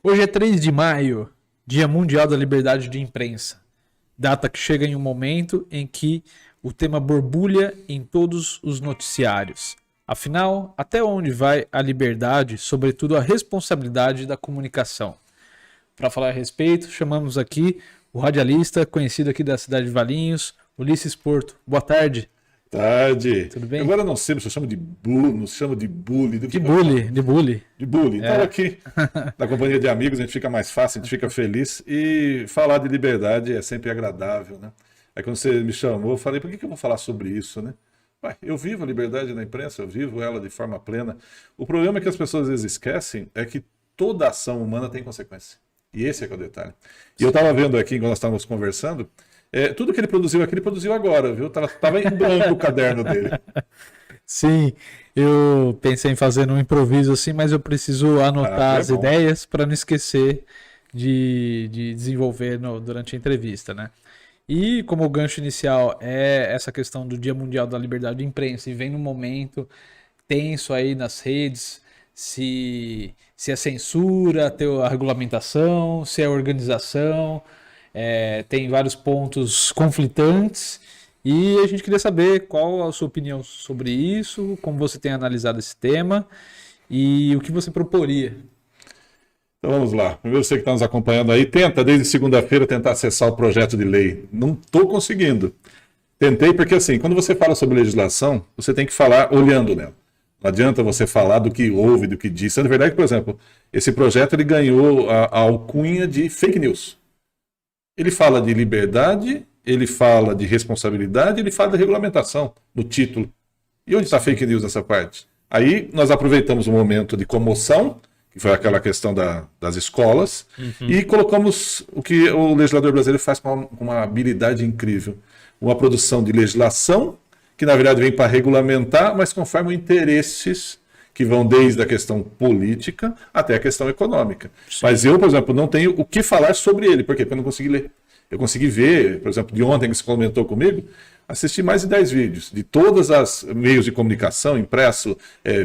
Hoje é 3 de maio, Dia Mundial da Liberdade de Imprensa. Data que chega em um momento em que o tema borbulha em todos os noticiários. Afinal, até onde vai a liberdade, sobretudo a responsabilidade da comunicação? Para falar a respeito, chamamos aqui o radialista, conhecido aqui da cidade de Valinhos, Ulisses Porto. Boa tarde. Tarde. Tudo bem? Agora eu não sei se eu chamo de bully, não chamo de bully. De bully, de bully. De bully. Então aqui, na companhia de amigos, a gente fica mais fácil, a gente fica feliz. E falar de liberdade é sempre agradável, né? Aí quando você me chamou, eu falei, por que eu vou falar sobre isso, né? Ué, eu vivo a liberdade na imprensa, eu vivo ela de forma plena. O problema é que as pessoas às vezes esquecem é que toda ação humana tem consequência. E esse é que é o detalhe. E eu estava vendo aqui, quando nós estávamos conversando, tudo que ele produziu aqui, ele produziu agora, viu? Tava em branco o caderno dele. Sim, eu pensei em fazer um improviso assim, mas eu preciso anotar as ideias para não esquecer de desenvolver durante a entrevista, né? E como o gancho inicial é essa questão do Dia Mundial da Liberdade de Imprensa e vem num momento tenso aí nas redes, se é censura, a regulamentação, se é organização, tem vários pontos conflitantes e a gente queria saber qual a sua opinião sobre isso, como você tem analisado esse tema e o que você proporia. Então vamos lá. Primeiro você que está nos acompanhando aí, tenta desde segunda-feira tentar acessar o projeto de lei. Não estou conseguindo. Tentei porque assim, quando você fala sobre legislação, você tem que falar olhando nela. Não adianta você falar do que houve, do que disse. Na verdade, por exemplo, esse projeto ele ganhou a alcunha de fake news. Ele fala de liberdade, ele fala de responsabilidade, ele fala de regulamentação no título. E onde está fake news nessa parte? Aí nós aproveitamos um momento de comoção, que foi aquela questão das escolas, e colocamos o que o legislador brasileiro faz com uma habilidade incrível. Uma produção de legislação, que na verdade vem para regulamentar, mas conforme interesses que vão desde a questão política até a questão econômica. Sim. Mas eu, por exemplo, não tenho o que falar sobre ele. Por quê? Porque eu não consegui ler. Eu consegui ver, por exemplo, de ontem que você comentou comigo, assisti mais de 10 vídeos, de todas as meios de comunicação, impresso,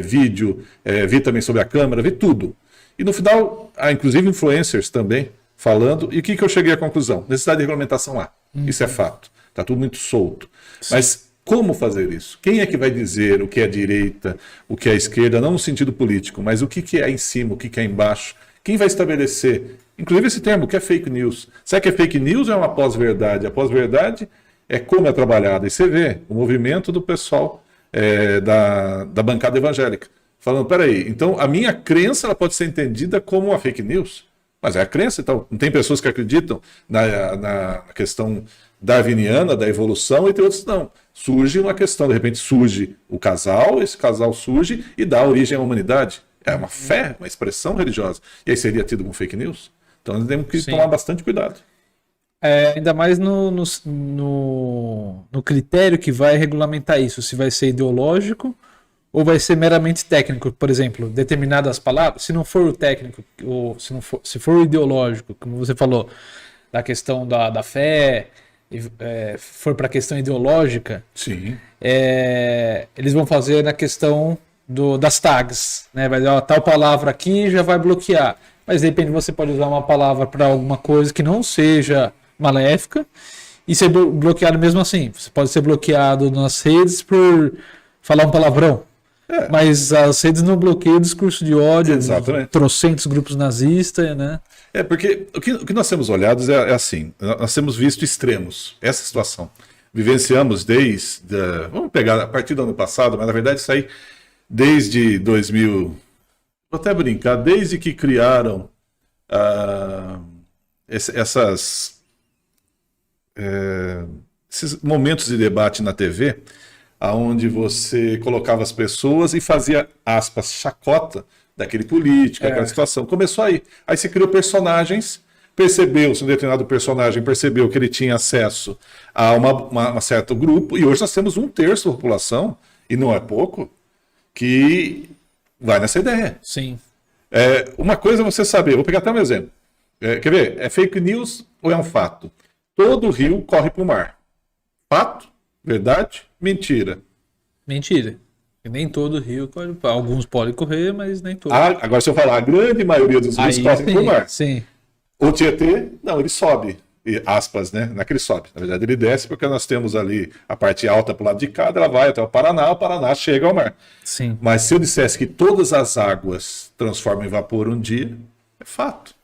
vídeo, vi também sobre a câmera, vi tudo. E no final, há inclusive influencers também falando, e o que eu cheguei à conclusão? Necessidade de regulamentação há. Isso é fato. Está tudo muito solto. Sim. Mas como fazer isso? Quem é que vai dizer o que é direita, o que é esquerda, não no sentido político, mas o que é em cima, o que é embaixo? Quem vai estabelecer? Inclusive esse termo, o que é fake news? Será que é fake news ou é uma pós-verdade? A pós-verdade é como é trabalhada. E você vê o movimento do pessoal da bancada evangélica. Falando, peraí, então a minha crença ela pode ser entendida como uma fake news? Mas é a crença, então. Não tem pessoas que acreditam na questão darwiniana, da evolução, e tem outros não. Surge uma questão, de repente surge o casal, esse casal surge e dá origem à humanidade. É uma fé, uma expressão religiosa. E aí seria tido como fake news? Então nós temos que tomar bastante cuidado. Ainda mais no critério que vai regulamentar isso, se vai ser ideológico ou vai ser meramente técnico. Por exemplo, determinadas palavras, se não for o técnico, ou se for o ideológico, como você falou, da questão da fé, for para a questão ideológica, sim. Eles vão fazer na questão das tags, né? Vai dar tal palavra aqui já vai bloquear. Mas de repente você pode usar uma palavra para alguma coisa que não seja maléfica e ser bloqueado mesmo assim. Você pode ser bloqueado nas redes por falar um palavrão. Mas as redes não bloqueiam o discurso de ódio, trocentos grupos nazistas, né? Porque o que nós temos olhado é assim, nós temos visto extremos, essa situação. Vivenciamos vamos pegar a partir do ano passado, mas na verdade isso aí desde 2000, vou até brincar, desde que criaram esses momentos de debate na TV, onde você colocava as pessoas e fazia, aspas, chacota daquele político, aquela situação. Começou aí. Aí se criou personagens, percebeu-se, um determinado personagem percebeu que ele tinha acesso a um certo grupo, e hoje nós temos 1/3 da população, e não é pouco, que vai nessa ideia. Sim. Uma coisa é você saber, vou pegar até um exemplo. Quer ver? É fake news ou é um fato? Todo rio corre para o mar. Fato? Verdade? Mentira. Mentira. Nem todo rio, alguns podem correr, mas nem todos. Agora, se eu falar, a grande maioria dos rios correm por mar. Sim. O Tietê, não, ele sobe. Aspas, né? Não é que ele sobe. Na verdade, ele desce porque nós temos ali a parte alta para o lado de cá, ela vai até o Paraná chega ao mar. Sim. Mas se eu dissesse que todas as águas transformam em vapor um dia, é fato.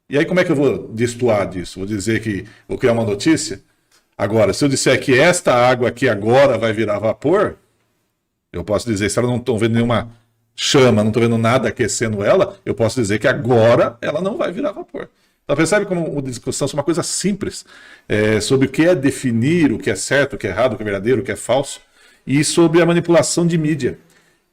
E aí como é que eu vou destoar disso? Vou dizer que vou criar uma notícia? Agora, se eu disser que esta água aqui agora vai virar vapor, eu posso dizer, se ela não estou vendo nenhuma chama, não estou vendo nada aquecendo ela, eu posso dizer que agora ela não vai virar vapor. Então percebe como uma discussão é uma coisa simples sobre o que é definir o que é certo, o que é errado, o que é verdadeiro, o que é falso, e sobre a manipulação de mídia.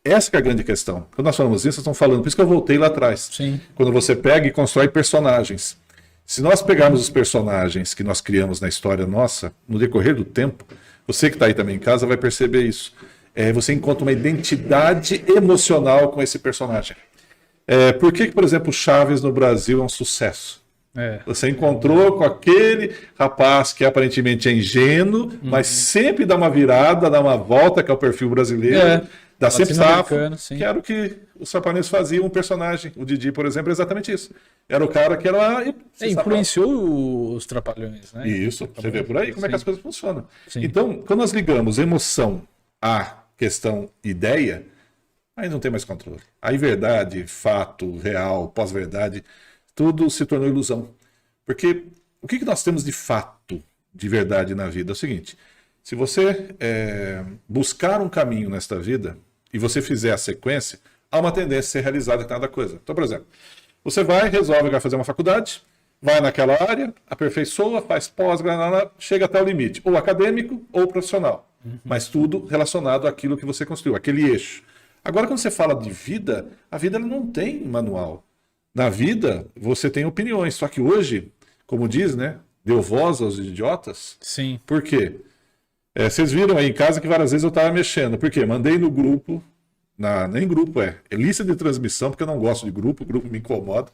Essa que é a grande questão. Quando nós falamos isso, nós estamos falando, por isso que eu voltei lá atrás. Sim. Quando você pega e constrói personagens. Se nós pegarmos os personagens que nós criamos na história nossa, no decorrer do tempo, você que está aí também em casa vai perceber isso. Você encontra uma identidade emocional com esse personagem. Por que, por exemplo, Chaves no Brasil é um sucesso? Você encontrou com aquele rapaz que aparentemente é ingênuo, mas sempre dá uma virada, dá uma volta, que é o perfil brasileiro, dá sempre safo, que era o que os japoneses faziam, um personagem. O Didi, por exemplo, é exatamente isso. Era o cara que era... influenciou os Trapalhões, né? Isso, você vê por aí como é que as coisas funcionam. Sim. Então, quando nós ligamos emoção à questão ideia, aí não tem mais controle. Aí verdade, fato, real, pós-verdade... tudo se tornou ilusão. Porque o que nós temos de fato, de verdade na vida? É o seguinte, se você buscar um caminho nesta vida e você fizer a sequência, há uma tendência a ser realizada em cada coisa. Então, por exemplo, você resolve fazer uma faculdade, vai naquela área, aperfeiçoa, faz pós, chega até o limite, ou acadêmico ou profissional. Mas tudo relacionado àquilo que você construiu, aquele eixo. Agora, quando você fala de vida, a vida ela não tem manual. Na vida, você tem opiniões, só que hoje, como diz, né, deu voz aos idiotas. Sim. Por quê? Vocês viram aí em casa que várias vezes eu estava mexendo. Por quê? Mandei no grupo, nem grupo é lista de transmissão, porque eu não gosto de grupo, o grupo me incomoda,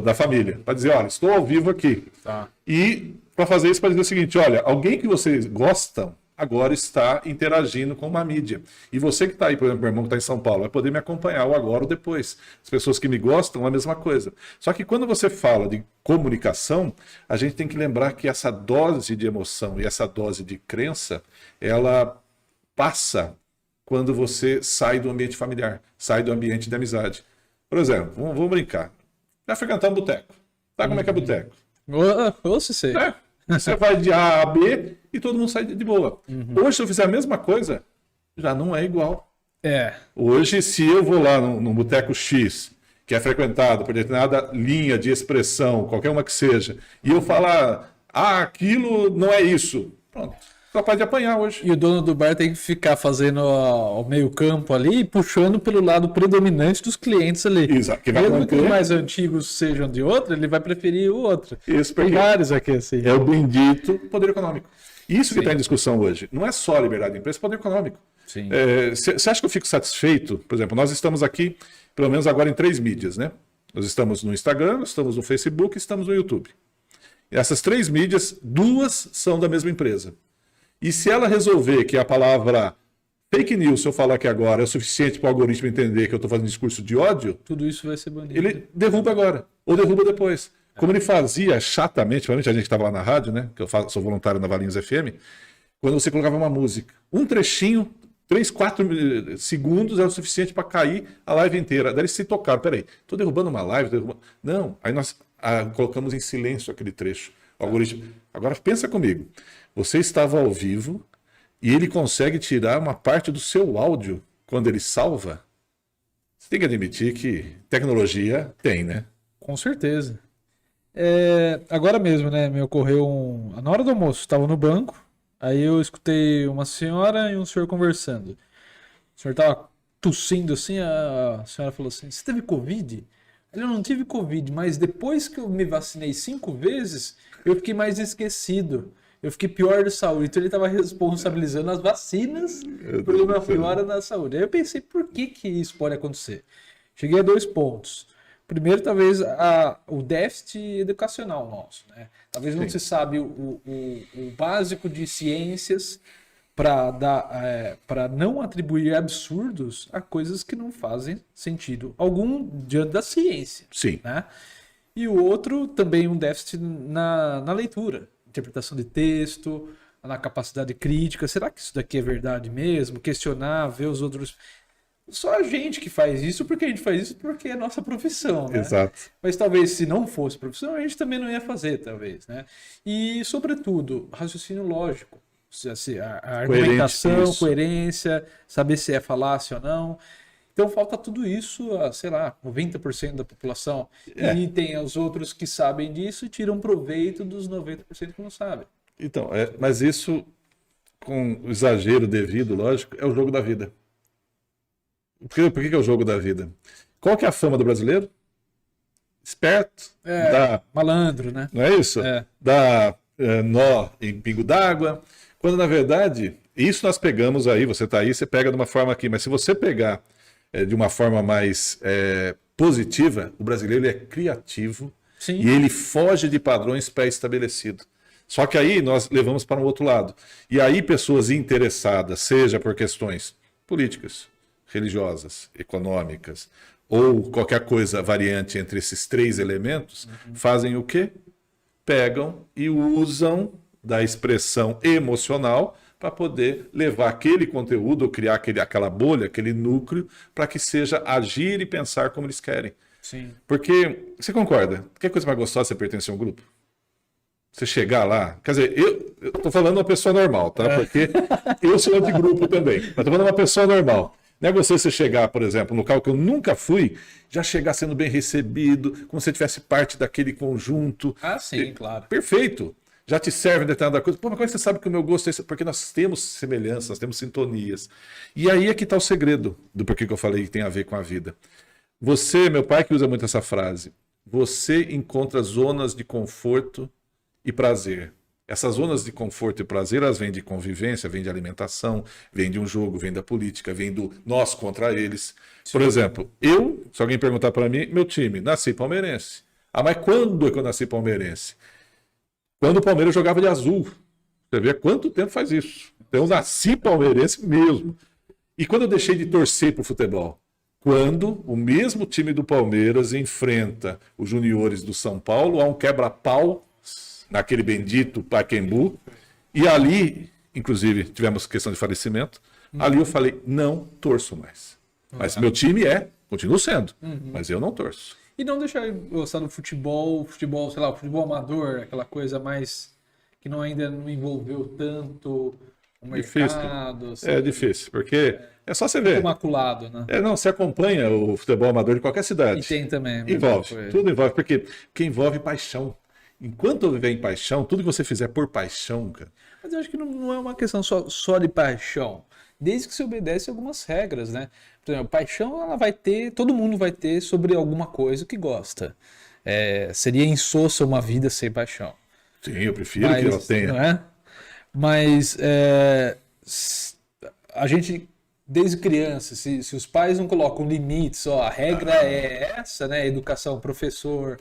da família, para dizer, olha, estou ao vivo aqui. Tá. E para fazer isso, para dizer o seguinte, olha, alguém que vocês gostam, agora está interagindo com uma mídia. E você que está aí, por exemplo, meu irmão que está em São Paulo, vai poder me acompanhar o agora ou depois. As pessoas que me gostam, a mesma coisa. Só que quando você fala de comunicação, a gente tem que lembrar que essa dose de emoção e essa dose de crença, ela passa quando você sai do ambiente familiar, sai do ambiente de amizade. Por exemplo, vamos brincar. Vai frequentar um boteco. Sabe como é que é boteco? Ou se sei. Você vai de A a B e todo mundo sai de boa. Hoje, se eu fizer a mesma coisa, já não é igual. Hoje, se eu vou lá num boteco X, que é frequentado por determinada linha de expressão, qualquer uma que seja, e eu falar, aquilo não é isso. Pronto. Capaz de apanhar hoje. E o dono do bar tem que ficar fazendo o meio campo ali e puxando pelo lado predominante dos clientes ali. Exato. Mesmo que os mais antigos sejam de outro, ele vai preferir o outro. Isso, tem vários aqui assim. É o bendito poder econômico. Isso que está em discussão hoje. Não é só liberdade de imprensa, é poder econômico. Você acha que eu fico satisfeito? Por exemplo, nós estamos aqui, pelo menos agora, em 3 mídias, né? Nós estamos no Instagram, nós estamos no Facebook e estamos no YouTube. E essas 3 mídias, 2 são da mesma empresa. E se ela resolver que a palavra fake news, se eu falar aqui agora, é o suficiente para o algoritmo entender que eu estou fazendo discurso de ódio, tudo isso vai ser banido. Ele derruba agora, ou derruba depois. Como ele fazia chatamente, principalmente a gente estava lá na rádio, né? Que eu sou voluntário na Valinhos FM, quando você colocava uma música, um trechinho, 3, 4 segundos era o suficiente para cair a live inteira. Daí eles se tocaram, peraí, estou derrubando uma live? Não, aí nós colocamos em silêncio aquele trecho. O algoritmo. Agora pensa comigo. Você estava ao vivo e ele consegue tirar uma parte do seu áudio quando ele salva? Você tem que admitir que tecnologia tem, né? Com certeza. Agora mesmo, né? Me ocorreu na hora do almoço, estava no banco, aí eu escutei uma senhora e um senhor conversando. O senhor estava tossindo assim, a senhora falou assim, você teve Covid? Eu não tive Covid, mas depois que eu me vacinei 5 vezes, eu fiquei mais esquecido. Eu fiquei pior de saúde. Então ele estava responsabilizando as vacinas por uma piora na saúde. Aí eu pensei, por que isso pode acontecer? Cheguei a 2 pontos. Primeiro, talvez o déficit educacional nosso, né? Talvez não se sabe o básico de ciências para não atribuir absurdos a coisas que não fazem sentido algum diante da ciência. Sim. Né? E o outro também um déficit na leitura, interpretação de texto, na capacidade crítica. Será que isso daqui é verdade mesmo? Questionar, ver os outros. Só a gente que faz isso, porque a gente faz isso porque é nossa profissão, né? Exato. Mas talvez se não fosse profissão, a gente também não ia fazer, talvez, né? E, sobretudo, raciocínio lógico. A argumentação, coerência, saber se é falácia ou não. Então falta tudo isso a, sei lá, 90% da população. E tem os outros que sabem disso e tiram proveito dos 90% que não sabem. Então, mas isso, com o exagero devido, lógico, é o jogo da vida. Por que é o jogo da vida? Qual que é a fama do brasileiro? Esperto. Malandro, né? Não é isso? Dá nó em pingo d'água. Quando, na verdade, isso nós pegamos aí, você está aí, você pega de uma forma aqui. Mas se você pegar de uma forma mais positiva, o brasileiro ele é criativo. Sim. E ele foge de padrões pré-estabelecidos. Só que aí nós levamos para um outro lado. E aí pessoas interessadas, seja por questões políticas, religiosas, econômicas, ou qualquer coisa variante entre esses três elementos, fazem o quê? Pegam e usam da expressão emocional para poder levar aquele conteúdo, ou criar aquela bolha, aquele núcleo, para que seja agir e pensar como eles querem. Sim. Porque, você concorda? Que coisa mais gostosa você pertencer a um grupo? Você chegar lá, quer dizer, eu tô falando uma pessoa normal, tá? Porque eu sou de grupo também, mas tô falando uma pessoa normal. Não é você chegar, por exemplo, no local que eu nunca fui, já chegar sendo bem recebido, como se tivesse parte daquele conjunto. Sim, claro. Perfeito. Já te serve determinada coisa. Pô, mas como é que você sabe que o meu gosto é esse? Porque nós temos semelhanças, nós temos sintonias. E aí é que está o segredo do porquê que eu falei que tem a ver com a vida. Você, meu pai que usa muito essa frase, você encontra zonas de conforto e prazer. Essas zonas de conforto e prazer, elas vêm de convivência, vêm de alimentação, vêm de um jogo, vêm da política, vêm do nós contra eles. Sim. Por exemplo, se alguém perguntar para mim, meu time, nasci palmeirense. Mas quando é que eu nasci palmeirense? Quando o Palmeiras jogava de azul. Você vê quanto tempo faz isso. Então eu nasci palmeirense mesmo. E quando eu deixei de torcer para o futebol? Quando o mesmo time do Palmeiras enfrenta os juniores do São Paulo a um quebra-pau naquele bendito Pacaembu, e ali, inclusive, tivemos questão de falecimento, ali eu falei, não torço mais. Mas meu time continua sendo, mas eu não torço. E não deixar de gostar do futebol, sei lá, o futebol amador, aquela coisa mais que ainda não envolveu tanto o mercado. Difícil. É difícil, porque é só você ver. Muito maculado, né? Não, você acompanha o futebol amador de qualquer cidade. E tem também. Envolve, tudo envolve, porque envolve paixão. Enquanto eu viver em paixão, tudo que você fizer por paixão, cara. Mas eu acho que não é uma questão só de paixão. Desde que você obedece algumas regras, né? Por exemplo, paixão ela vai ter, todo mundo vai ter sobre alguma coisa que gosta. Seria insossa uma vida sem paixão. Sim, eu prefiro que ela tenha. Não é? Mas a gente, desde criança, se os pais não colocam limites, a regra é essa, né? Educação, professor.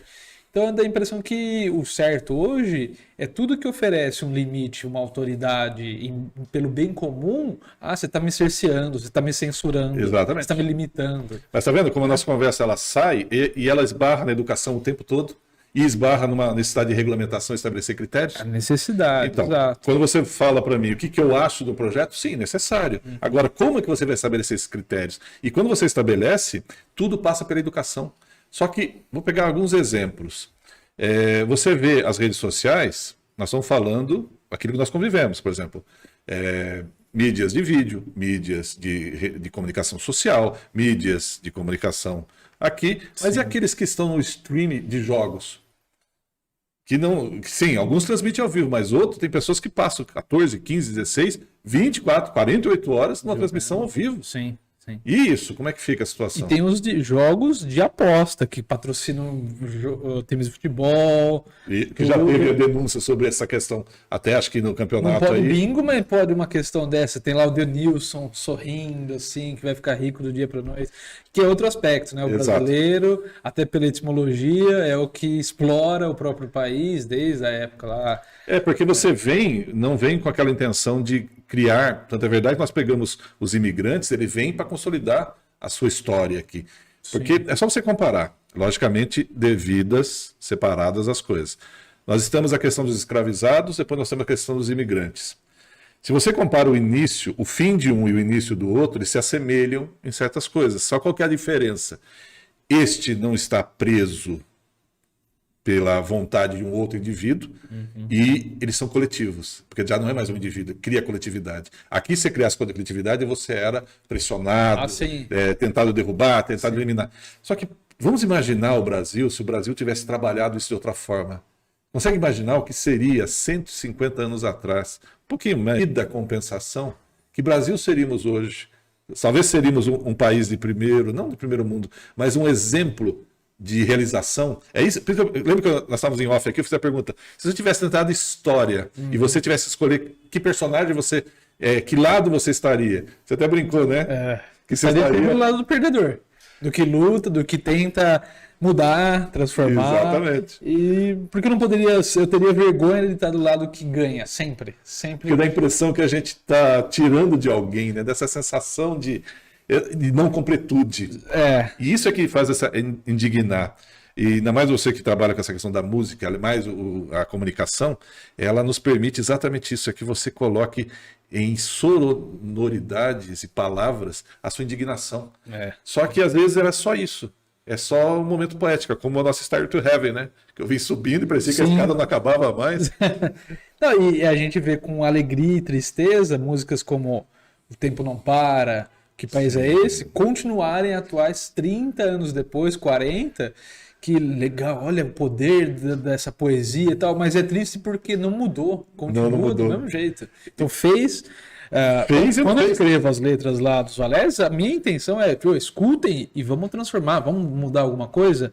Então dá a impressão que o certo hoje é tudo que oferece um limite, uma autoridade pelo bem comum. Você está me cerceando, você está me censurando, exatamente, você está me limitando. Mas está vendo como a nossa conversa ela sai e ela esbarra na educação o tempo todo e esbarra numa necessidade de regulamentação e estabelecer critérios? A necessidade, então, exato. Quando você fala para mim o que eu acho do projeto, sim, necessário. Agora, como é que você vai estabelecer esses critérios? E quando você estabelece, tudo passa pela educação. Só que, vou pegar alguns exemplos. Você vê as redes sociais, nós estamos falando aquilo que nós convivemos, por exemplo, mídias de vídeo, mídias de comunicação social, mídias de comunicação aqui, mas e aqueles que estão no stream de jogos? Sim, alguns transmitem ao vivo, mas outros, tem pessoas que passam 14, 15, 16, 24, 48 horas numa transmissão ao vivo. Sim. E isso, como é que fica a situação? E tem os jogos de aposta que patrocinam times de futebol. Que já teve a denúncia sobre essa questão, até acho que no campeonato. Não pode aí. Bingo, mas pode uma questão dessa. Tem lá o Denilson sorrindo, assim, que vai ficar rico do dia para noite. Que é outro aspecto, né? O brasileiro, até pela etimologia, é o que explora o próprio país desde a época lá. Porque você não vem com aquela intenção de criar. Portanto, é verdade que nós pegamos os imigrantes, ele vem para consolidar a sua história aqui. Porque é só você comparar, logicamente, devidas, separadas as coisas. Nós estamos a questão dos escravizados, depois nós temos a questão dos imigrantes. Se você compara o início, o fim de um e o início do outro, eles se assemelham em certas coisas. Só qual que é a diferença? Este não está preso pela vontade de um outro indivíduo e eles são coletivos, porque já não é mais um indivíduo, cria coletividade. Aqui, se criasse coletividade, você era pressionado, tentado derrubar, tentado eliminar. Só que vamos imaginar o Brasil, se o Brasil tivesse trabalhado isso de outra forma. Consegue imaginar o que seria 150 anos atrás? Um pouquinho mais da compensação, que Brasil seríamos hoje. Talvez seríamos um país de primeiro, não de primeiro mundo, mas um exemplo de realização. É isso. Lembra que nós estávamos em off aqui, eu fiz a pergunta. Se você tivesse tentado história e você tivesse que escolher que personagem você, que lado você estaria? Você até brincou, né? Que você estaria do lado do perdedor, do que luta, do que tenta mudar, transformar. Exatamente. E porque eu não poderia, eu teria vergonha de estar do lado que ganha, sempre. Porque dá a impressão que a gente está tirando de alguém, né? Dessa sensação de não completude. E isso é que faz essa indignar. E ainda mais você que trabalha com essa questão da música, mais a comunicação, ela nos permite exatamente isso, é que você coloque em sonoridades e palavras a sua indignação. Só que às vezes era só isso. É só um momento poético, como a nossa Stair to Heaven, né? Que eu vim subindo e parecia que a escada não acabava mais. Não, e a gente vê com alegria e tristeza músicas como O Tempo Não Para, Que País é Esse? Continuarem atuais 30 anos depois, 40, que legal, olha o poder dessa poesia e tal, mas é triste porque não mudou, continua do mesmo jeito. Então quando eu escrevo as letras lá dos Valézios, a minha intenção é, escutem e vamos transformar, vamos mudar alguma coisa.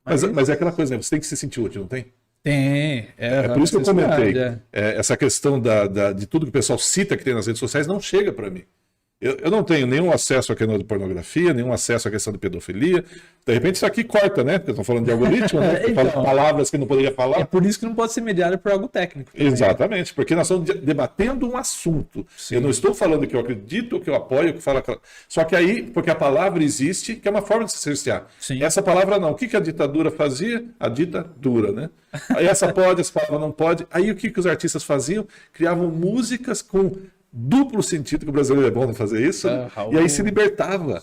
Mas é aquela coisa, né? Você tem que se sentir útil, não tem? Tem. É por isso que eu comentei. Essa questão de tudo que o pessoal cita que tem nas redes sociais não chega para mim. Eu não tenho nenhum acesso à questão de pornografia, nenhum acesso à questão de pedofilia. De repente isso aqui corta, né? Porque estão falando de algoritmo, né? Então, palavras que não poderia falar. É por isso que não pode ser mediado por algo técnico. Exatamente, porque nós estamos debatendo um assunto. Sim. Eu não estou falando que eu acredito, que eu apoio, que fala. Só que aí, porque a palavra existe, que é uma forma de se cercear. Essa palavra não. O que a ditadura fazia? A ditadura, né? Aí essa palavra não pode. Aí o que os artistas faziam? Criavam músicas com duplo sentido, que o brasileiro é bom de fazer isso, e aí se libertava.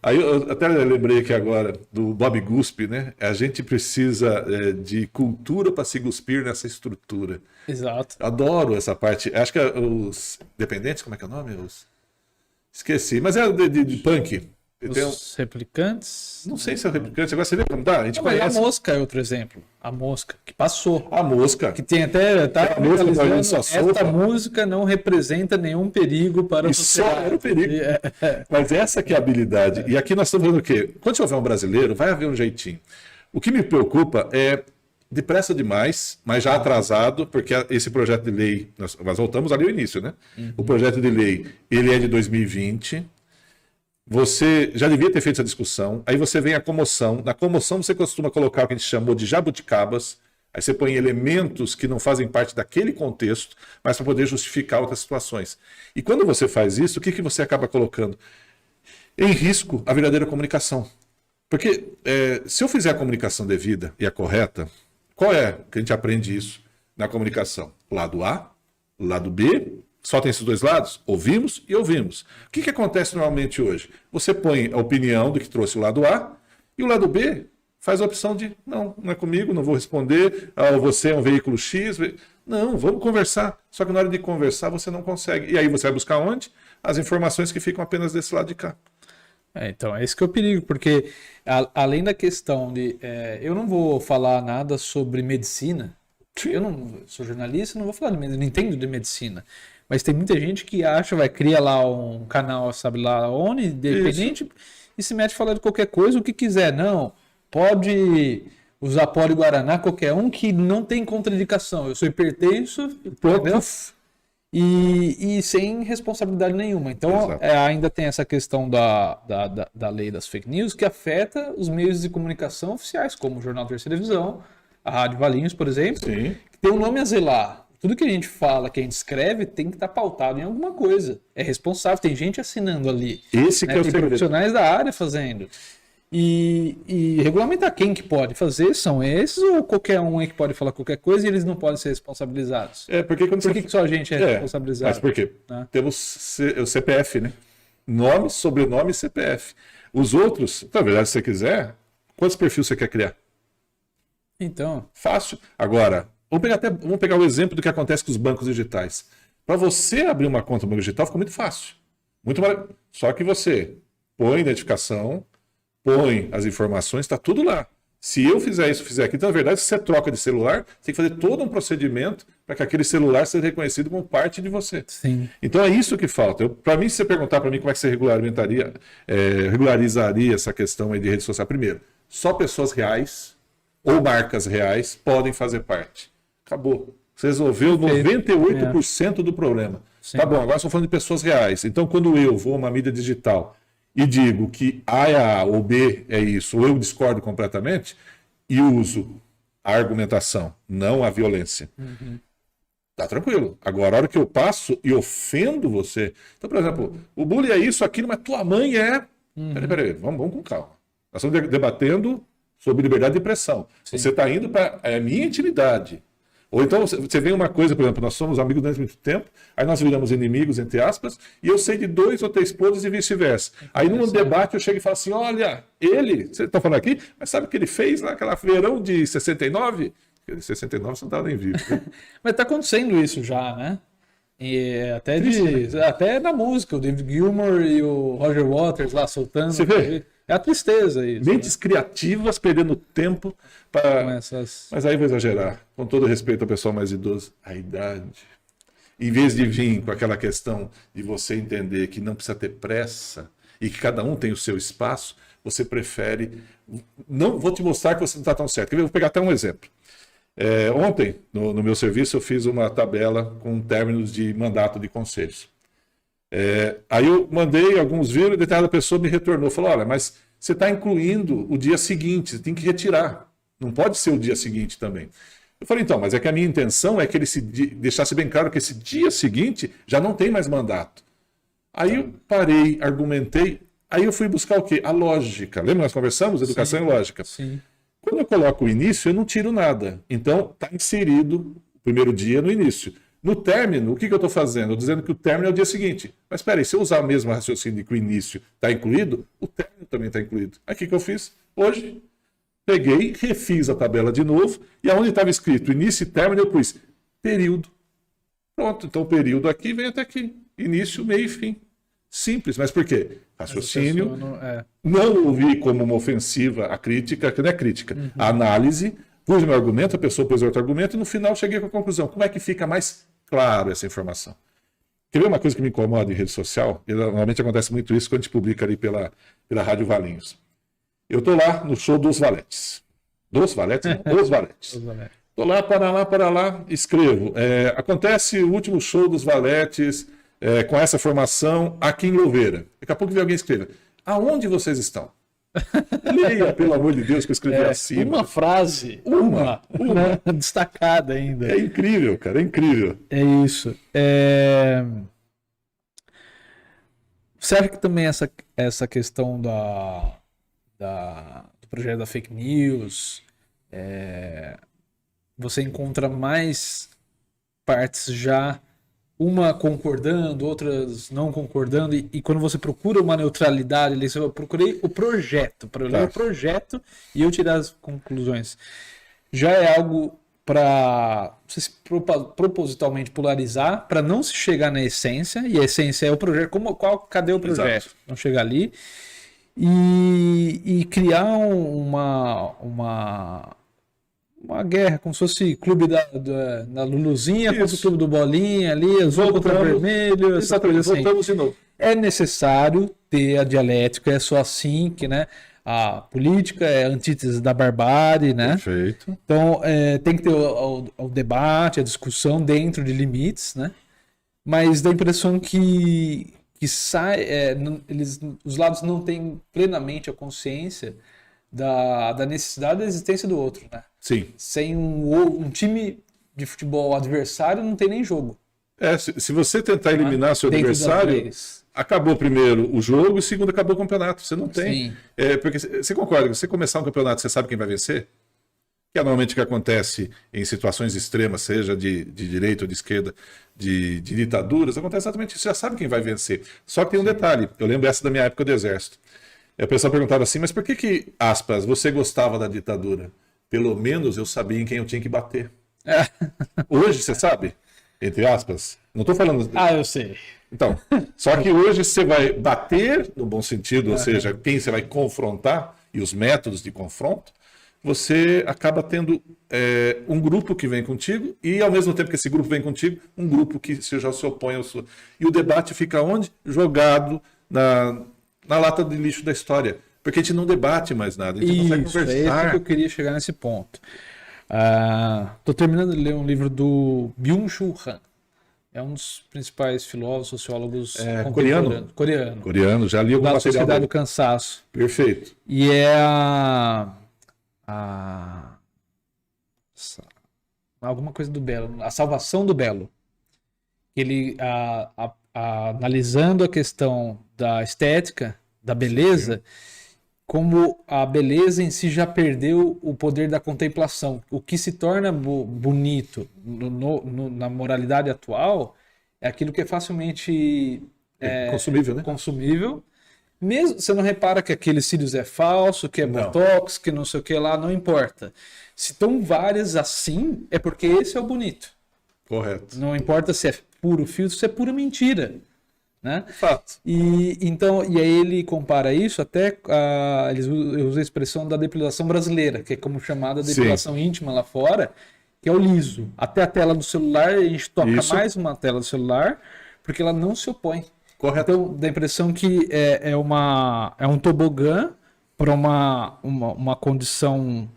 Aí eu até lembrei aqui agora do Bob Guspe, né? A gente precisa de cultura para se cuspir nessa estrutura. Exato. Adoro essa parte. Acho que os dependentes, como é que é o nome? Esqueci, mas é de punk. Os replicantes? Não sei se é o replicante, agora você vê como dá. A gente conhece. A Mosca é outro exemplo. A Mosca, que passou. A Mosca. Que tem até. Tá esta música não representa nenhum perigo para o sociedade. Só era o perigo. Mas essa que é a habilidade. E aqui nós estamos vendo o quê? Quando você houver um brasileiro, vai haver um jeitinho. O que me preocupa é depressa demais, mas já atrasado, porque esse projeto de lei. Nós voltamos ali ao início, né? O projeto de lei ele é de 2020. Você já devia ter feito essa discussão, aí você vem a comoção. Na comoção você costuma colocar o que a gente chamou de jabuticabas, aí você põe elementos que não fazem parte daquele contexto, mas para poder justificar outras situações. E quando você faz isso, o que você acaba colocando? Em risco a verdadeira comunicação. Porque se eu fizer a comunicação devida e a correta, qual é que a gente aprende isso na comunicação? Lado A, lado B. Só tem esses dois lados? Ouvimos e ouvimos. O que acontece normalmente hoje? Você põe a opinião do que trouxe o lado A e o lado B faz a opção de não é comigo, não vou responder, você é um veículo X. Não, vamos conversar. Só que na hora de conversar você não consegue. E aí você vai buscar onde? As informações que ficam apenas desse lado de cá. Então, é esse que é o perigo, porque além da questão de... eu não vou falar nada sobre medicina. Eu não sou jornalista, não vou falar de medicina, não entendo de medicina. Mas tem muita gente que cria lá um canal, sabe lá onde, independente, e se mete a falar de qualquer coisa, o que quiser. Não, pode usar pó de Guaraná, qualquer um que não tem contraindicação. Eu sou hipertenso, entendeu? E sem responsabilidade nenhuma. Então, ainda tem essa questão da lei das fake news que afeta os meios de comunicação oficiais, como o Jornal Terceira Visão, a Rádio Valinhos, por exemplo, que tem um nome a zelar. tudo que a gente fala, que a gente escreve, tem que estar pautado em alguma coisa. É responsável, tem gente assinando ali. Esse que é o tem segredo. profissionais da área fazendo. E regulamentar quem que pode fazer são esses ou qualquer um aí que pode falar qualquer coisa e eles não podem ser responsabilizados? Porque quando Por que só a gente é responsabilizado? Mas por quê? Né? Temos o CPF, né? Nome, sobrenome e CPF. Os outros, na verdade, se você quiser, quantos perfis você quer criar? Então. Fácil. Agora, vamos pegar o exemplo do que acontece com os bancos digitais. Para você abrir uma conta no banco digital fica muito fácil. Só que você põe a identificação, põe as informações, está tudo lá. Se eu fizer isso, fizer aquilo, então, na verdade, se você troca de celular, você tem que fazer todo um procedimento para que aquele celular seja reconhecido como parte de você. Sim. Então é isso que falta. Para mim, se você perguntar para mim como é que você regularizaria essa questão aí de rede social, primeiro, só pessoas reais ou marcas reais podem fazer parte. Acabou. Você resolveu 98% do problema. Sim. Tá bom, agora estou falando de pessoas reais. Então, quando eu vou a uma mídia digital e digo que A é A ou B é isso, ou eu discordo completamente, e uso a argumentação, não a violência. Tá tranquilo. Agora, a hora que eu passo e ofendo você... Então, por exemplo, o bullying é isso, aquilo, mas tua mãe é... Peraí, vamos com calma. Nós estamos debatendo sobre liberdade de expressão. Sim. Você está indo para a minha intimidade. Ou então você vê uma coisa, por exemplo, nós somos amigos durante muito tempo, aí nós viramos inimigos, entre aspas, e eu sei de 2 ou 3 podres e vice-versa. Aí num debate eu chego e falo assim, olha, você está falando aqui, mas sabe o que ele fez naquela verão de 69? De 69 você não estava nem vivo. Né? Mas está acontecendo isso já, né? E até na música, o David Gilmour e o Roger Waters lá soltando. Você vê? É a tristeza isso. Mentes criativas perdendo tempo para... Mas aí vou exagerar, com todo respeito ao pessoal mais idoso, a idade. Em vez de vir com aquela questão de você entender que não precisa ter pressa e que cada um tem o seu espaço, você prefere... Não vou te mostrar que você não está tão certo. Eu vou pegar até um exemplo. Ontem, no meu serviço, eu fiz uma tabela com términos de mandato de conselhos. Aí eu mandei, alguns viram, e determinada pessoa me retornou, falou, olha, mas você está incluindo o dia seguinte, você tem que retirar. Não pode ser o dia seguinte também. Eu falei, então, mas é que a minha intenção é que ele deixasse bem claro que esse dia seguinte já não tem mais mandato. Aí eu parei, argumentei, aí eu fui buscar o quê? A lógica. Lembra que nós conversamos? Educação e lógica. Sim. Quando eu coloco o início, eu não tiro nada. Então, está inserido o primeiro dia no início. No término, o que eu estou fazendo? Eu estou dizendo que o término é o dia seguinte. Mas espera aí, se eu usar o mesmo raciocínio de que o início está incluído, o término também está incluído. Aí o que eu fiz? Hoje, peguei, refiz a tabela de novo, e aonde estava escrito início e término, eu pus período. Pronto, então o período aqui vem até aqui. Início, meio e fim. Simples, mas por quê? Raciocínio. Não ouvi como uma ofensiva a crítica, que não é crítica. A análise, pus meu argumento, a pessoa pôs outro argumento, e no final cheguei com a conclusão. Como é que fica mais claro essa informação? Quer ver uma coisa que me incomoda em rede social? E normalmente acontece muito isso quando a gente publica ali pela Rádio Valinhos. Eu estou lá no show dos Valetes. Dos Valetes? Não, os Valetes. Estou lá, para lá, escrevo. Acontece o último show dos Valetes com essa formação aqui em Louveira. Daqui a pouco vem alguém escreva. Aonde vocês estão? Leia, pelo amor de Deus, que eu escrevi acima. Uma frase. Uma. Destacada ainda. É incrível, cara, é incrível. É isso. Você acha que também essa questão do projeto da fake news, você encontra mais partes já, uma concordando, outras não concordando, e quando você procura uma neutralidade, eu procurei o projeto, para ler o projeto e eu tirar as conclusões. Já é algo para você propositalmente polarizar, para não se chegar na essência, e a essência é o projeto, cadê o projeto? Exato. Não chegar ali. E criar uma guerra, como se fosse clube da Luluzinha contra o clube do Bolinha ali, azul contra vermelho, essa coisa assim. Voltamos de novo. É necessário ter a dialética, é só assim que, né? A política é a antítese da barbárie, né? Perfeito. Então, tem que ter o debate, a discussão dentro de limites, né? Mas dá a impressão que os lados não têm plenamente a consciência da necessidade da existência do outro, né? Sim. Sem um time de futebol adversário, não tem nem jogo. Se você tentar eliminar seu adversário, acabou primeiro o jogo e segundo acabou o campeonato. Você não tem. Porque você concorda que se você começar um campeonato, você sabe quem vai vencer? Que é normalmente o que acontece em situações extremas, seja de direita ou de esquerda, de ditaduras, acontece exatamente isso. Você já sabe quem vai vencer. Só que tem um detalhe. Eu lembro essa da minha época do Exército. A pessoa perguntava assim, mas por que, aspas, você gostava da ditadura? Pelo menos eu sabia em quem eu tinha que bater. Hoje, você sabe? Entre aspas. Não estou falando... eu sei. Então, só que hoje você vai bater, no bom sentido, ou seja, quem você vai confrontar e os métodos de confronto, você acaba tendo um grupo que vem contigo e, ao mesmo tempo que esse grupo vem contigo, um grupo que já se opõe ao seu. E o debate fica onde? Jogado na lata de lixo da história. Porque a gente não debate mais nada, a gente não consegue conversar. É isso que eu queria chegar nesse ponto. Estou terminando de ler um livro do Byung-Chul Han. É um dos principais filósofos, sociólogos coreano. Coreano, já li algum da material Sociedade dele. do Cansaço. Perfeito. E é alguma coisa do Belo, a salvação do Belo. Ele, analisando a questão da estética, da beleza, como a beleza em si já perdeu o poder da contemplação. O que se torna bonito na moralidade atual é aquilo que é facilmente consumível, né? consumível. Mesmo você não repara que aquele cílios é falso, que é botox, que não sei o que lá, não importa. Se estão várias assim, é porque esse é o bonito. Correto. Não importa se é puro filtro, se é pura mentira. Né? Fato. E aí ele compara isso até, eles usam a expressão da depilação brasileira, que é como chamada depilação íntima lá fora, que é o liso. Até a tela do celular, a gente toca mais uma tela do celular, porque ela não se opõe. Correto. Então, dá a impressão que é um tobogã para uma condição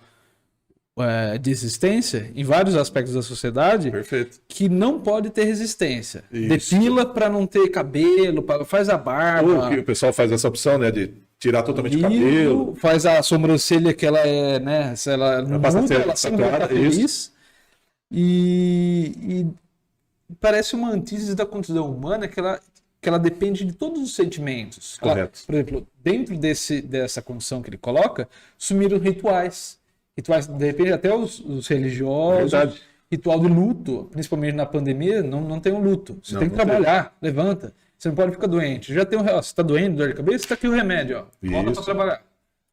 de existência em vários aspectos da sociedade. Perfeito. Que não pode ter resistência. Isso. Depila para não ter cabelo, faz a barba. Ou que o pessoal faz essa opção, né, de tirar totalmente o cabelo. Faz a sobrancelha que ela né, se ela não muda, ela sempre vai estar feliz. E parece uma antítese da condição humana que ela depende de todos os sentimentos. Correto. Por exemplo, dentro dessa condição que ele coloca, sumiram rituais. Rituais, de repente, até os religiosos. Verdade. Ritual de luto, principalmente na pandemia, não tem um luto. Você tem que trabalhar, levanta. Você não pode ficar doente. Já tem você está doendo, dor de cabeça, está aqui o remédio. Volta para trabalhar.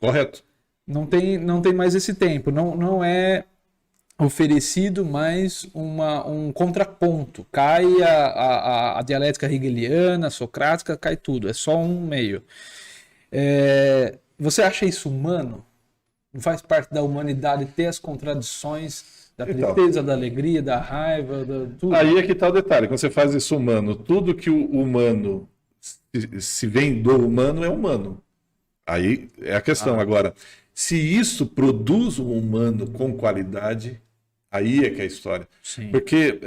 Correto. Não tem mais esse tempo. Não é oferecido mais um contraponto. Cai a dialética hegeliana, socrática, cai tudo. É só um meio. Você acha isso humano? Não faz parte da humanidade ter as contradições da tristeza, da alegria, da raiva, tudo? Aí é que está o detalhe. Quando você faz isso humano, tudo que o humano se vem do humano é humano. Aí é a questão. Agora, se isso produz um humano com qualidade, aí é que é a história. Sim. Porque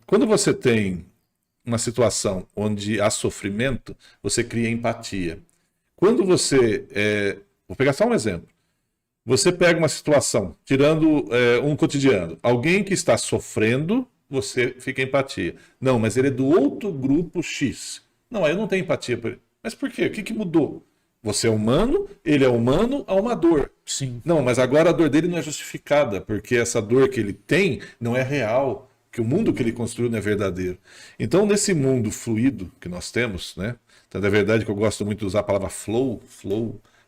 quando você tem uma situação onde há sofrimento, você cria empatia. Quando você... vou pegar só um exemplo. Você pega uma situação, tirando um cotidiano, alguém que está sofrendo, você fica empatia. Não, mas ele é do outro grupo X. Não, aí eu não tenho empatia por ele. Mas por quê? O que mudou? Você é humano, ele é humano, há uma dor. Sim. Não, mas agora a dor dele não é justificada, porque essa dor que ele tem não é real, que o mundo que ele construiu não é verdadeiro. Então, nesse mundo fluido que nós temos, né? Então, é verdade que eu gosto muito de usar a palavra flow,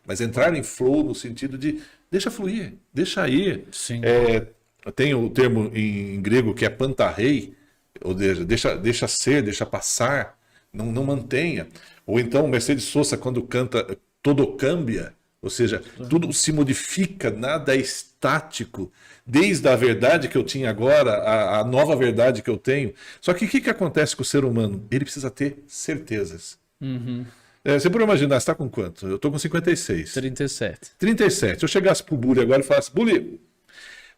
mas entrar em flow no sentido de deixa fluir, deixa ir. Sim. Tem o termo em grego que é pantarrei, ou seja, deixa ser, deixa passar, não mantenha. Ou então Mercedes Sosa, quando canta todo cambia, ou seja, tudo se modifica, nada é estático, desde a verdade que eu tinha agora, a nova verdade que eu tenho. Só que o que acontece com o ser humano? Ele precisa ter certezas. Uhum. Você pode imaginar, você está com quanto? Eu estou com 56. 37. 37. Se eu chegasse pro Bully agora e falasse, Bully,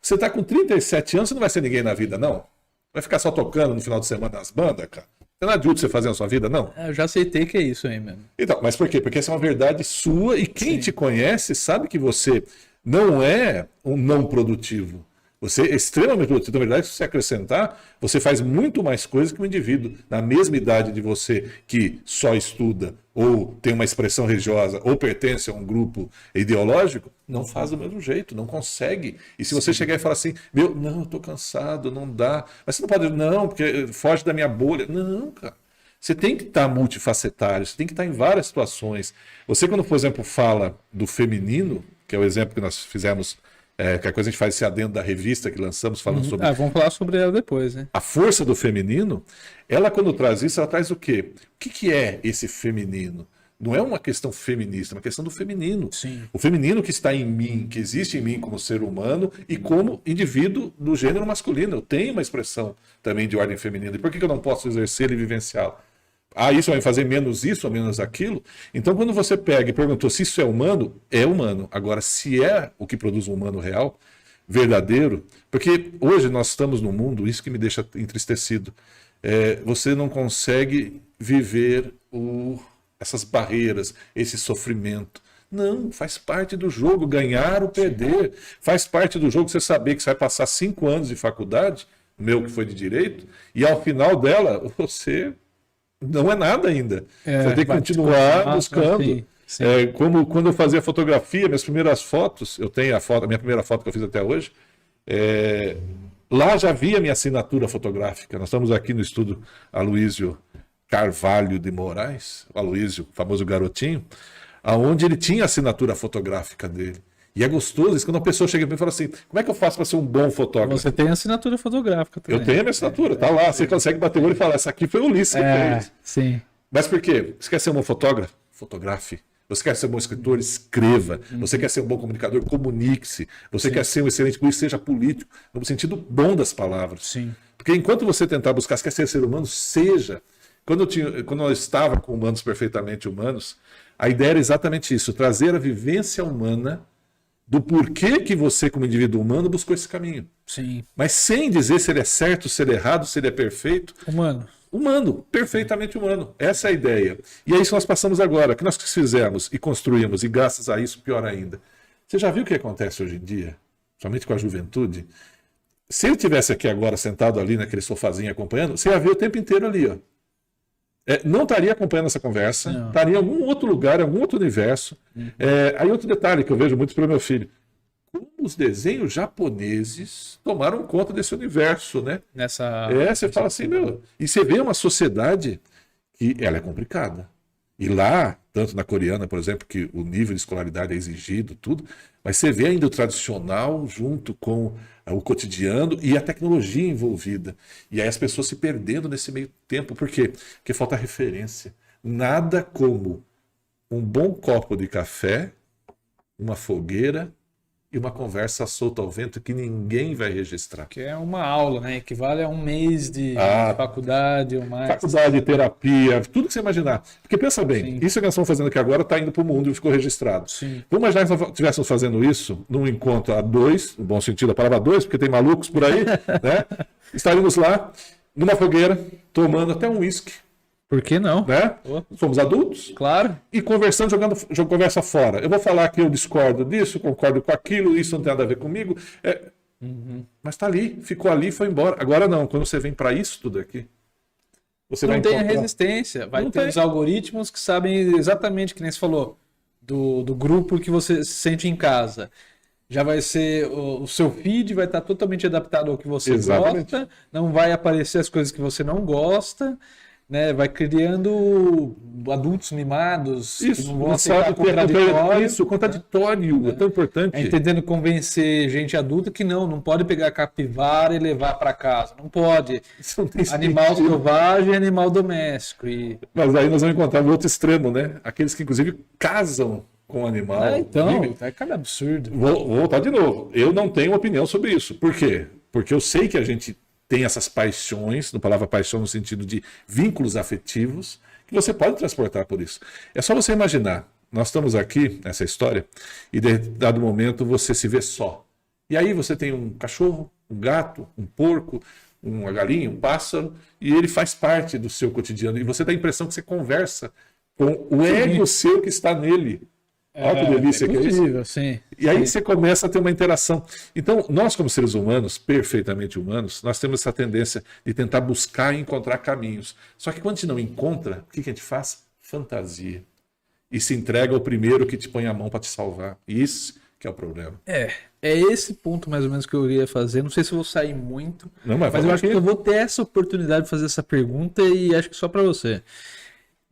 você está com 37 anos, você não vai ser ninguém na vida, não? Vai ficar só tocando no final de semana nas bandas, cara? Não é adulto você fazer na sua vida, não? Eu já aceitei que é isso aí mesmo. Então, mas por quê? Porque essa é uma verdade sua e quem te conhece sabe que você não é um não produtivo. Você é extremamente produtivo. Na verdade, se você acrescentar, você faz muito mais coisas que um indivíduo na mesma idade de você que só estuda ou tem uma expressão religiosa ou pertence a um grupo ideológico, não faz do mesmo jeito, não consegue. E se você chegar e falar assim, não, eu estou cansado, não dá. Mas você não pode, não, porque foge da minha bolha. Não, cara. Você tem que estar multifacetário, você tem que estar em várias situações. Você, quando, por exemplo, fala do feminino, que é o exemplo que nós fizemos, que a coisa a gente faz esse adendo da revista que lançamos, falando sobre... vamos falar sobre ela depois, né? A força do feminino, ela quando traz isso, ela traz o quê? O que é esse feminino? Não é uma questão feminista, é uma questão do feminino. Sim. O feminino que está em mim, que existe em mim como ser humano e como indivíduo do gênero masculino. Eu tenho uma expressão também de ordem feminina. E por que eu não posso exercer e vivenciá-la? Isso vai fazer menos isso ou menos aquilo? Então, quando você pega e perguntou se isso é humano, é humano. Agora, se é o que produz um humano real, verdadeiro, porque hoje nós estamos num mundo, isso que me deixa entristecido, você não consegue viver essas barreiras, esse sofrimento. Não, faz parte do jogo, ganhar ou perder. Faz parte do jogo você saber que você vai passar 5 anos de faculdade, o meu que foi de Direito, e ao final dela, você não é nada ainda. Você tem que continuar buscando. Sim, sim. Como quando eu fazia fotografia, minhas primeiras fotos, eu tenho a minha primeira foto que eu fiz até hoje, lá já havia minha assinatura fotográfica. Nós estamos aqui no estúdio Aloysio Carvalho de Moraes, o Aloysio, o famoso garotinho, aonde ele tinha a assinatura fotográfica dele. E é gostoso isso quando uma pessoa chega para mim e fala assim, como é que eu faço para ser um bom fotógrafo? Você tem assinatura fotográfica também. Eu tenho a minha assinatura, tá lá. Você consegue bater o olho e falar, essa aqui foi o Ulisses que fez. Sim. Mas por quê? Você quer ser um bom fotógrafo? Fotografe. Você quer ser um bom escritor? Escreva. Você quer ser um bom comunicador? Comunique-se. Você quer ser um excelente político? Seja político. No sentido bom das palavras. Sim. Porque enquanto você tentar buscar, se quer ser humano, seja. Quando eu estava com Humanos Perfeitamente Humanos, a ideia era exatamente isso, trazer a vivência humana do porquê que você, como indivíduo humano, buscou esse caminho. Sim. Mas sem dizer se ele é certo, se ele é errado, se ele é perfeito. Humano. Humano, perfeitamente humano. Essa é a ideia. E é isso que nós passamos agora. O que nós fizemos e construímos, e graças a isso, pior ainda. Você já viu o que acontece hoje em dia? Somente com a juventude? Se ele estivesse aqui agora, sentado ali naquele sofazinho acompanhando, você ia ver o tempo inteiro ali, ó. Não estaria acompanhando essa conversa, estaria em algum outro lugar, em algum outro universo. Aí outro detalhe que eu vejo muito para o meu filho. Como os desenhos japoneses tomaram conta desse universo, né? Você fala assim, e você vê uma sociedade que ela é complicada. E lá, tanto na coreana, por exemplo, que o nível de escolaridade é exigido, tudo, mas você vê ainda o tradicional junto com o cotidiano e a tecnologia envolvida. E aí as pessoas se perdendo nesse meio tempo. Por quê? Porque falta referência. Nada como um bom copo de café, uma fogueira e uma conversa solta ao vento que ninguém vai registrar. Que é uma aula, né? Equivale a um mês de faculdade ou mais. Faculdade, terapia, tudo que você imaginar. Porque pensa bem, isso que nós estamos fazendo aqui agora está indo para o mundo e ficou registrado. Sim. Vamos imaginar que nós estivéssemos fazendo isso num encontro a dois, no bom sentido da palavra dois, porque tem malucos por aí, né? Estaríamos lá, numa fogueira, tomando até um uísque. Por que não? Né? Somos adultos. Claro. E conversando, jogando conversa fora. Eu vou falar que eu discordo disso, concordo com aquilo, isso não tem nada a ver comigo. Mas está ali, ficou ali, foi embora. Agora não, quando você vem para isso tudo aqui, você não vai tem a resistência. Vai ter os algoritmos que sabem exatamente, que nem você falou, do grupo que você se sente em casa. Já vai ser, o seu feed vai estar totalmente adaptado ao que você gosta, não vai aparecer as coisas que você não gosta. Né, vai criando adultos mimados isso, que não vão aceitar contraditório. Isso, contraditório, é tão importante. Entendendo convencer gente adulta que não pode pegar capivara e levar para casa. Não pode. Isso não tem animal selvagem e animal doméstico. Mas aí nós vamos encontrar o outro extremo, né? Aqueles que inclusive casam com o animal. Então, é cada absurdo. Vou voltar de novo. Eu não tenho opinião sobre isso. Por quê? Porque eu sei que a gente tem essas paixões, no palavra paixão no sentido de vínculos afetivos, que você pode transportar por isso. É só você imaginar, nós estamos aqui nessa história, e de dado momento você se vê só. E aí você tem um cachorro, um gato, um porco, uma galinha, um pássaro, e ele faz parte do seu cotidiano. E você dá a impressão que você conversa com o ego seu que está nele. Olha que delícia que é isso. Sim. E aí você começa a ter uma interação. Então, nós como seres humanos, perfeitamente humanos, nós temos essa tendência de tentar buscar e encontrar caminhos. Só que quando a gente não encontra, o que a gente faz? Fantasia. E se entrega ao primeiro que te põe a mão para te salvar. Isso que é o problema. É esse ponto mais ou menos que eu iria fazer. Não sei se eu vou sair muito, Não, mas eu acho que eu vou ter essa oportunidade de fazer essa pergunta e acho que só para você.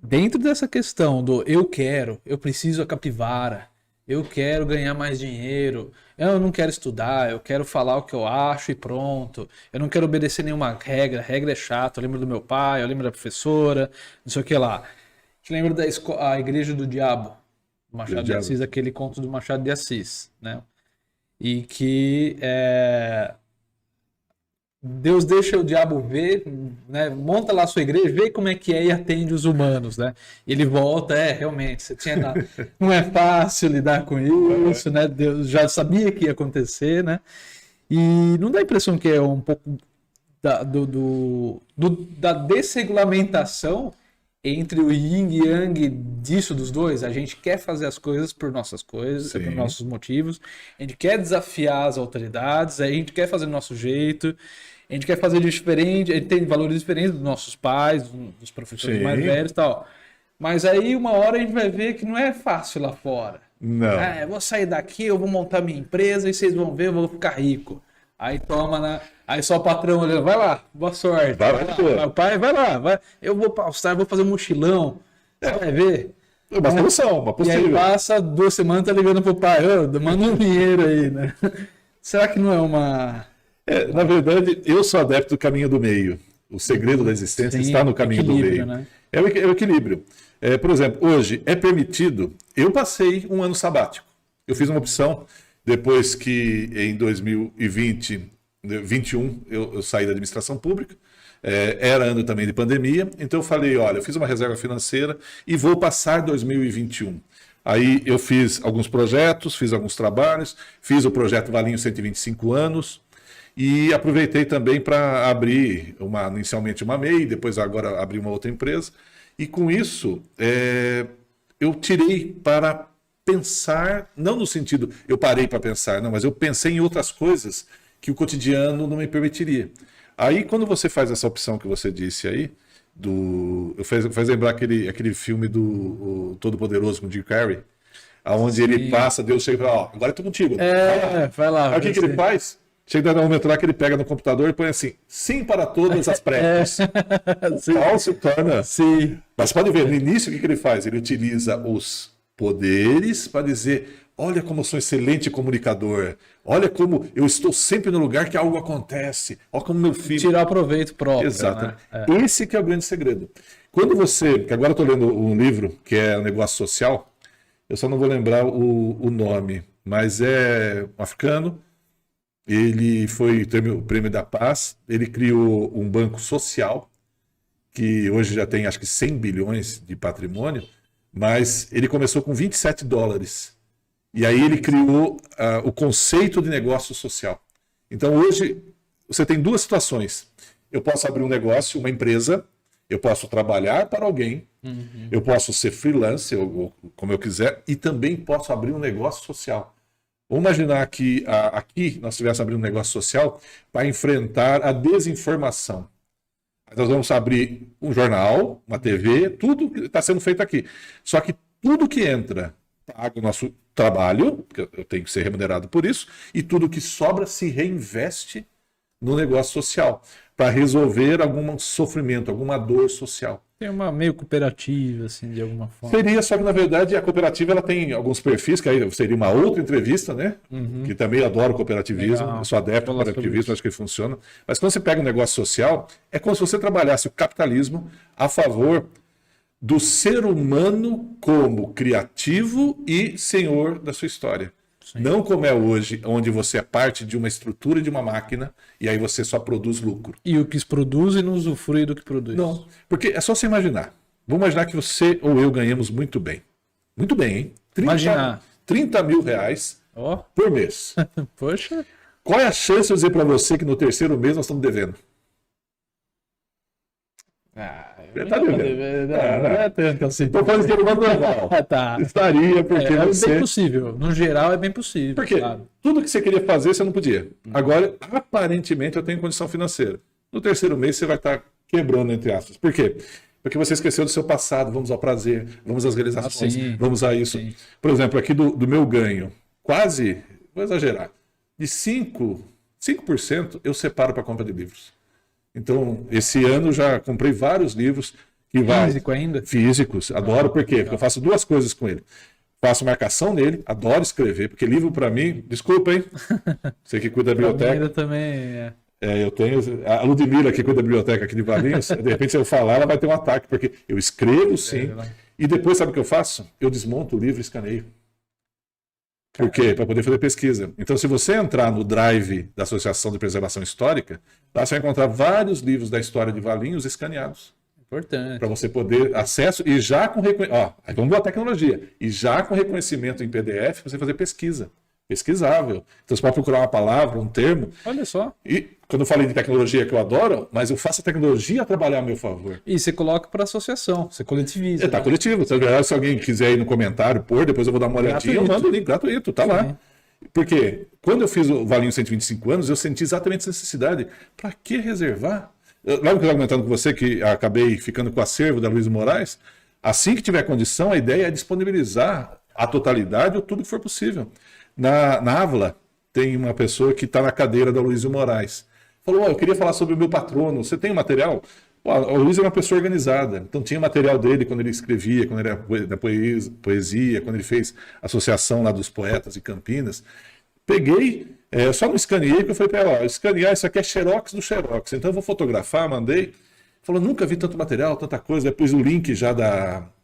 Dentro dessa questão do eu preciso a capivara, eu quero ganhar mais dinheiro, eu não quero estudar, eu quero falar o que eu acho e pronto, eu não quero obedecer nenhuma regra é chato, eu lembro do meu pai, eu lembro da professora, não sei o que lá. Te lembro da a Igreja do Diabo, do Machado de Assis, aquele conto do Machado de Assis, né? E que Deus deixa o diabo ver, né? Monta lá a sua igreja, vê como é que é e atende os humanos, né? E ele volta, realmente, não é fácil lidar com isso, né? Deus já sabia que ia acontecer, né? E não dá a impressão que é um pouco da desregulamentação entre o yin e yang disso dos dois. A gente quer fazer as coisas por nossas coisas, por nossos motivos, a gente quer desafiar as autoridades, a gente quer fazer do nosso jeito, a gente quer fazer de diferente, a gente tem valores diferentes dos nossos pais, dos professores mais velhos e tal. Mas aí uma hora a gente vai ver que não é fácil lá fora. Não. Eu vou sair daqui, eu vou montar minha empresa e vocês vão ver, eu vou ficar rico. Aí toma, aí só o patrão olhando, vai lá, boa sorte. Vai lá, o pai, vai lá, eu vou pausar, vou fazer um mochilão, vai ver. É uma solução, uma possível. E aí passa 2 semanas, tá ligando pro pai, manda um dinheiro aí, né? Será que não é uma... Na verdade, eu sou adepto do caminho do meio. O segredo da existência está no caminho do meio. Né? É o equilíbrio. Por exemplo, hoje é permitido... Eu passei um ano sabático. Eu fiz uma opção... Depois que em 2021 eu saí da administração pública, era ano também de pandemia, então eu falei, olha, eu fiz uma reserva financeira e vou passar 2021. Aí eu fiz alguns projetos, fiz alguns trabalhos, fiz o projeto Valinho 125 anos e aproveitei também para abrir inicialmente uma MEI, depois agora abri uma outra empresa. E com isso eu tirei para pensar, não no sentido, eu parei para pensar, não, mas eu pensei em outras coisas que o cotidiano não me permitiria. Aí, quando você faz essa opção que você disse aí, faz lembrar aquele filme do Todo-Poderoso com o Jim Carrey, onde ele passa, Deus chega e fala, agora eu tô contigo. Vai lá. Aí o que ele faz? Chega no momento lá que ele pega no computador e põe assim, sim para todas as prévias. O tal se torna... Sim. Mas pode ver, no início o que ele faz? Ele utiliza os poderes para dizer, olha como eu sou excelente comunicador, olha como eu estou sempre no lugar que algo acontece, olha como meu filho... Tirar o proveito próprio. Exato. Né? Esse que é o grande segredo. Quando que agora eu estou lendo um livro que é um negócio social, eu só não vou lembrar o nome, mas é um africano, ele teve o Prêmio da Paz, ele criou um banco social, que hoje já tem acho que 100 bilhões de patrimônio, mas ele começou com $27. E aí ele criou o conceito de negócio social. Então hoje você tem 2 situações. Eu posso abrir um negócio, uma empresa, eu posso trabalhar para alguém, eu posso ser freelance, ou como eu quiser, e também posso abrir um negócio social. Vamos imaginar que aqui nós estivéssemos abrindo um negócio social para enfrentar a desinformação. Nós vamos abrir um jornal, uma TV, tudo que está sendo feito aqui. Só que tudo que entra paga o nosso trabalho, porque eu tenho que ser remunerado por isso, e tudo que sobra se reinveste no negócio social, para resolver algum sofrimento, alguma dor social. Tem uma meio cooperativa, assim, de alguma forma. Seria, só que na verdade a cooperativa ela tem alguns perfis, que aí seria uma outra entrevista, né? Que também adoro cooperativismo, eu sou adepto ao cooperativismo, acho que funciona. Mas quando você pega um negócio social, é como se você trabalhasse o capitalismo a favor do ser humano como criativo e senhor da sua história. Sim. Não como é hoje, onde você é parte de uma estrutura de uma máquina e aí você só produz lucro. E o que se produz e não usufrui do que produz. Não, porque é só você imaginar. Vamos imaginar que você ou eu ganhamos muito bem. Muito bem, hein? 30 mil reais por mês. Poxa. Qual é a chance de eu dizer para você que no 3º mês nós estamos devendo? Tá devendo. Não é tanto assim. Estou falando que ele não normal. Tá. Estaria, porque É você... bem possível. No geral, é bem possível. Porque claro. tudo que você queria fazer, você não podia. Agora, aparentemente, eu tenho condição financeira. No terceiro mês, você vai estar quebrando, entre aspas. Por quê? Porque você esqueceu do seu passado. Vamos ao prazer, vamos às realizações, vamos a isso. Sim. Por exemplo, aqui do meu ganho, quase, vou exagerar, de 5% eu separo para compra de livros. Então, esse ano já comprei vários livros. Que Físico ainda? Físicos. Adoro, por quê? Porque eu faço duas coisas com ele. Faço marcação nele, adoro escrever, porque livro para mim, desculpa, hein? Você que cuida da biblioteca. Ainda também Eu tenho a Ludmila que cuida da biblioteca aqui de Valinhos. De repente, se eu falar, ela vai ter um ataque, porque eu escrevo sim. E depois, sabe o que eu faço? Eu desmonto o livro e escaneio. Por quê? Para poder fazer pesquisa. Então, se você entrar no Drive da Associação de Preservação Histórica, lá você vai encontrar vários livros da história de Valinhos escaneados. Importante. Para você poder acesso e já com reconhecimento. Aí vamos à tecnologia. E já com reconhecimento em PDF, você fazer pesquisa. Pesquisável. Então você pode procurar uma palavra, um termo. Olha só. E quando eu falei de tecnologia que eu adoro, mas eu faço a tecnologia trabalhar a meu favor. E você coloca para associação, você coletiviza. Tá coletivo. Se alguém quiser ir no comentário, depois eu vou dar uma olhadinha, eu mando o link gratuito, tá lá. Porque quando eu fiz o Valinho 125 anos, eu senti exatamente essa necessidade. Para que reservar? Lembra que eu estava comentando com você que acabei ficando com o acervo da Luiz Moraes? Assim que tiver condição, a ideia é disponibilizar a totalidade ou tudo que for possível. Na Ávila, tem uma pessoa que está na cadeira da Luiz Moraes. Falou, eu queria falar sobre o meu patrono, você tem material? O Luiz é uma pessoa organizada, então tinha material dele quando ele escrevia, quando ele era da poesia, quando ele fez a associação lá dos poetas de Campinas. Peguei, só não escaneei, porque eu falei para ela, escanear, isso aqui é xerox do xerox, então eu vou fotografar, mandei. Falou, nunca vi tanto material, tanta coisa. Depois o link já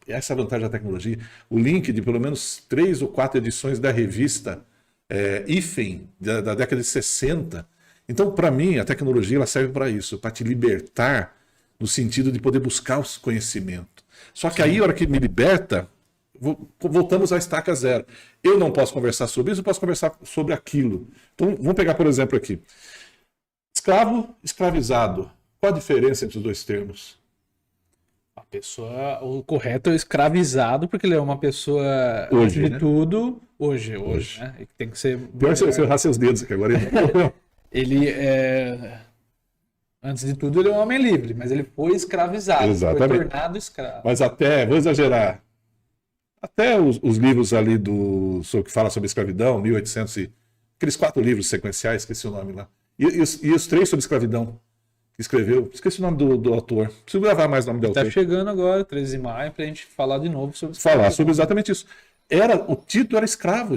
essa é a vantagem da tecnologia, o link de pelo menos 3 ou 4 edições da revista IFEM, da década de 60. Então, para mim, a tecnologia ela serve para isso, para te libertar no sentido de poder buscar o conhecimento. Só que aí, a hora que me liberta, voltamos à estaca zero. Eu não posso conversar sobre isso, eu posso conversar sobre aquilo. Então, vamos pegar, por exemplo, aqui. Escravo, escravizado. Qual a diferença entre os dois termos? A pessoa, o correto é o escravizado, porque ele é uma pessoa, hoje, de né? tudo, hoje. Né? E tem que ser... Pior que você errar seus dedos aqui agora. Ele é... Antes de tudo, ele é um homem livre, mas ele foi escravizado. Exatamente. Foi tornado escravo. Mas vou exagerar, até os livros ali que fala sobre escravidão, 1800 aqueles 4 livros sequenciais, esqueci o nome lá. E os 3 sobre escravidão. Escreveu, esqueci o nome do autor. Preciso gravar mais o nome do autor. Está chegando agora, 13 de maio, para a gente falar de novo sobre falar sobre exatamente isso. O título era escravo.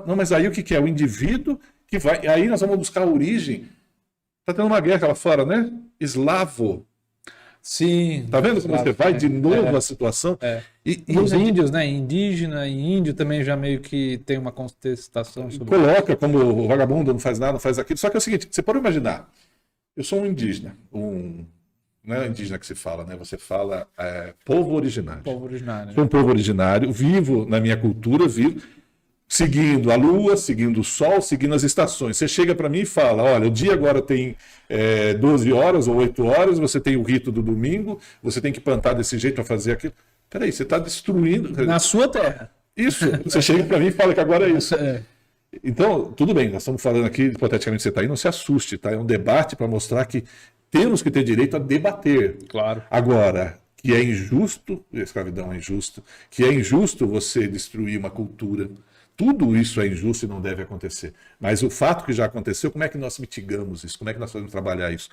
Não, mas aí o que é? O indivíduo que vai. Aí nós vamos buscar a origem. Está tendo uma guerra lá fora, né? Eslavo. Sim. Tá vendo como você vai de novo a situação? E os índios, né? Indígena e índio também já meio que tem uma contestação sobre coloca como o vagabundo, não faz nada, não faz aquilo. Só que é o seguinte, você pode imaginar. Eu sou um indígena, não é indígena que se fala, né? Você fala povo originário. Povo originário. Sou um povo originário, vivo na minha cultura, vivo seguindo a lua, seguindo o sol, seguindo as estações. Você chega para mim e fala, olha, o dia agora tem 12 horas ou 8 horas, você tem o rito do domingo, você tem que plantar desse jeito para fazer aquilo. Peraí, você está destruindo... Na sua terra. Isso, você chega para mim e fala que agora é isso. Então, tudo bem, nós estamos falando aqui, hipoteticamente você está aí, não se assuste, tá? É um debate para mostrar que temos que ter direito a debater. Claro. Agora, que é injusto, a escravidão é injusto, que é injusto você destruir uma cultura, tudo isso é injusto e não deve acontecer. Mas o fato que já aconteceu, como é que nós mitigamos isso? Como é que nós podemos trabalhar isso?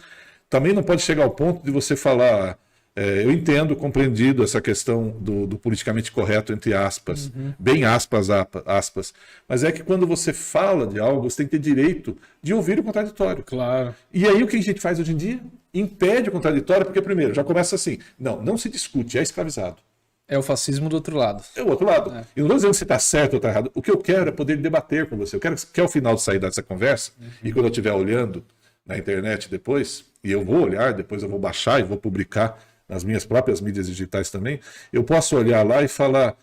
Também não pode chegar ao ponto de você falar... eu entendo, compreendido essa questão do politicamente correto, entre aspas, bem aspas, mas é que quando você fala de algo, você tem que ter direito de ouvir o contraditório. Claro. E aí o que a gente faz hoje em dia? Impede o contraditório, porque primeiro, já começa assim, não se discute, é escravizado. É o fascismo do outro lado. É o outro lado. Eu não estou dizendo se está certo ou está errado. O que eu quero é poder debater com você. Eu quero que ao final de sair dessa conversa, e quando eu estiver olhando na internet depois, e eu vou olhar, depois eu vou baixar e vou publicar nas minhas próprias mídias digitais também, eu posso olhar lá e falar,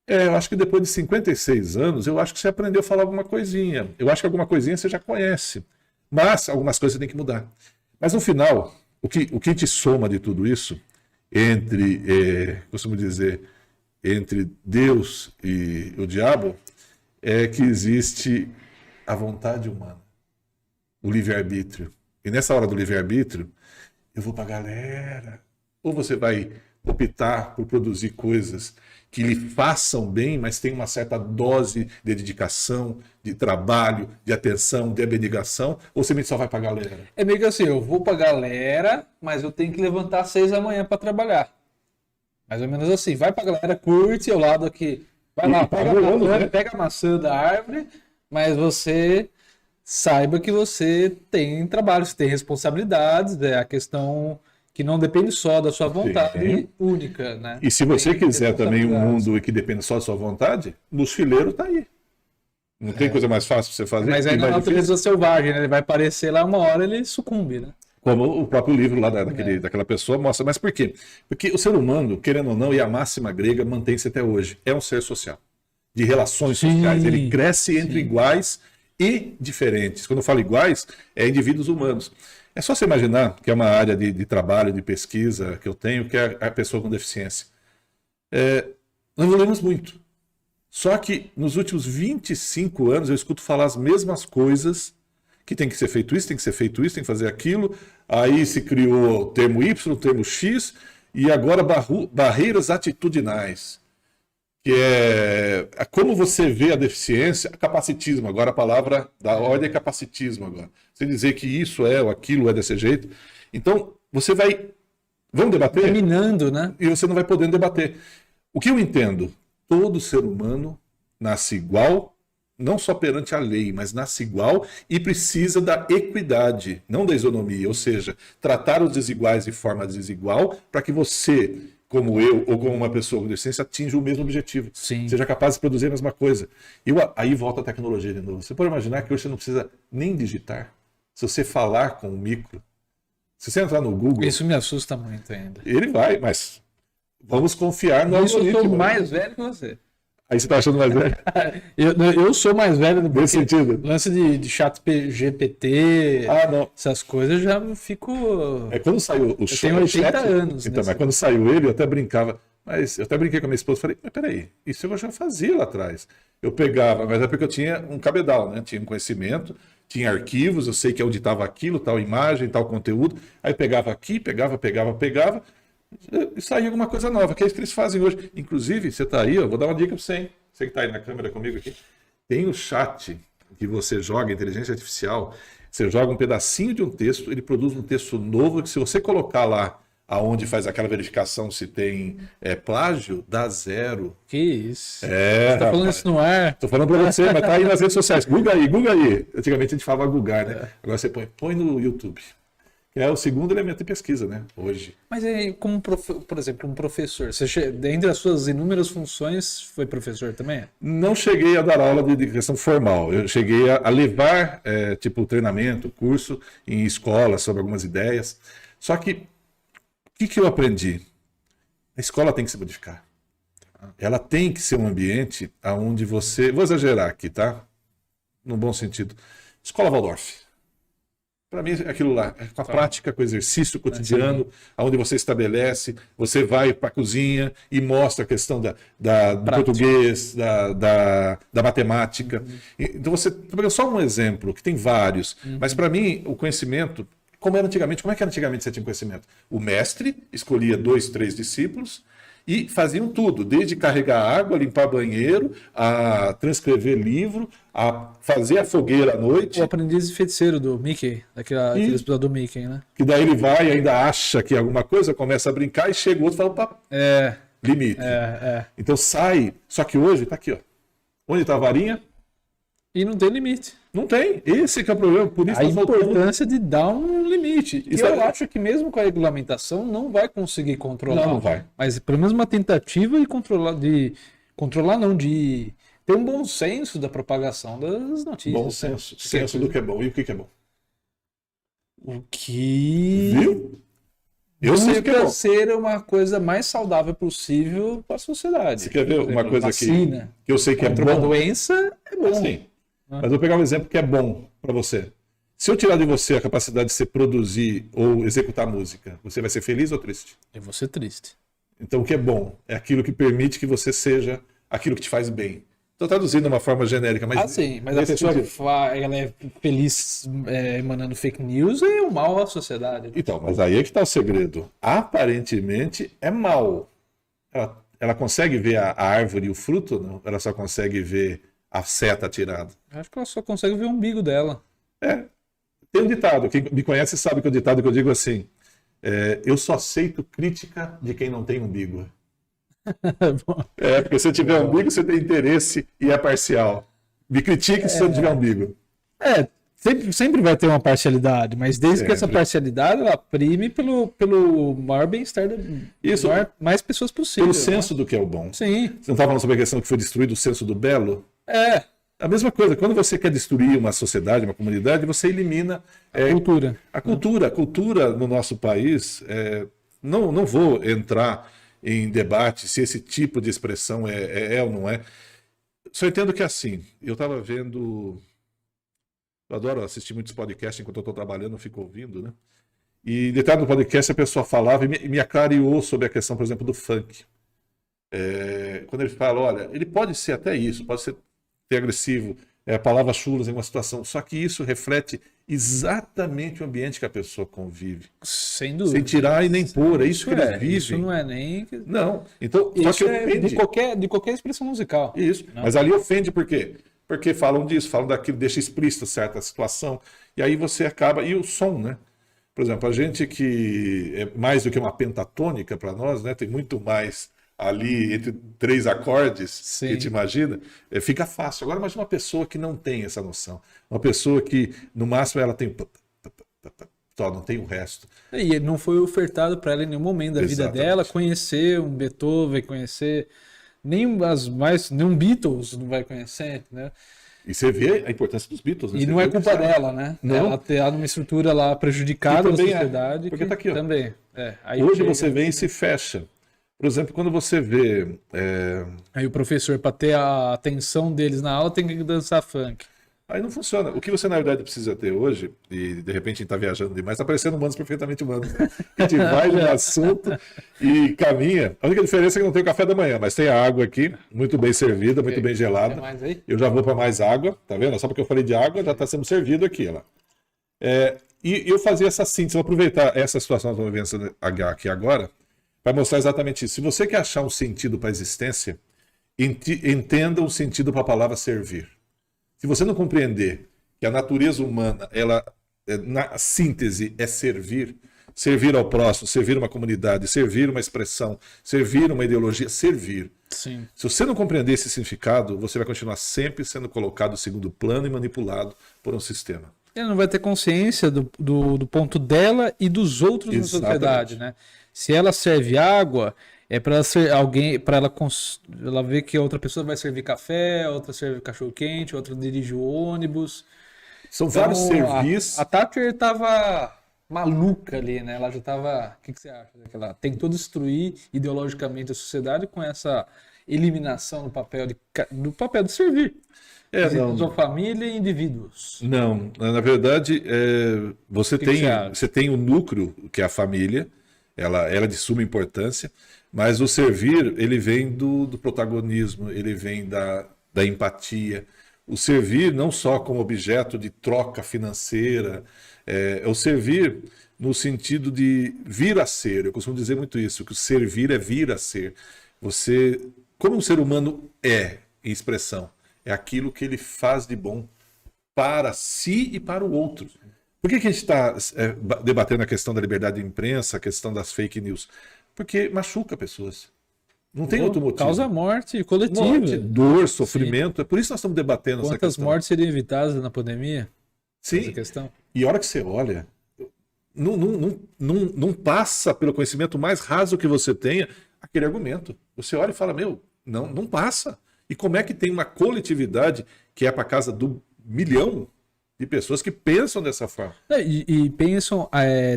eu acho que depois de 56 anos, eu acho que você aprendeu a falar alguma coisinha. Eu acho que alguma coisinha você já conhece. Mas algumas coisas você tem que mudar. Mas no final, o que te soma de tudo isso, costumo dizer, entre Deus e o diabo, é que existe a vontade humana, o livre-arbítrio. E nessa hora do livre-arbítrio, eu vou para a galera. Ou você vai optar por produzir coisas que lhe façam bem, mas tem uma certa dose de dedicação, de trabalho, de atenção, de abnegação, ou você só vai para a galera? É meio que assim, eu vou para a galera, mas eu tenho que levantar às 6 da manhã para trabalhar. Mais ou menos assim, vai para a galera, curte o lado aqui, vai lá, pega a maçã da árvore, mas você saiba que você tem trabalho, você tem responsabilidades, a questão que não depende só da sua vontade única, né? E se você quiser também um mundo que depende só da sua vontade, nos fileiros tá aí. Não tem coisa mais fácil para você fazer. Mas aí na natureza selvagem, né? Ele vai aparecer lá uma hora, ele sucumbe, né? Como o próprio livro lá daquela pessoa mostra. Mas por quê? Porque o ser humano, querendo ou não, e a máxima grega mantém-se até hoje, é um ser social, de relações sociais. Ele cresce entre iguais e diferentes. Quando eu falo iguais, é indivíduos humanos. É só você imaginar que é uma área de trabalho, de pesquisa que eu tenho, que é a pessoa com deficiência. Nós evoluímos muito. Só que nos últimos 25 anos eu escuto falar as mesmas coisas, que tem que ser feito isso, tem que ser feito isso, tem que fazer aquilo. Aí se criou o termo Y, o termo X, e agora barreiras atitudinais. Que é como você vê a deficiência, capacitismo, agora a palavra da ordem é capacitismo agora. Você dizer que isso é ou aquilo é desse jeito. Então, vamos debater? Terminando, né? E você não vai podendo debater. O que eu entendo? Todo ser humano nasce igual, não só perante a lei, mas nasce igual e precisa da equidade, não da isonomia, ou seja, tratar os desiguais de forma desigual para que você, como eu ou como uma pessoa com deficiência, atinja o mesmo objetivo. Sim. Seja capaz de produzir a mesma coisa. Aí volta a tecnologia de novo. Você pode imaginar que hoje você não precisa nem digitar. Se você falar com o micro, se você entrar no Google... Isso me assusta muito ainda. Ele vai, mas vamos confiar no algoritmo. Eu sou mais velho que você. Aí você tá achando mais velho? eu sou mais velho do Nesse sentido. Lance de chat GPT, essas coisas, eu já fico... Quando saiu o chat... Eu tenho 80 anos. Então, mas quando saiu ele, eu até brincava. Mas eu até brinquei com a minha esposa e falei, mas peraí, isso eu já fazia lá atrás. Eu pegava, mas é porque eu tinha um cabedal, né? Tinha um conhecimento, tinha arquivos, eu sei que onde estava aquilo, tal imagem, tal conteúdo. Aí pegava aqui, pegava, e saía alguma coisa nova, que é isso que eles fazem hoje. Inclusive, você está aí, eu vou dar uma dica para você, hein? Você que está aí na câmera comigo aqui. Tem o chat que você joga, inteligência artificial, você joga um pedacinho de um texto, ele produz um texto novo, que se você colocar lá aonde faz aquela verificação se tem plágio, dá 0. Que isso? Você tá falando isso no ar? Tô falando para você, mas tá aí nas redes sociais. Google aí. Antigamente a gente falava Googar, né? Agora você põe no YouTube. É o segundo elemento de pesquisa, né? Hoje. Mas aí, por exemplo, um professor, dentre as suas inúmeras funções, foi professor também? Não cheguei a dar aula de questão formal. Eu cheguei a levar, treinamento, curso em escola sobre algumas ideias. Só que, o que eu aprendi? A escola tem que se modificar. Ela tem que ser um ambiente onde você... Vou exagerar aqui, tá? No bom sentido. Escola Waldorf. Para mim, aquilo lá, com a prática, com o exercício cotidiano, onde você estabelece, você vai para a cozinha e mostra a questão do português, da matemática. Então, você pega só um exemplo, que tem vários, mas para mim, o conhecimento, como era antigamente, como é que antigamente você tinha conhecimento? O mestre escolhia 2, 3 discípulos e faziam tudo, desde carregar água, limpar banheiro, a transcrever livro, a fazer a fogueira à noite. O aprendiz feiticeiro do Mickey, aquele episódio do Mickey, né? Que daí ele vai e ainda acha que é alguma coisa, começa a brincar e chega o outro e fala, opa, limite. Então sai, só que hoje tá aqui, ó. Onde tá a varinha? E não tem limite. Não tem, esse que é o problema. Por isso a importância de dar um limite. E eu acho que mesmo com a regulamentação não vai conseguir controlar. Não vai. Mas pelo menos uma tentativa de controlar não, de ter um bom senso da propagação das notícias. Bom senso. Senso do que é bom. E o que é bom? O que... Viu? Eu sei que é bom. Ser uma coisa mais saudável possível para a sociedade. Você quer ver uma coisa vacina, que eu sei que é bom? Uma doença é bom. Sim. Mas eu vou pegar um exemplo que é bom para você. Se eu tirar de você a capacidade de você produzir ou executar música, você vai ser feliz ou triste? Eu vou ser triste. Então, o que é bom é aquilo que permite que você seja aquilo que te faz bem. Estou traduzindo de uma forma genérica, mas... Sim, mas a pessoa que ela é feliz emanando fake news é um mal à sociedade. Então, mas aí é que está o segredo. Aparentemente é mal. Ela consegue ver a árvore e o fruto? Não? Ela só consegue ver a seta atirada. Acho que ela só consegue ver o umbigo dela. Tem um ditado, quem me conhece sabe que o ditado que eu digo assim, eu só aceito crítica de quem não tem umbigo. Porque se tiver umbigo, você tem interesse e é parcial. Me critique se você não tiver umbigo. Sempre vai ter uma parcialidade, mas desde que essa parcialidade ela prime pelo maior bem-estar mais pessoas possível. Pelo senso do que é o bom. Sim. Você não estava falando sobre a questão que foi destruído o senso do belo? A mesma coisa, quando você quer destruir uma sociedade, uma comunidade, você elimina a cultura no nosso país. Não vou entrar em debate se esse tipo de expressão é ou não é. Só entendo que assim, eu estava vendo... Eu adoro assistir muitos podcasts enquanto eu estou trabalhando, eu fico ouvindo, né? E detalhe do podcast a pessoa falava e me aclariou sobre a questão, por exemplo, do funk. Quando ele fala, olha, ele pode ser até isso, pode ser agressivo, palavras chulas em uma situação, só que isso reflete exatamente o ambiente que a pessoa convive. Sem dúvida. Sem tirar e nem pôr, é isso que eles vivem. Isso não é nem... Não, então... Isso só que de qualquer expressão musical. Isso, não. Mas ali ofende por quê? Porque falam disso, falam daquilo, deixa explícito certa situação, e aí você acaba... E o som, né? Por exemplo, a gente que é mais do que uma pentatônica para nós, né? Tem muito mais... ali entre 3 acordes, que a gente imagina, fica fácil. Agora imagina uma pessoa que não tem essa noção. Uma pessoa que, no máximo, ela tem... não tem o resto. E não foi ofertado para ela em nenhum momento da vida dela conhecer um Beethoven, conhecer nem um Beatles não vai conhecer, né? E você vê a importância dos Beatles. Né? E não é culpa dela, né? Não. Ela tá numa estrutura lá prejudicada na sociedade. Porque tá aqui, ó. Também. Hoje você vem e se fecha. Por exemplo, quando você vê... Aí o professor, para ter a atenção deles na aula, tem que dançar funk. Aí não funciona. O que você, na verdade, precisa ter hoje, e de repente a gente está viajando demais, está parecendo humanos perfeitamente humanos. A gente vai no assunto e caminha. A única diferença é que não tem o café da manhã, mas tem a água aqui, muito bem servida, muito bem gelada. Eu já vou para mais água, tá vendo? Só porque eu falei de água, já está sendo servido aqui. Ó. E eu fazia essa síntese, vou aproveitar essa situação que nós estamos vivendo aqui agora, para mostrar exatamente isso. Se você quer achar um sentido para a existência, entenda o sentido para a palavra servir. Se você não compreender que a natureza humana, ela, na síntese, é servir ao próximo, servir uma comunidade, servir uma expressão, servir uma ideologia, servir. Sim. Se você não compreender esse significado, você vai continuar sempre sendo colocado em segundo plano e manipulado por um sistema. Ela não vai ter consciência do ponto dela e dos outros na sociedade, né? Se ela serve água, é para ela ser alguém, para ela ver que a outra pessoa vai servir café, outra serve cachorro quente, outra dirige o ônibus. São vários serviços. A Thatcher estava maluca ali, né? Ela já estava. O que você acha? Ela tentou destruir ideologicamente a sociedade com essa eliminação do papel de servir. Sua família e indivíduos. Não, na verdade, você tem o núcleo, que é a família. Ela é de suma importância, mas o servir, ele vem do protagonismo, ele vem da empatia. O servir não só como objeto de troca financeira, o servir no sentido de vir a ser. Eu costumo dizer muito isso, que o servir é vir a ser. Você, como um ser humano em expressão, é aquilo que ele faz de bom para si e para o outro. Por que a gente está debatendo a questão da liberdade de imprensa, a questão das fake news? Porque machuca pessoas. Não tem outro motivo. Causa morte coletiva. Morte, dor, sofrimento. Sim. É por isso que nós estamos debatendo essa questão. Quantas mortes seriam evitadas na pandemia? Sim. Essa questão. E a hora que você olha, não passa pelo conhecimento mais raso que você tenha aquele argumento. Você olha e fala, não passa. E como é que tem uma coletividade que é para casa do milhão de pessoas que pensam dessa forma. E pensam,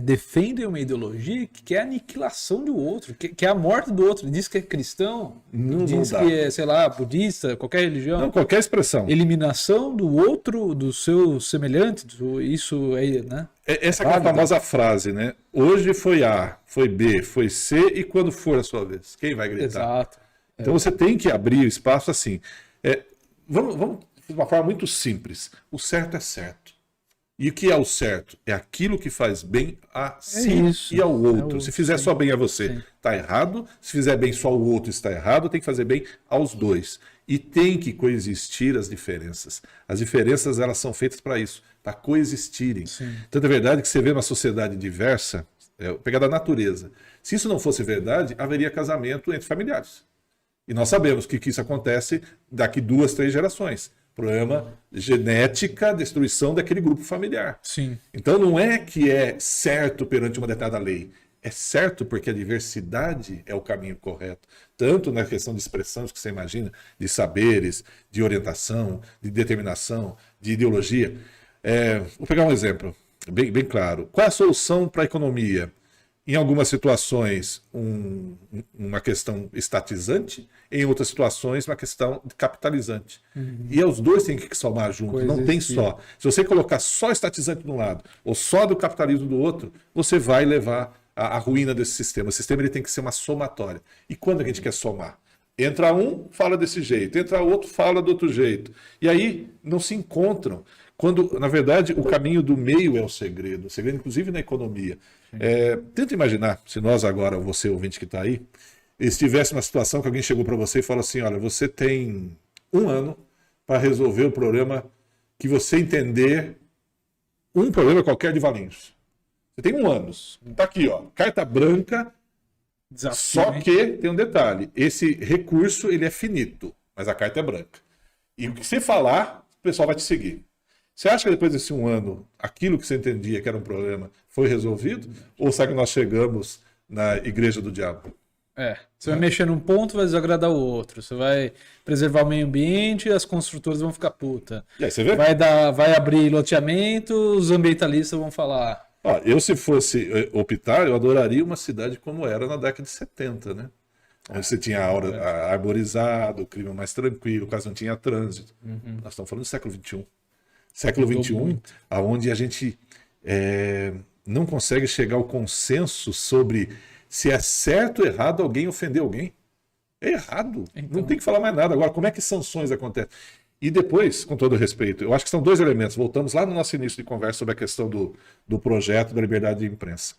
defendem uma ideologia que quer a aniquilação do outro, que é a morte do outro. Diz que é cristão, diz que é, sei lá, budista, qualquer religião. Não, qualquer expressão. Eliminação do outro, do seu semelhante, isso é, né? Essa é a famosa frase, né? Hoje foi A, foi B, foi C, e quando for a sua vez? Quem vai gritar? Exato. Então você tem que abrir o espaço assim. Vamos de uma forma muito simples. O certo é certo. E o que é o certo? É aquilo que faz bem a si e ao outro. Se fizer só bem a você, está errado. Se fizer bem só ao outro, está errado. Tem que fazer bem aos dois. E tem que coexistir as diferenças. As diferenças, elas são feitas para isso, para coexistirem. Sim. Então, é verdade que você vê uma sociedade diversa, pegar da natureza. Se isso não fosse verdade, haveria casamento entre familiares. E nós sabemos que isso acontece daqui 2, 3 gerações. Problema genética, destruição daquele grupo familiar. Sim. Então não é que é certo perante uma determinada lei. É certo porque a diversidade é o caminho correto. Tanto na questão de expressões que você imagina, de saberes, de orientação, de determinação, de ideologia. Vou pegar um exemplo bem claro. Qual é a solução para a economia? Em algumas situações, uma questão estatizante, em outras situações, uma questão capitalizante. E os dois têm que somar junto, não tem só. Se você colocar só estatizante de um lado ou só do capitalismo do outro, você vai levar à ruína desse sistema. O sistema ele tem que ser uma somatória. E quando a gente quer somar? Entra um, fala desse jeito. Entra outro, fala do outro jeito. E aí não se encontram. Quando, na verdade, o caminho do meio é o segredo. O segredo, inclusive, na economia. Tenta imaginar, se nós agora, você ouvinte que está aí, estivesse numa situação que alguém chegou para você e falou assim, olha, você tem 1 ano para resolver o problema que você entender, um problema qualquer de Valinhos. Você tem 1 ano. Está aqui, ó, carta branca, desafio, só que tem um detalhe, esse recurso ele é finito, mas a carta é branca. E o que você falar, o pessoal vai te seguir. Você acha que depois desse 1 ano, aquilo que você entendia que era um problema foi resolvido? Ou será que nós chegamos na igreja do diabo? Você vai mexer num ponto, vai desagradar o outro. Você vai preservar o meio ambiente e as construtoras vão ficar puta. E aí você vê? Vai abrir loteamento, os ambientalistas vão falar. Eu, se fosse optar, eu adoraria uma cidade como era na década de 70, né? Onde você tinha arborizado, o clima mais tranquilo, quase não tinha trânsito. Nós estamos falando do século XXI. Século XXI, onde a gente não consegue chegar ao consenso sobre se é certo ou errado alguém ofender alguém. É errado. Então, não tem que falar mais nada. Agora, como é que sanções acontecem? E depois, com todo respeito, eu acho que são 2 elementos. Voltamos lá no nosso início de conversa sobre a questão do projeto da liberdade de imprensa.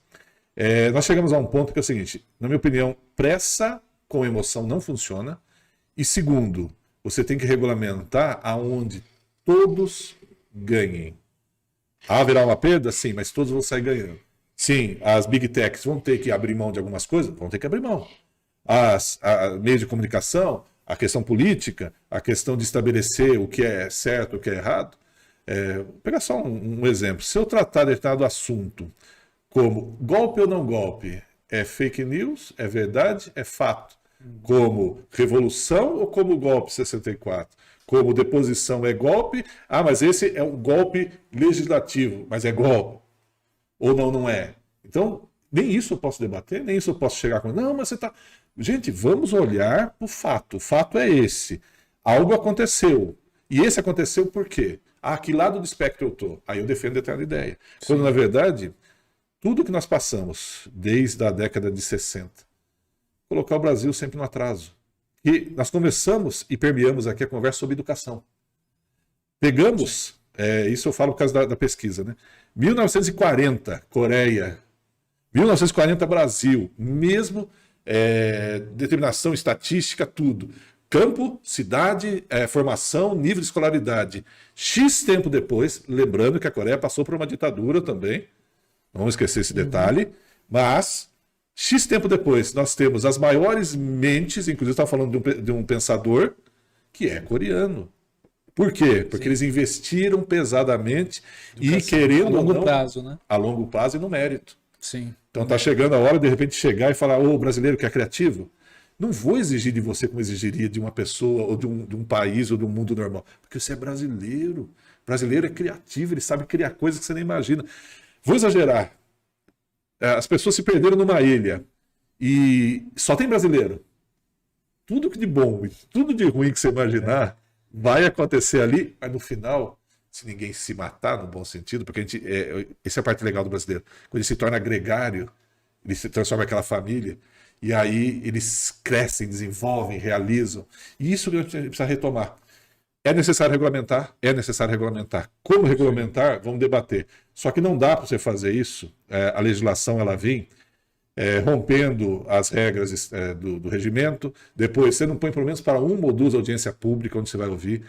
Nós chegamos a um ponto que é o seguinte, na minha opinião, pressa com emoção não funciona. E segundo, você tem que regulamentar aonde todos ganhem. Haverá uma perda? Sim, mas todos vão sair ganhando. Sim, as big techs vão ter que abrir mão de algumas coisas? Vão ter que abrir mão. Meios de comunicação, a questão política, a questão de estabelecer o que é certo, o que é errado. Vou pegar só um exemplo. Se eu tratar determinado assunto como golpe ou não golpe, é fake news, é verdade, é fato. Como revolução ou como golpe 64? Como deposição é golpe, mas esse é um golpe legislativo, mas é golpe. Ou não é. Então, nem isso eu posso debater, nem isso eu posso chegar com... Não, mas você está... Gente, vamos olhar para o fato. O fato é esse. Algo aconteceu. E esse aconteceu por quê? Que lado do espectro eu estou? Aí eu defendo determinada ideia. Sim. Quando, na verdade, tudo que nós passamos desde a década de 60, colocar o Brasil sempre no atraso. E nós começamos e permeamos aqui a conversa sobre educação. Pegamos, isso eu falo por causa da pesquisa, né? 1940, Coreia. 1940, Brasil. Mesmo determinação estatística, tudo. Campo, cidade, formação, nível de escolaridade. X tempo depois, lembrando que a Coreia passou por uma ditadura também, não vamos esquecer esse detalhe, mas X tempo depois nós temos as maiores mentes, inclusive estava falando de um pensador que é coreano. Por quê? Porque eles investiram pesadamente e querendo a longo prazo, né? A longo prazo e no mérito. Sim. Então está chegando a hora de repente chegar e falar, o brasileiro que é criativo, Não vou exigir de você como exigiria de uma pessoa, ou de um país, ou de um mundo normal. Porque você é brasileiro. O brasileiro é criativo, ele sabe criar coisas que você nem imagina. Vou exagerar. As pessoas se perderam numa ilha e só tem brasileiro. Tudo que de bom e tudo de ruim que você imaginar vai acontecer ali, mas no final, se ninguém se matar, no bom sentido, porque essa é a parte legal do brasileiro. Quando ele se torna gregário, ele se transforma naquela família, e aí eles crescem, desenvolvem, realizam. E isso que a gente precisa retomar. É necessário regulamentar? É necessário regulamentar. Como regulamentar? Vamos debater. Só que não dá para você fazer isso. A legislação ela vem rompendo as regras do regimento. Depois você não põe pelo menos para uma ou duas audiências públicas onde você vai ouvir.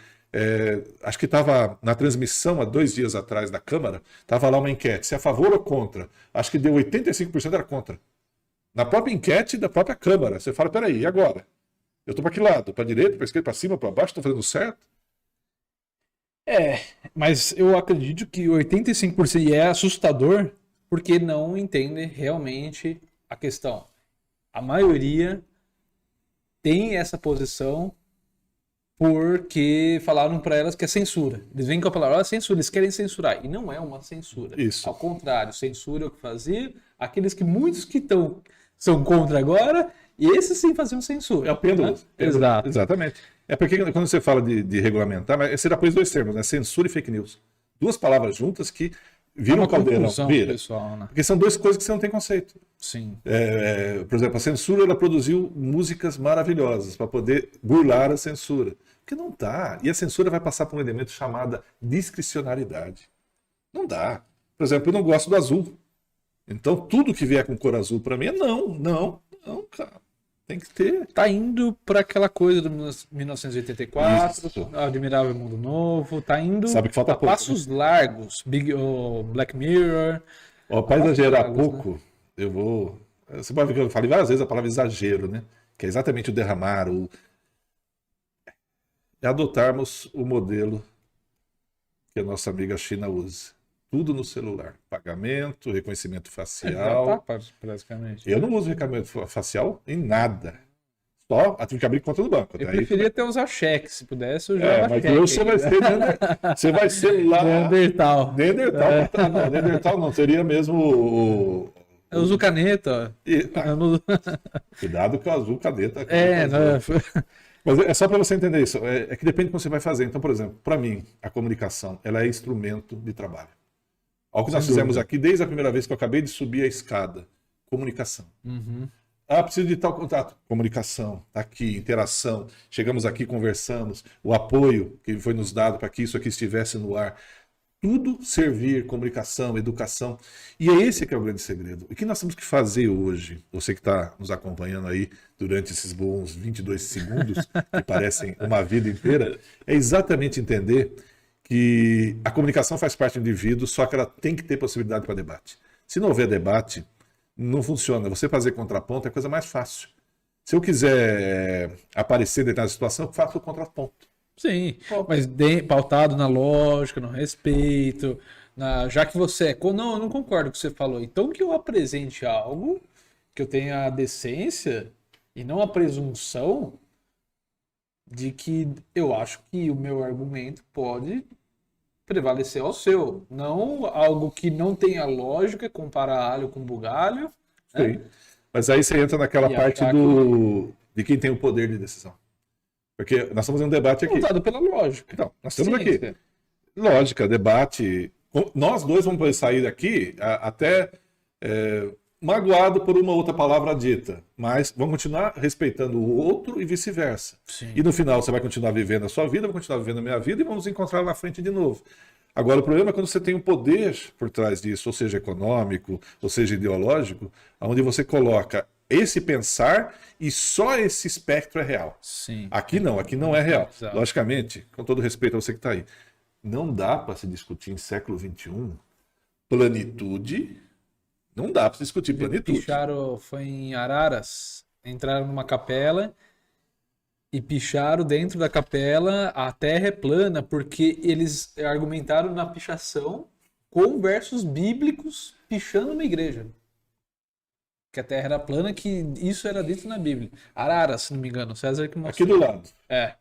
Acho que estava na transmissão há 2 dias atrás da Câmara, estava lá uma enquete, se é a favor ou contra. Acho que deu 85% era contra. Na própria enquete da própria Câmara. Você fala, peraí, e agora? Eu estou para que lado? Para a direita, para a esquerda, para cima, para baixo? Estou fazendo certo? Mas eu acredito que 85% é assustador porque não entende realmente a questão. A maioria tem essa posição porque falaram para elas que é censura. Eles vêm com a palavra censura, eles querem censurar. E não é uma censura. Isso. Ao contrário, censura é o que fazia aqueles que muitos que são contra agora, e esses sim faziam censura. É o pêndulo. Né? Exato. Exatamente. É porque quando você fala de regulamentar, mas você já pôs 2 termos, né? Censura e fake news. 2 palavras juntas que viram caldeirão. Vira. Pessoal, né? Porque são 2 coisas que você não tem conceito. Sim. Por exemplo, a censura ela produziu músicas maravilhosas para poder burlar a censura. Porque não dá. E a censura vai passar por um elemento chamado discricionariedade. Não dá. Por exemplo, eu não gosto do azul. Então, tudo que vier com cor azul para mim é não, cara. Tem que ter. Tá indo para aquela coisa do 1984, Isso. Admirável Mundo Novo, tá indo Sabe que falta a pouco, passos largos. Black Mirror. Para exagerar largos, pouco, eu vou. Você pode ver que eu falei várias vezes a palavra exagero, né? Que é exatamente o derramar, é adotarmos o modelo que a nossa amiga China usa. Tudo no celular. Pagamento, reconhecimento facial. Já tá, praticamente. Eu não uso reconhecimento facial em nada. Só tive que abrir conta do banco. Eu preferia até usar cheque, se pudesse, eu já mas cheque. você vai ser você vai ser lá. Neandertal. Não, Neandertal não, seria mesmo Eu uso caneta. Eu não... Cuidado com o azul, caneta. Não. Mas é só para você entender isso. É que depende do que você vai fazer. Então, por exemplo, para mim, a comunicação ela é instrumento de trabalho. Olha o que nós fizemos aqui desde a primeira vez que eu acabei de subir a escada. Comunicação. Uhum. Preciso de tal contato. Comunicação. Tá aqui, interação. Chegamos aqui, conversamos. O apoio que foi nos dado para que isso aqui estivesse no ar. Tudo servir, comunicação, educação. E é esse que é o grande segredo. O que nós temos que fazer hoje, você que está nos acompanhando aí durante esses bons 22 segundos, que parecem uma vida inteira, é exatamente entender que a comunicação faz parte do indivíduo, só que ela tem que ter possibilidade para debate. Se não houver debate, não funciona. Você fazer contraponto é a coisa mais fácil. Se eu quiser aparecer dentro da situação, eu faço o contraponto. Sim, mas pautado na lógica, no respeito, já que você não, eu não concordo com o que você falou. Então que eu apresente algo, que eu tenha a decência e não a presunção de que eu acho que o meu argumento pode prevalecer ao seu. Não algo que não tenha lógica, comparar alho com bugalho. Sim. Né? Mas aí você entra naquela parte de quem tem o poder de decisão. Porque nós estamos em um debate aqui. Montado pela lógica. Então, nós estamos aqui. Lógica, debate. Nós dois vamos poder sair daqui até magoado por uma outra palavra dita. Mas vamos continuar respeitando o outro e vice-versa. E no final você vai continuar vivendo a sua vida, eu vou continuar vivendo a minha vida e vamos nos encontrar na frente de novo. Agora, o problema é quando você tem um poder por trás disso, ou seja, econômico, ou seja, ideológico, onde você coloca esse pensar e só esse espectro é real. Sim. Aqui não é real. Exato. Logicamente, com todo respeito a você que está aí, não dá para se discutir em século XXI plenitude, não dá para se discutir plenitude. Picharam, foi em Araras, entraram numa capela e picharam dentro da capela, a terra é plana, porque eles argumentaram na pichação com versos bíblicos pichando uma igreja. que a Terra era plana, que isso era dito na Bíblia. Arara, se não me engano, César que mostrou. Aqui do lado. É.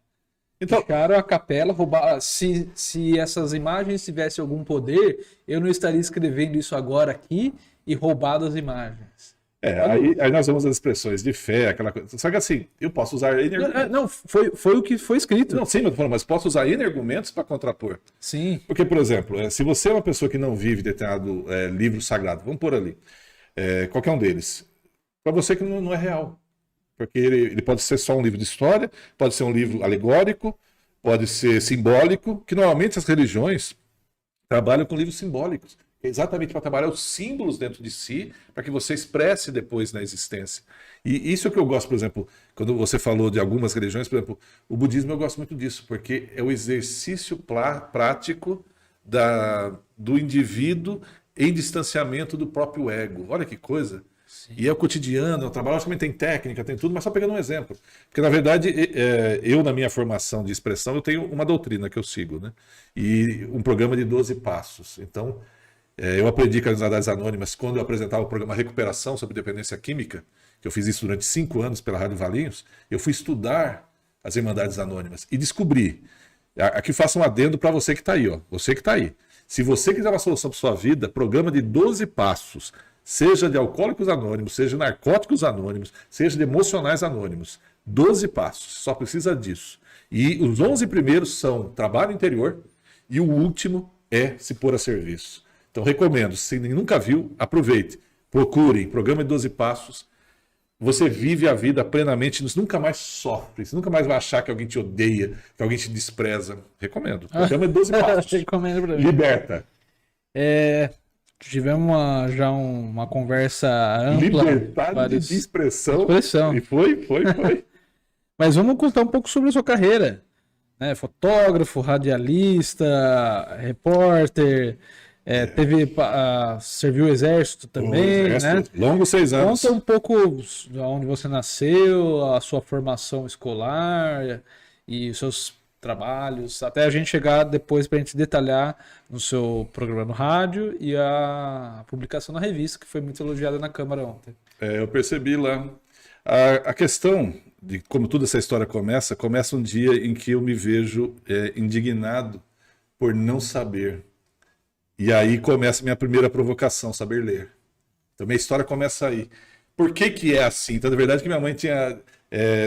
Então, Fecharam a capela, roubaram. Se essas imagens tivessem algum poder, eu não estaria escrevendo isso agora aqui e roubado as imagens. aí nós vemos as expressões de fé, aquela coisa. Só que assim, eu posso usar Não, foi o que foi escrito. Não, sim, mas eu tô falando, mas posso usar N argumentos para contrapor. Sim. Porque, por exemplo, se você é uma pessoa que não vive determinado livro sagrado, vamos pôr ali, qualquer um deles, para você que não é real. Porque ele pode ser só um livro de história, pode ser um livro alegórico, pode ser simbólico, que normalmente as religiões trabalham com livros simbólicos. Exatamente para trabalhar os símbolos dentro de si, para que você expresse depois na existência. E isso é o que eu gosto, por exemplo, quando você falou de algumas religiões, por exemplo, o budismo eu gosto muito disso, porque é o exercício prático do indivíduo em distanciamento do próprio ego. Olha que coisa. Sim. E é o cotidiano, o trabalho também tem técnica, tem tudo, mas só pegando um exemplo. Porque, na verdade, eu, na minha formação de expressão, eu tenho uma doutrina que eu sigo, né? E um programa de 12 passos. Então, eu aprendi com as Irmandades Anônimas, quando eu apresentava o programa Recuperação sobre Dependência Química, que eu fiz isso durante 5 anos pela Rádio Valinhos, eu fui estudar as Irmandades Anônimas e descobri. Aqui faço um adendo para você que está aí, ó. Você que está aí. Se você quiser uma solução para sua vida, programa de 12 passos, seja de Alcoólicos Anônimos, seja de Narcóticos Anônimos, seja de Emocionais Anônimos. 12 passos, só precisa disso. E os 11 primeiros são trabalho interior e o último é se pôr a serviço. Então recomendo, se nunca viu, aproveite. Procurem, programa de 12 passos. Você vive a vida plenamente, você nunca mais sofre, você nunca mais vai achar que alguém te odeia, que alguém te despreza. Recomendo. Programa de 12 passos. Recomendo pra mim. Liberta. Tivemos já uma conversa ampla. Liberdade de expressão. E foi. Mas vamos contar um pouco sobre a sua carreira. Né? Fotógrafo, radialista, repórter, serviu o exército também. Né? Longo 6 anos. Conta um pouco de onde você nasceu, a sua formação escolar e os seus trabalhos, até a gente chegar depois para a gente detalhar no seu programa no rádio e a publicação na revista, que foi muito elogiada na Câmara ontem. Eu percebi lá. A questão de como toda essa história começa um dia em que eu me vejo indignado por não saber. E aí começa a minha primeira provocação, saber ler. Então minha história começa aí. Por que é assim? Então, na verdade, que minha mãe tinha...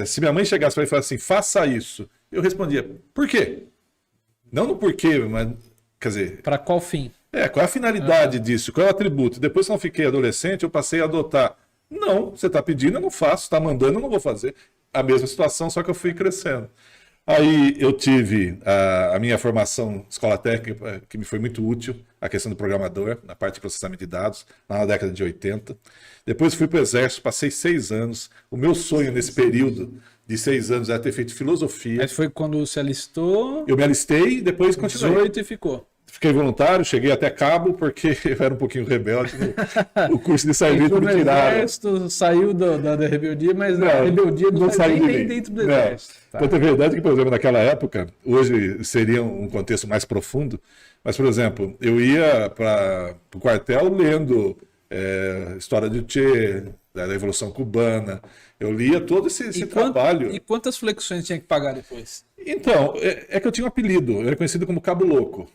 se minha mãe chegasse para mim e falasse assim, faça isso, eu respondia, por quê? Não no porquê, mas, quer dizer... Para qual fim? Qual é a finalidade disso? Qual é o atributo? Depois, quando eu fiquei adolescente, eu passei a adotar. Não, você está pedindo, eu não faço. Está mandando, eu não vou fazer. A mesma situação, só que eu fui crescendo. Aí eu tive a minha formação escola técnica, que me foi muito útil, a questão do programador, na parte de processamento de dados, lá na década de 80. Depois fui para o Exército, passei 6 anos. O meu sonho nesse período de 6 anos era ter feito filosofia. Mas foi quando você alistou? Eu me alistei e depois continuei. 18 e ficou. Fiquei voluntário, cheguei até cabo, porque eu era um pouquinho rebelde. O curso de sargento me tiraram. Exército, saiu da rebeldia, mas a rebeldia não saiu nem dentro do exército. Tá. Então, é verdade que, por exemplo, naquela época, hoje seria um contexto mais profundo, mas, por exemplo, eu ia para o quartel lendo história de Che, da Revolução Cubana, eu lia todo esse trabalho. E quantas flexões tinha que pagar depois? Então, é que eu tinha um apelido, eu era conhecido como Cabo Louco.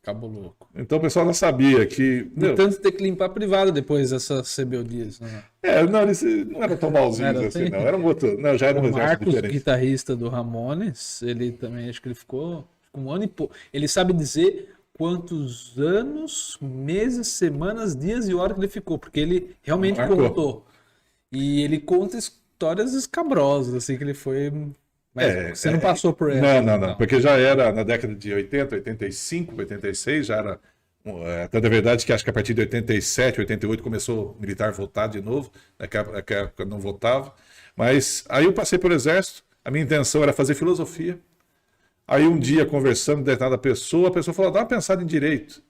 Cabo Louco. Então o pessoal não sabia que... Tanto ter que limpar a privada depois dessas rebeldias. Eles não eram tão malzinhos assim, não. Era um outro... Não, já era um exército Marcos, diferente. Guitarrista do Ramones, ele também, acho que ele ficou 1 ano e pouco. Ele sabe dizer quantos anos, meses, semanas, dias e horas que ele ficou, porque ele realmente contou. E ele conta histórias escabrosas, assim, que ele foi... Mas você não passou por ela? Não, porque já era na década de 80, 85, 86, já era... Até da verdade que acho que a partir de 87, 88 começou o militar votar de novo, naquela época não votava. Mas aí eu passei pelo Exército, a minha intenção era fazer filosofia. Aí um dia, conversando com determinada pessoa, a pessoa falou, dá uma pensada em direito.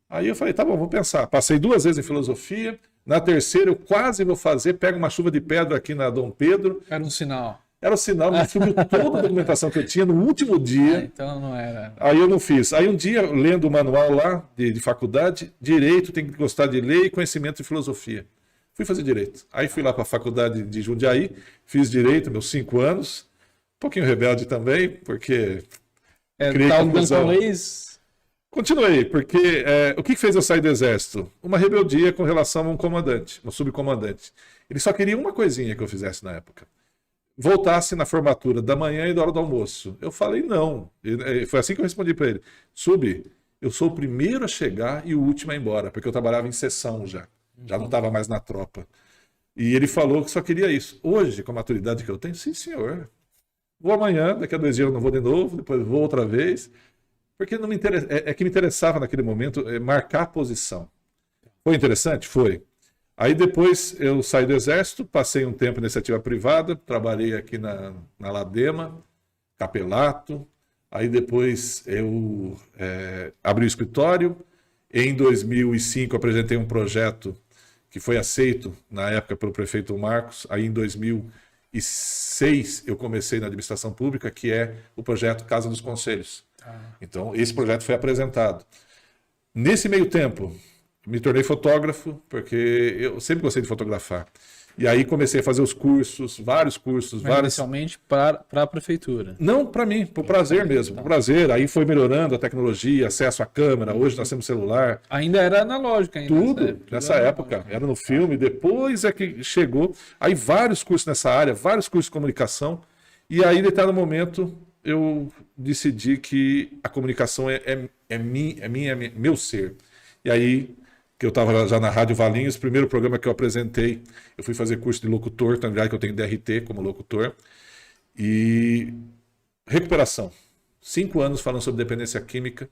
Aí eu falei, tá bom, vou pensar. Passei 2 vezes em filosofia, na terceira eu quase vou fazer, pego uma chuva de pedra aqui na Dom Pedro. Era um sinal. Era o sinal, me subiu toda a documentação que eu tinha no último dia. Então não era. Aí eu não fiz. Aí um dia, lendo o manual lá de faculdade, direito tem que gostar de lei e conhecimento de filosofia. fui fazer direito. Aí fui lá para a faculdade de Jundiaí, fiz direito, meus 5 anos, um pouquinho rebelde também, porque criei confusão. Continuei, porque o que fez eu sair do exército? Uma rebeldia com relação a um comandante, um subcomandante. Ele só queria uma coisinha que eu fizesse na época. Voltasse na formatura da manhã e da hora do almoço. Eu falei não. Foi assim que eu respondi para ele. Eu sou o primeiro a chegar e o último a ir embora, porque eu trabalhava em sessão já. Já não estava mais na tropa. E ele falou que só queria isso. Hoje, com a maturidade que eu tenho, sim, senhor. Vou amanhã, daqui a 2 dias eu não vou de novo, depois vou outra vez. Porque não me interessa, que me interessava naquele momento marcar a posição. Foi interessante? Foi. Aí depois eu saí do exército, passei um tempo em iniciativa privada, trabalhei aqui na Ladema, capelato. Aí depois eu abri o escritório. Em 2005 apresentei um projeto que foi aceito na época pelo prefeito Marcos. Aí em 2006 eu comecei na administração pública, que é o projeto Casa dos Conselhos. Então esse projeto foi apresentado. Nesse meio tempo me tornei fotógrafo, porque eu sempre gostei de fotografar. E aí comecei a fazer os cursos, vários cursos. Inicialmente para a prefeitura? Não, para mim, por prazer mesmo, por prazer. Aí foi melhorando a tecnologia, acesso à câmera, hoje nós temos celular. Ainda era analógico. Nessa época, era no filme, depois é que chegou. Aí vários cursos nessa área, vários cursos de comunicação. E aí, em determinado momento, eu decidi que a comunicação é meu ser. E aí, que eu estava já na Rádio Valinhos, o primeiro programa que eu apresentei, eu fui fazer curso de locutor, também que eu tenho DRT como locutor. E recuperação. 5 anos falando sobre dependência química,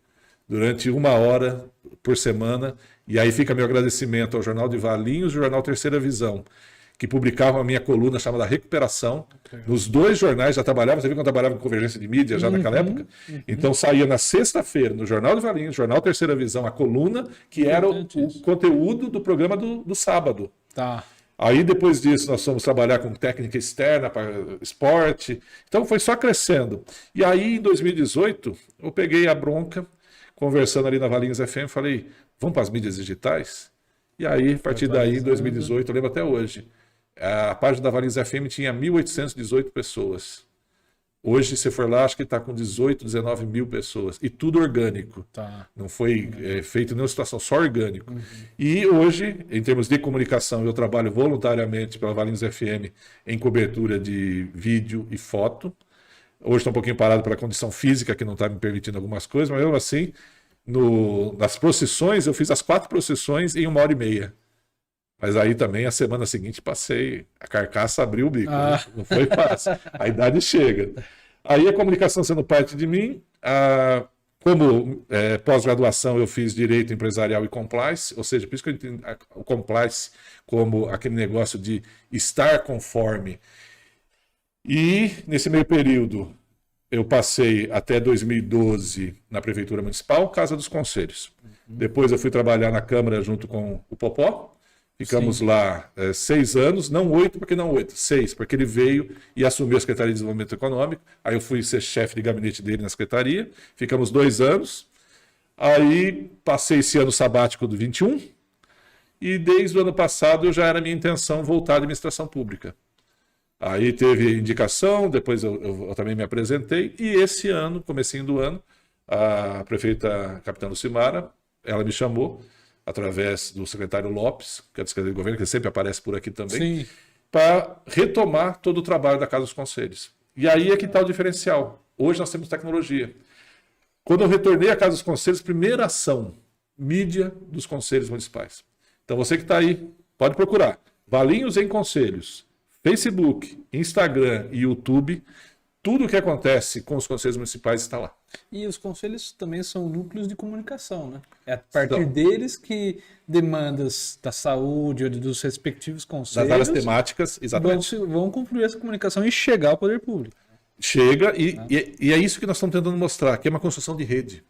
durante 1 hora por semana. E aí fica meu agradecimento ao Jornal de Valinhos e ao Jornal Terceira Visão, que publicavam a minha coluna chamada Recuperação. Nos 2 jornais já trabalhava, você viu que eu trabalhava em Convergência de Mídia já naquela época? Então saía na sexta-feira, no Jornal de Valinhos, Jornal Terceira Visão, a coluna, que era o conteúdo do programa do sábado. Tá. Aí depois disso nós fomos trabalhar com técnica externa para esporte. Então foi só crescendo. E aí em 2018 eu peguei a bronca, conversando ali na Valinhos FM, falei, vamos para as mídias digitais? E aí, a partir daí, em 2018, eu lembro até hoje, a página da Valinhos FM tinha 1.818 pessoas. Hoje, se for lá, acho que está com 18, 19 mil pessoas. E tudo orgânico. Tá. Não foi feito nenhuma situação, só orgânico. E hoje, em termos de comunicação, eu trabalho voluntariamente pela Valinhos FM em cobertura de vídeo e foto. Hoje estou um pouquinho parado pela condição física, que não está me permitindo algumas coisas, mas mesmo assim, nas procissões, eu fiz as 4 procissões em 1h30. Mas aí também, a semana seguinte, passei, a carcaça abriu o bico. Né? Não foi fácil. A idade chega. Aí a comunicação sendo parte de mim, como pós-graduação eu fiz Direito Empresarial e Compliance, ou seja, por isso que eu entendo o Compliance como aquele negócio de estar conforme. E nesse meio período, eu passei até 2012 na Prefeitura Municipal, Casa dos Conselhos. Depois eu fui trabalhar na Câmara junto com o Popó. Ficamos lá 6 anos, não 8, porque não 8, 6, porque ele veio e assumiu a Secretaria de Desenvolvimento Econômico. Aí eu fui ser chefe de gabinete dele na Secretaria. Ficamos 2 anos. Aí passei esse ano sabático do 21. E desde o ano passado já era minha intenção voltar à administração pública. Aí teve indicação, depois eu também me apresentei. E esse ano, comecinho do ano, a prefeita Capitã Lucimara, ela me chamou, através do secretário Lopes, que é do secretário de governo, que sempre aparece por aqui também, para retomar todo o trabalho da Casa dos Conselhos. E aí é que está o diferencial. Hoje nós temos tecnologia. Quando eu retornei à Casa dos Conselhos, primeira ação, mídia dos conselhos municipais. Então você que está aí, pode procurar. Valinhos em Conselhos, Facebook, Instagram e YouTube. Tudo o que acontece com os conselhos municipais está lá. E os conselhos também são núcleos de comunicação, né? É a partir deles que demandas da saúde ou dos respectivos conselhos... Das áreas temáticas, exatamente. Vão cumprir essa comunicação e chegar ao poder público. Chega, e é isso que nós estamos tentando mostrar, que é uma construção de rede.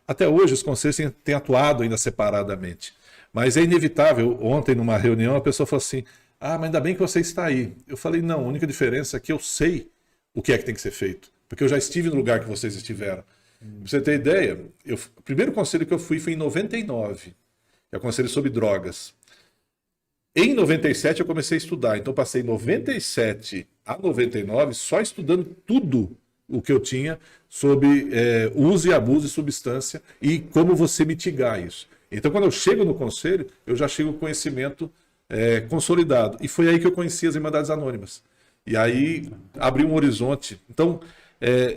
Até hoje os conselhos têm atuado ainda separadamente. Mas é inevitável. Ontem, numa reunião, a pessoa falou assim, mas ainda bem que você está aí. Eu falei, não, a única diferença é que eu sei o que é que tem que ser feito. Porque eu já estive no lugar que vocês estiveram. Pra você ter ideia, o primeiro conselho que eu fui foi em 99. É o conselho sobre drogas. Em 97 eu comecei a estudar, então passei 97 a 99 só estudando tudo o que eu tinha sobre uso e abuso de substância e como você mitigar isso. Então, quando eu chego no conselho, eu já chego com conhecimento consolidado. E foi aí que eu conheci as Irmandades Anônimas. E aí abriu um horizonte. Então,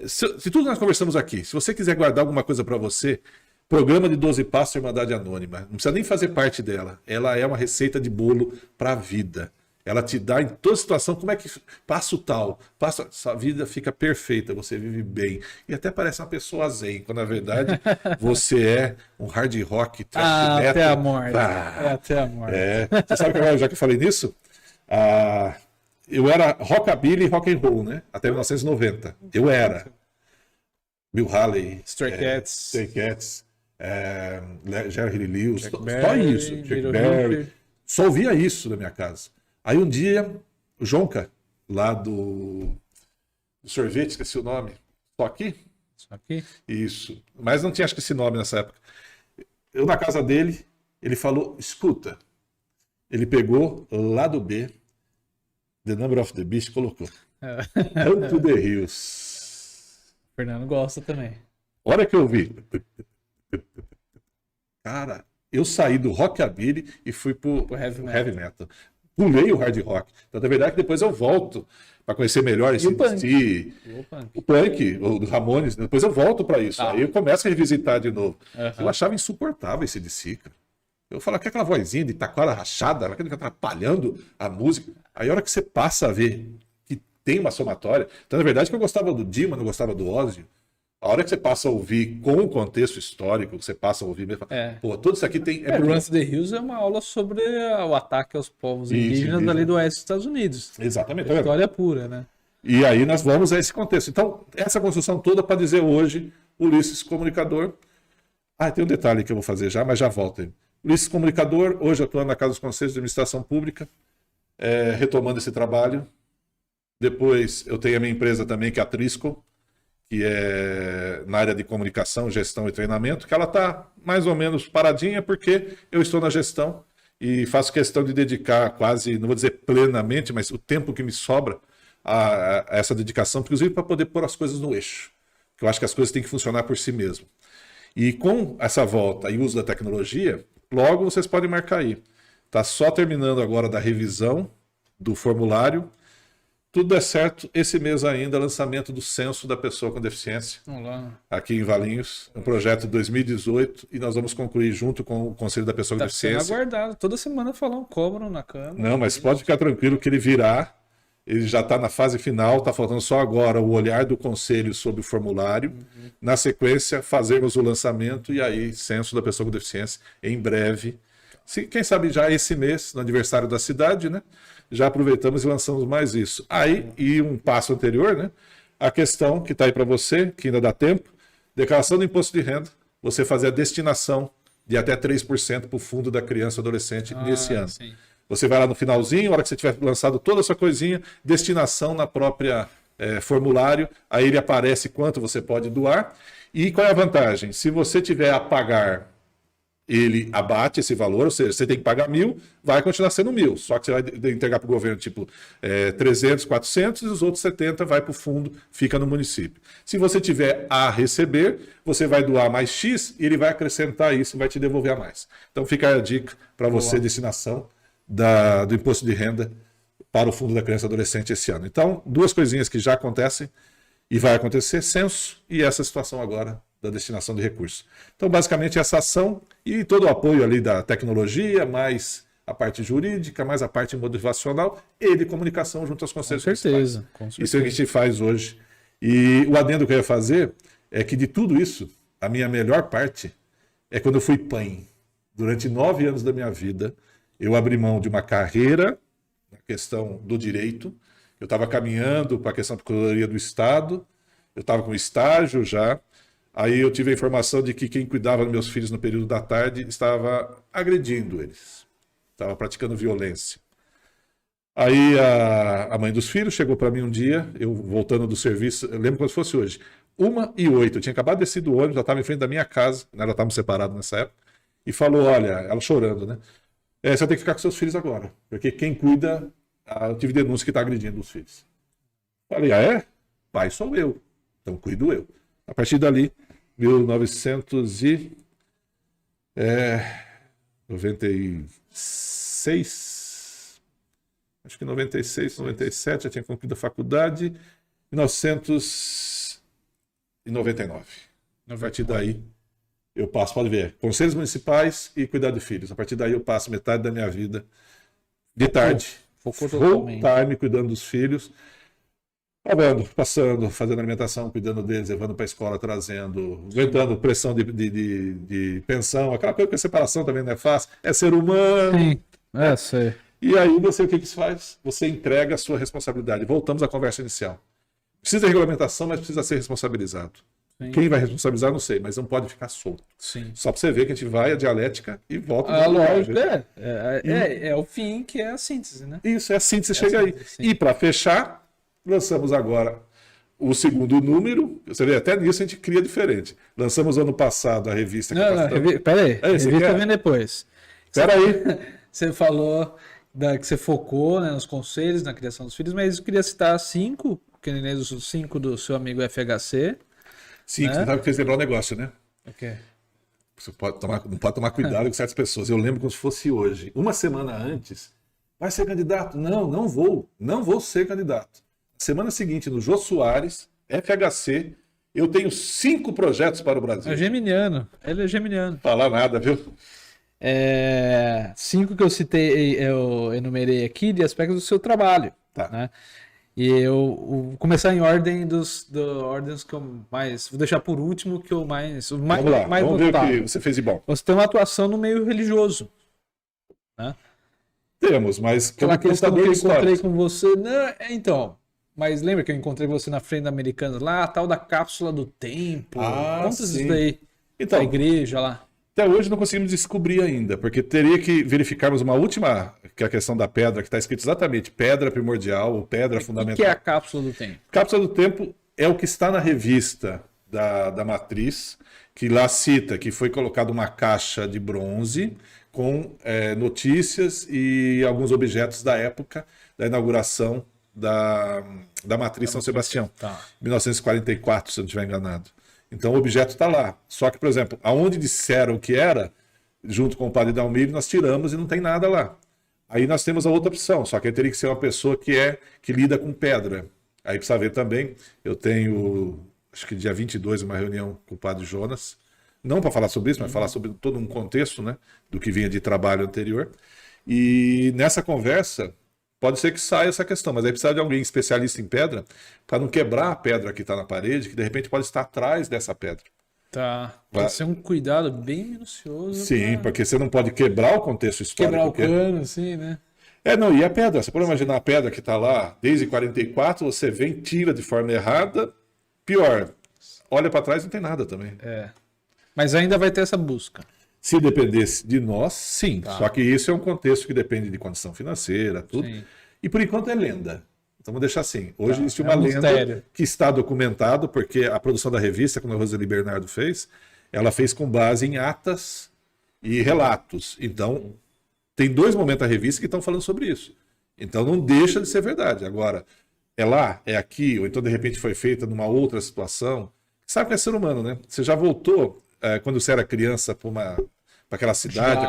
se tudo nós conversamos aqui, se você quiser guardar alguma coisa para você, programa de 12 Passos Irmandade Anônima, não precisa nem fazer parte dela. Ela é uma receita de bolo para a vida. Ela te dá em toda situação como é que passo tal, sua vida fica perfeita, você vive bem. E até parece uma pessoa zen, quando na verdade você é um hard rock, thrash metal. Até a morte. Até a morte. Você sabe que já que eu falei nisso, eu era rockabilly e rock and roll, né? Até 1990. Eu era. Bill Haley, Stray Cats, Jerry Lee Lewis, só isso. Chuck Berry. Só ouvia isso na minha casa. Aí um dia, o Jonca, lá do sorvete, esqueci o nome. Só aqui? Só aqui? Isso. Mas não tinha, acho que esse nome nessa época. Eu na casa dele, ele falou, escuta. Ele pegou lá do B, The Number of the Beast, colocou. Run to the Hills. O Fernando gosta também. Hora que eu vi. Cara, eu saí do rockabilly e fui pro heavy metal. Pulei o hard rock. Então, na verdade, depois eu volto para conhecer melhor esse o punk, o Ramones. Depois eu volto para isso. Aí eu começo a revisitar de novo. Eu achava insuportável esse DC, cara. Eu falava que aquela vozinha de taquara rachada, ela fica atrapalhando a música. Aí a hora que você passa a ver que tem uma somatória. Então, na verdade, que eu gostava do Dio, mas não gostava do Ozzy. A hora que você passa a ouvir com o contexto histórico, você passa a ouvir mesmo, pô, tudo isso aqui tem... Run to the Hills é uma aula sobre o ataque aos povos indígenas ali do oeste dos Estados Unidos. Exatamente. História pura, né? E aí nós vamos a esse contexto. Então, essa construção toda para dizer hoje, Ulisses Comunicador... tem um detalhe que eu vou fazer já, mas já volto aí. Ulisses Comunicador, hoje atuando na Casa dos Conselhos de Administração Pública, retomando esse trabalho. Depois eu tenho a minha empresa também, que é a Trisco, que é na área de comunicação, gestão e treinamento, que ela está mais ou menos paradinha, porque eu estou na gestão e faço questão de dedicar quase, não vou dizer plenamente, mas o tempo que me sobra a essa dedicação, inclusive para poder pôr as coisas no eixo. Porque eu acho que as coisas têm que funcionar por si mesmo. E com essa volta e uso da tecnologia, logo vocês podem marcar aí. Está só terminando agora da revisão do formulário. Tudo é certo, esse mês ainda, lançamento do Censo da Pessoa com Deficiência, aqui em Valinhos, um projeto de 2018, e nós vamos concluir junto com o Conselho da Pessoa com Deficiência. Está sendo aguardado, toda semana falam, cobram na Câmara. Não, mas pode ficar tranquilo que ele virá, ele já está na fase final, está faltando só agora o olhar do Conselho sobre o formulário, na sequência fazermos o lançamento, e aí Censo da Pessoa com Deficiência em breve. Quem sabe já esse mês, no aniversário da cidade, né? Já aproveitamos e lançamos mais isso. Aí, e um passo anterior, né? A questão que está aí para você, que ainda dá tempo, declaração do imposto de renda, você fazer a destinação de até 3% para o fundo da criança e adolescente nesse ano. Sim. Você vai lá no finalzinho, a hora que você tiver lançado toda essa coisinha, destinação na própria formulário, aí ele aparece quanto você pode doar. E qual é a vantagem? Se você tiver a pagar, ele abate esse valor, ou seja, você tem que pagar 1.000, vai continuar sendo 1.000, só que você vai entregar para o governo tipo 300, 400 e os outros 70 vai para o fundo, fica no município. Se você tiver a receber, você vai doar mais X e ele vai acrescentar isso e vai te devolver a mais. Então fica a dica para você, destinação do imposto de renda para o Fundo da Criança e Adolescente esse ano. Então, duas coisinhas que já acontecem e vai acontecer, censo e essa situação agora da destinação de recursos. Então, basicamente, essa ação e todo o apoio ali da tecnologia, mais a parte jurídica, mais a parte motivacional e de comunicação junto aos conselhos municipais. Com certeza. Isso é o que a gente faz hoje. E o adendo que eu ia fazer é que de tudo isso, a minha melhor parte é quando eu fui PAN. Durante 9 anos da minha vida, eu abri mão de uma carreira na questão do direito. Eu estava caminhando para a questão da Procuradoria do Estado, eu estava com estágio já. Aí eu tive a informação de que quem cuidava dos meus filhos no período da tarde estava agredindo eles, estava praticando violência. Aí a mãe dos filhos chegou para mim um dia, eu voltando do serviço, eu lembro como se fosse hoje, 1h08, eu tinha acabado de descer do ônibus, já estava em frente da minha casa, né, ela estava separada nessa época, e falou, olha, ela chorando, né? Você vai ter que ficar com seus filhos agora. Porque quem cuida, eu tive denúncia que está agredindo os filhos. Falei, é? Pai sou eu. Então cuido eu. A partir dali, 1996, acho que 96, 97, já tinha concluído a faculdade. 1999. A partir daí, eu passo, pode ver, conselhos municipais e cuidar de filhos. A partir daí, eu passo metade da minha vida de tarde, Focou full totalmente. time, cuidando dos filhos. Trabalhando, passando, fazendo alimentação, cuidando deles, levando para a escola, trazendo, aguentando pressão de pensão, aquela coisa que a separação também não é fácil, é ser humano. Sim, sei. E aí você, o que isso faz? Você entrega a sua responsabilidade. Voltamos à conversa inicial. Precisa de regulamentação, mas precisa ser responsabilizado. Sim. Quem vai responsabilizar, não sei, mas não pode ficar solto. Sim. Só para você ver que a gente vai a dialética e volta. Lógico, é o fim que é a síntese, né? Isso, é assim que você chega aí. Sim. E para fechar, lançamos agora o segundo número. Você vê, até nisso a gente cria diferente. Lançamos ano passado a revista. Peraí, revista vem depois. Peraí. Você falou que você focou, né, nos conselhos, na criação dos filhos, mas eu queria citar 5, que nem os 5 do seu amigo FHC. Sim, né? Você sabe que fez lembrar um negócio, né? O quê? Você não pode tomar cuidado com certas pessoas. Eu lembro como se fosse hoje. Uma semana antes, vai ser candidato? Não vou. Não vou ser candidato. Semana seguinte, no Jô Soares, FHC, eu tenho 5 projetos para o Brasil. É geminiano. Ele é geminiano. Falar nada, viu? 5 que eu citei, eu enumerei aqui de aspectos do seu trabalho. Tá. Né? E eu vou começar em ordem ordens que eu mais. Vou deixar por último, que eu mais. Vamos lá, vamos ver o que você fez de bom. Você tem uma atuação no meio religioso. Né? Temos, mas aquela questão que eu encontrei com você. Não, então. Mas lembra que eu encontrei você na frente da Americanas lá, a tal da cápsula do tempo. Conta isso daí. Então, a igreja lá. Até hoje não conseguimos descobrir ainda, porque teria que verificarmos uma última, que é a questão da pedra, que está escrito exatamente pedra primordial ou pedra fundamental. O que é a cápsula do tempo? Cápsula do tempo é o que está na revista da Matriz, que lá cita que foi colocada uma caixa de bronze com notícias e alguns objetos da época da inauguração da Matriz São Sebastião, 1944, se eu não estiver enganado. Então o objeto está lá. Só que, por exemplo, aonde disseram que era, junto com o padre Dalmir, nós tiramos e não tem nada lá. Aí nós temos a outra opção, só que aí teria que ser uma pessoa que lida com pedra. Aí precisa ver também, eu tenho, acho que dia 22, uma reunião com o padre Jonas, não para falar sobre isso, mas falar sobre todo um contexto, né, do que vinha de trabalho anterior. E nessa conversa, pode ser que saia essa questão, mas aí precisa de alguém especialista em pedra para não quebrar a pedra que está na parede, que de repente pode estar atrás dessa pedra. Tá. Pode ser um cuidado bem minucioso. Sim, porque você não pode quebrar o contexto histórico. Quebrar o cano, assim, né? Não, e a pedra? Você pode imaginar a pedra que está lá desde 44, você vem, tira de forma errada, pior, olha para trás e não tem nada também. Mas ainda vai ter essa busca. Se dependesse de nós, sim. Tá. Só que isso é um contexto que depende de condição financeira, tudo. Sim. E por enquanto é lenda. Então vou deixar assim. Hoje existe uma um lenda mistério. que está documentado, porque a produção da revista, quando a Roseli Bernardo fez, ela fez com base em atas e relatos. Então, tem 2 momentos da revista que estão falando sobre isso. Então não deixa de ser verdade. Agora, é lá, é aqui, ou então de repente foi feita numa outra situação. Sabe que é ser humano, né? Você já voltou, quando você era criança, para aquela cidade,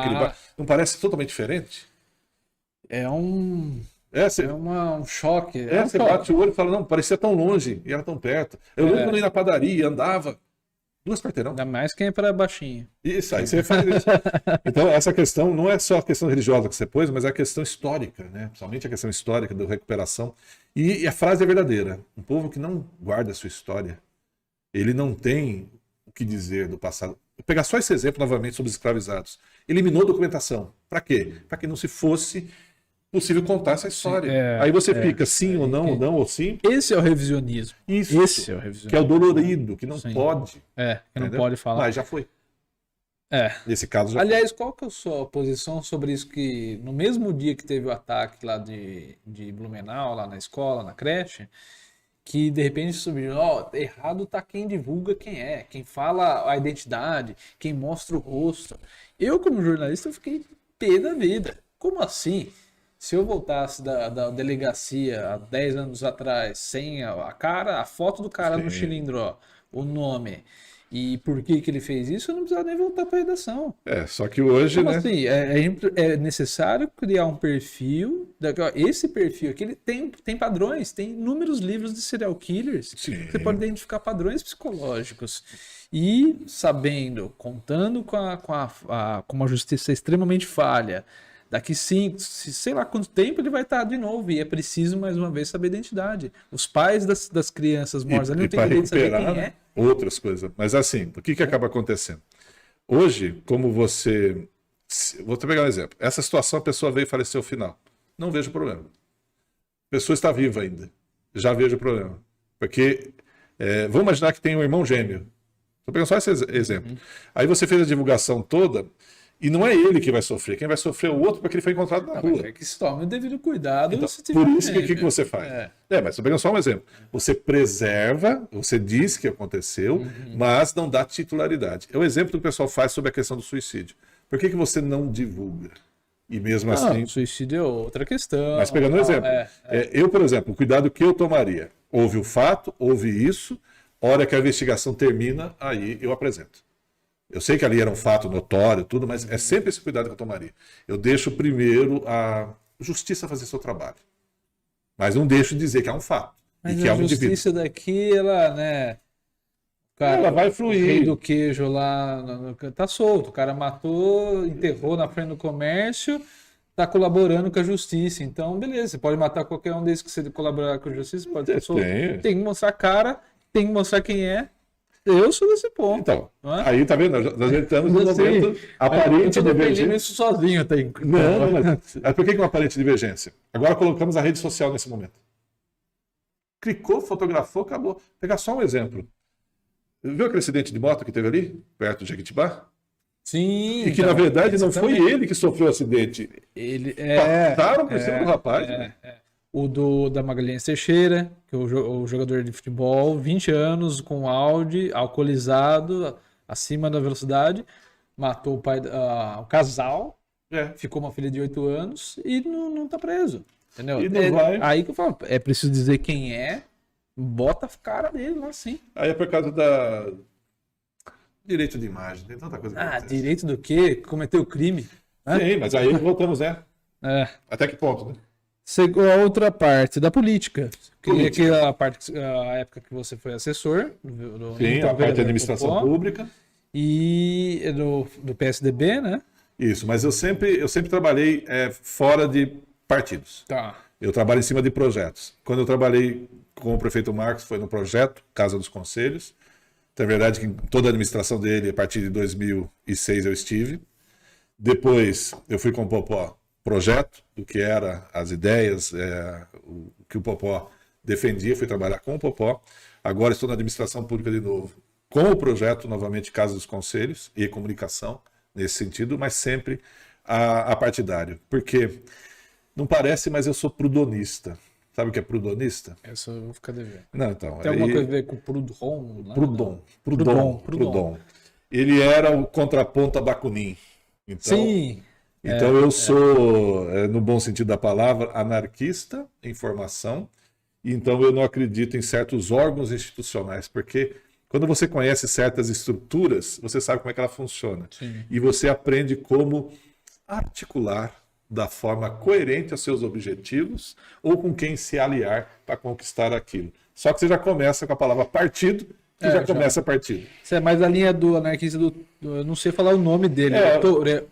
não parece totalmente diferente? É um choque. Você bate o olho e fala, não, parecia tão longe e era tão perto. Eu lembro quando eu ia na padaria, andava 2 quarteirão. Ainda mais quem é para baixinho. Isso, aí você faz isso. Então, essa questão não é só a questão religiosa que você pôs, mas é a questão histórica, né? Principalmente a questão histórica da recuperação. E a frase é verdadeira. Um povo que não guarda a sua história, ele não tem o que dizer do passado. Vou pegar só esse exemplo novamente sobre os escravizados. Eliminou a documentação. Para quê? Para que não se fosse possível contar essa história. Aí você fica sim ou não, ou sim. Esse é o revisionismo. Isso. Esse é o revisionismo. Que é o dolorido, que não pode. Que não pode falar. Mas já foi. Nesse caso já Aliás, qual que é a sua posição sobre isso que no mesmo dia que teve o ataque lá de Blumenau, lá na escola, na creche, que de repente subiu, errado tá quem divulga quem fala a identidade, quem mostra o rosto. Eu, como jornalista, eu fiquei pé da vida. Como assim? Se eu voltasse da delegacia há 10 anos atrás, sem a cara, a foto do cara no cilindro, ó, o nome, e por que ele fez isso, eu não precisava nem voltar para a redação. Só que hoje, Como né? assim? É necessário criar um perfil. Esse perfil aqui ele tem padrões, tem inúmeros livros de serial killers. Sim. Você pode identificar padrões psicológicos. E sabendo, contando com uma justiça extremamente falha, daqui 5, sei lá quanto tempo ele vai estar de novo. E é preciso, mais uma vez, saber a identidade. Os pais das crianças mortas ali não têm direito de saber quem é. Outras coisas. Mas assim, o que acaba acontecendo? Hoje, como você... Vou te pegar um exemplo. Essa situação, a pessoa veio e faleceu ao final. Não vejo problema. A pessoa está viva ainda. Já vejo problema. Porque, vamos imaginar que tem um irmão gêmeo. Vou pegar só esse exemplo. Aí você fez a divulgação toda e não é ele que vai sofrer. Quem vai sofrer é o outro porque ele foi encontrado na rua. É que se tome o devido cuidado. Então, por isso, o que você faz? Mas estou pegando só um exemplo. Você preserva, você diz que aconteceu, mas não dá titularidade. É o exemplo que o pessoal faz sobre a questão do suicídio. Por que você não divulga? E mesmo assim... Suicídio é outra questão. Mas pegando um exemplo. Eu, por exemplo, o cuidado que eu tomaria. Houve o fato, houve isso, hora que a investigação termina, aí eu apresento. Eu sei que ali era um fato notório, tudo, mas é sempre esse cuidado que eu tomaria. Eu deixo primeiro a justiça fazer seu trabalho. Mas não deixo de dizer que é um fato. Mas e que a é um justiça indivíduo. daqui, ela, né... Cara, ela vai fluir. O rei do queijo lá tá solto. O cara matou, enterrou na frente do comércio, tá colaborando com a justiça. Então, beleza, você pode matar qualquer um desses que você colaborar com a justiça, pode estar solto. Tem que mostrar a cara, tem que mostrar quem é. Eu sou desse ponto. Então, aí tá vendo? Nós entramos no momento aparente de divergência. Isso sozinho tem. Não, mas por que uma aparente divergência? Agora colocamos a rede social nesse momento. Clicou, fotografou, acabou. Vou pegar só um exemplo. Viu aquele acidente de moto que teve ali, perto de Jequitibá? Sim. E que, na verdade, não foi ele que sofreu o acidente. Ele passaram por cima do rapaz. O da Magalhães Teixeira, que é o jogador de futebol, 20 anos, com Audi, alcoolizado, acima da velocidade, matou o pai, o casal, ficou uma filha de 8 anos e não tá preso. Entendeu? E não vai. Aí que eu falo, é preciso dizer quem é, bota a cara dele lá sim. Aí é por causa da direito de imagem, tem tanta coisa que acontece. Direito do quê? Cometeu crime. Sim, mas aí voltamos, Até que ponto, né? A outra parte da política. A época que você foi assessor. Sim, a parte da administração pública. E do PSDB, né? Isso, mas eu sempre trabalhei fora de partidos. Tá. Eu trabalho em cima de projetos. Quando eu trabalhei com o prefeito Marcos, foi no projeto Casa dos Conselhos. Então, é verdade que em toda a administração dele, a partir de 2006, eu estive. Depois, eu fui com o Popó projeto, do que eram as ideias, o que o Popó defendia, fui trabalhar com o Popó. Agora estou na administração pública de novo, com o projeto, novamente, Casa dos Conselhos e comunicação, nesse sentido, mas sempre a partidário. Porque, não parece, mas eu sou prudonista. Sabe o que é prudonista? Essa eu vou ficar devendo. Não, então, tem alguma coisa a ver com Proudhon? Proudhon. Ele era o contraponto a Bakunin. Então, sim. Então eu sou, no bom sentido da palavra, anarquista em formação. Então eu não acredito em certos órgãos institucionais, porque quando você conhece certas estruturas, você sabe como é que ela funciona. Sim. E você aprende como articular da forma coerente aos seus objetivos ou com quem se aliar para conquistar aquilo. Só que você já começa com a palavra partido, que já começa partido. Você é mais a linha do anarquista eu não sei falar o nome dele.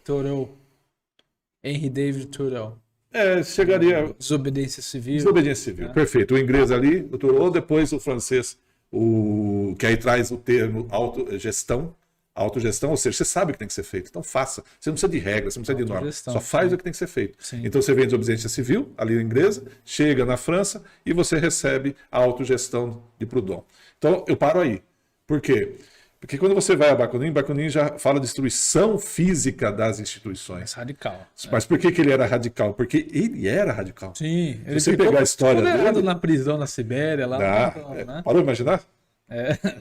Thoreau. Henry David Thoreau. Chegaria... Desobediência civil. Desobediência civil, perfeito. O inglês ali, o Thoreau, depois o francês, que aí traz o termo autogestão, ou seja, você sabe o que tem que ser feito, então faça. Você não precisa de regras, você não precisa de normas, só faz o que tem que ser feito. Sim. Então você vem de desobediência civil, ali na inglesa, chega na França e você recebe a autogestão de Proudhon. Então eu paro aí. Por quê? Porque quando você vai a Bakunin já fala de destruição física das instituições. Radical. Mas por que ele era radical? Porque ele era radical. Sim. Se você pegar a história dele... na prisão na Sibéria. Né? Parou imaginar?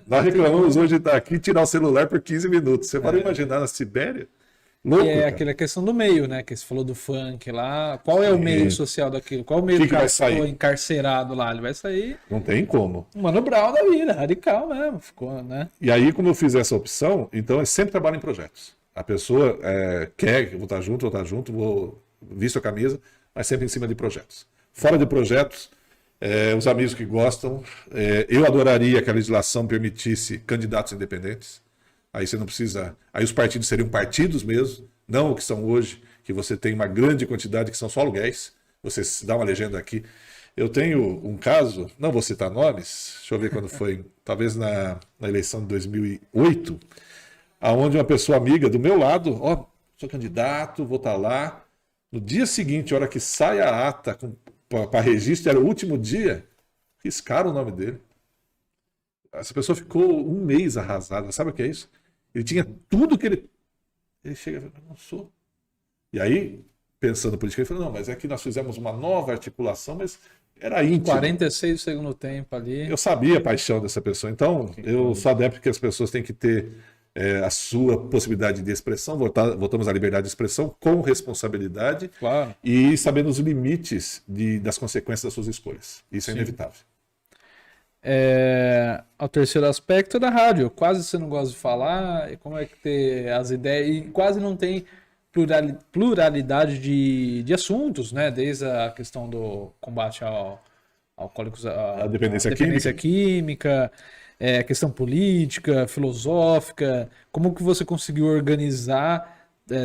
Nós reclamamos hoje de estar aqui e tirar o celular por 15 minutos. Você pode imaginar na Sibéria? Louco, E é cara. aquela questão do meio, né? Que você falou do funk lá. Qual é o meio social daquilo? Qual é o meio Que do que cara vai que sair? ficou encarcerado lá? Ele vai sair Não tem como. um Mano Brown da vida, radical mesmo. Ficou, né? E aí, como eu fiz essa opção, então eu sempre trabalho em projetos. A pessoa quer que eu vou estar junto, vou visto a camisa, mas sempre em cima de projetos. Fora de projetos, os amigos que gostam, eu adoraria que a legislação permitisse candidatos independentes. Aí você não precisa. Aí os partidos seriam partidos mesmo, não o que são hoje, que você tem uma grande quantidade que são só aluguéis. Você dá uma legenda aqui. Eu tenho um caso, não vou citar nomes, deixa eu ver quando foi, talvez na eleição de 2008, aonde uma pessoa amiga do meu lado, ó, sou candidato, vou estar lá. No dia seguinte, a hora que sai a ata para registro, era o último dia, riscaram o nome dele. Essa pessoa ficou um mês arrasada. Sabe o que é isso? Ele tinha tudo que ele. Ele chega e fala, não sou. E aí, pensando política, ele falou, não, mas é que nós fizemos uma nova articulação, mas era íntimo. 46 do segundo tempo ali. Eu sabia a paixão dessa pessoa. Então, eu sou adepto que as pessoas têm que ter a sua possibilidade de expressão, voltamos à liberdade de expressão, com responsabilidade, Claro. e sabendo os limites das consequências das suas escolhas. Isso é inevitável. O terceiro aspecto é da rádio. Quase você não gosta de falar, como é que ter as ideias, e quase não tem pluralidade de assuntos, né? Desde a questão do combate ao alcoólicos, A dependência química, questão política, filosófica, como que você conseguiu organizar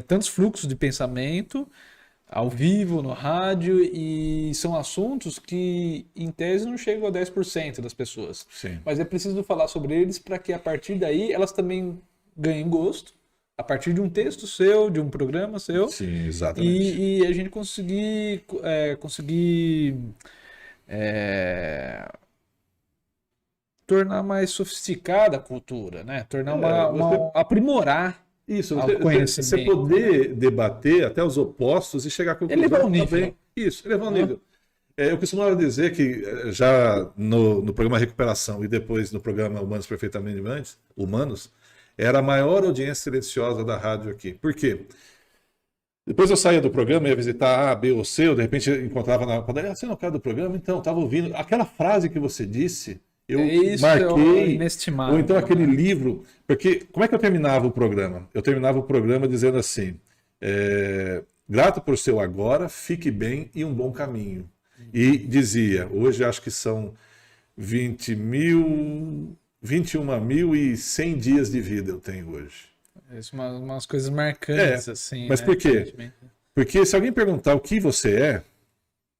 tantos fluxos de pensamento ao vivo, no rádio, e são assuntos que, em tese, não chegam a 10% das pessoas. Sim. Mas é preciso falar sobre eles para que, a partir daí, elas também ganhem gosto, a partir de um texto seu, de um programa seu. Sim, exatamente. E a gente conseguir tornar mais sofisticada a cultura, né? Tornar aprimorar. Isso, você poder debater até os opostos e chegar a conclusões elevar o nível. também. Isso, elevar o nível. Eu costumava dizer que já no programa Recuperação e depois no programa Humanos Perfeitamente Humanos, era a maior audiência silenciosa da rádio aqui. Por quê? Depois eu saía do programa, ia visitar A, B ou C, eu de repente encontrava na padaria, você não é o cara do programa? Então, estava ouvindo. Aquela frase que você disse, eu marquei. Inestimável. Ou então aquele livro. Porque como é que eu terminava o programa? Eu terminava o programa dizendo assim: grato por seu agora, fique bem e um bom caminho. E dizia, hoje acho que são 21.100 dias de vida eu tenho hoje. Umas coisas marcantes, assim. Mas por quê? Porque se alguém perguntar o que você é,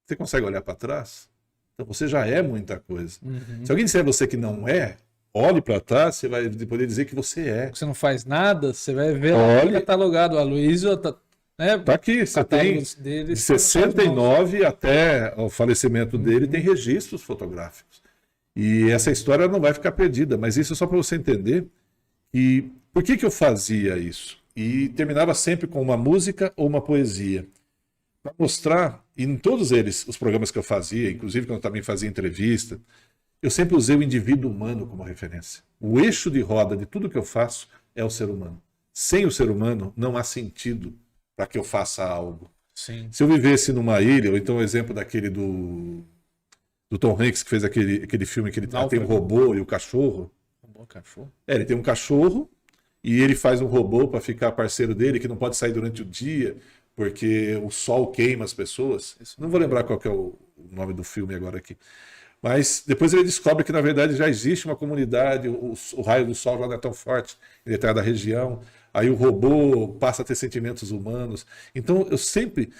você consegue olhar para trás? Então você já é muita coisa. Se alguém disser você que não é, olhe para trás, você vai poder dizer que você é. Você não faz nada, você vai ver lá catalogado. A Luísa tá aqui, você tem de 69 até o falecimento dele, tem registros fotográficos. E essa história não vai ficar perdida, mas isso é só para você entender. E por que eu fazia isso? E terminava sempre com uma música ou uma poesia. Para mostrar, e em todos eles, os programas que eu fazia, inclusive quando eu também fazia entrevista, eu sempre usei o indivíduo humano como referência. O eixo de roda de tudo que eu faço é o ser humano. Sem o ser humano, não há sentido para que eu faça algo. Sim. Se eu vivesse numa ilha, ou então o exemplo daquele do Tom Hanks, que fez aquele filme que ele tem um robô e o cachorro. Cachorro? Ele tem um cachorro e ele faz um robô para ficar parceiro dele, que não pode sair durante o dia, porque o sol queima as pessoas. Não vou lembrar qual que é o nome do filme agora aqui. Mas depois ele descobre que, na verdade, já existe uma comunidade, o raio do sol já não é tão forte em determinada região. Aí o robô passa a ter sentimentos humanos. Então, eu sempre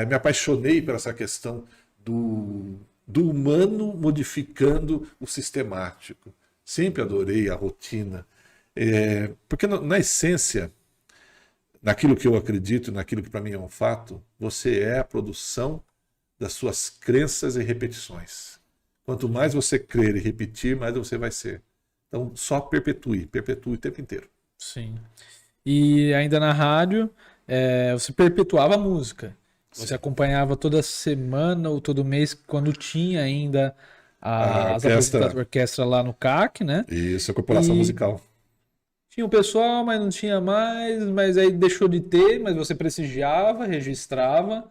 me apaixonei por essa questão do humano modificando o sistemático. Sempre adorei a rotina. Porque, na essência, naquilo que eu acredito, naquilo que para mim é um fato, você é a produção das suas crenças e repetições. Quanto mais você crer e repetir, mais você vai ser. Então, só perpetue o tempo inteiro. Sim. E ainda na rádio, você perpetuava a música. Você acompanhava toda semana ou todo mês, quando tinha ainda a orquestra lá no CAC, né? Isso, a corporação musical. tinha o pessoal, mas não tinha mais, mas aí deixou de ter, mas você prestigiava, registrava.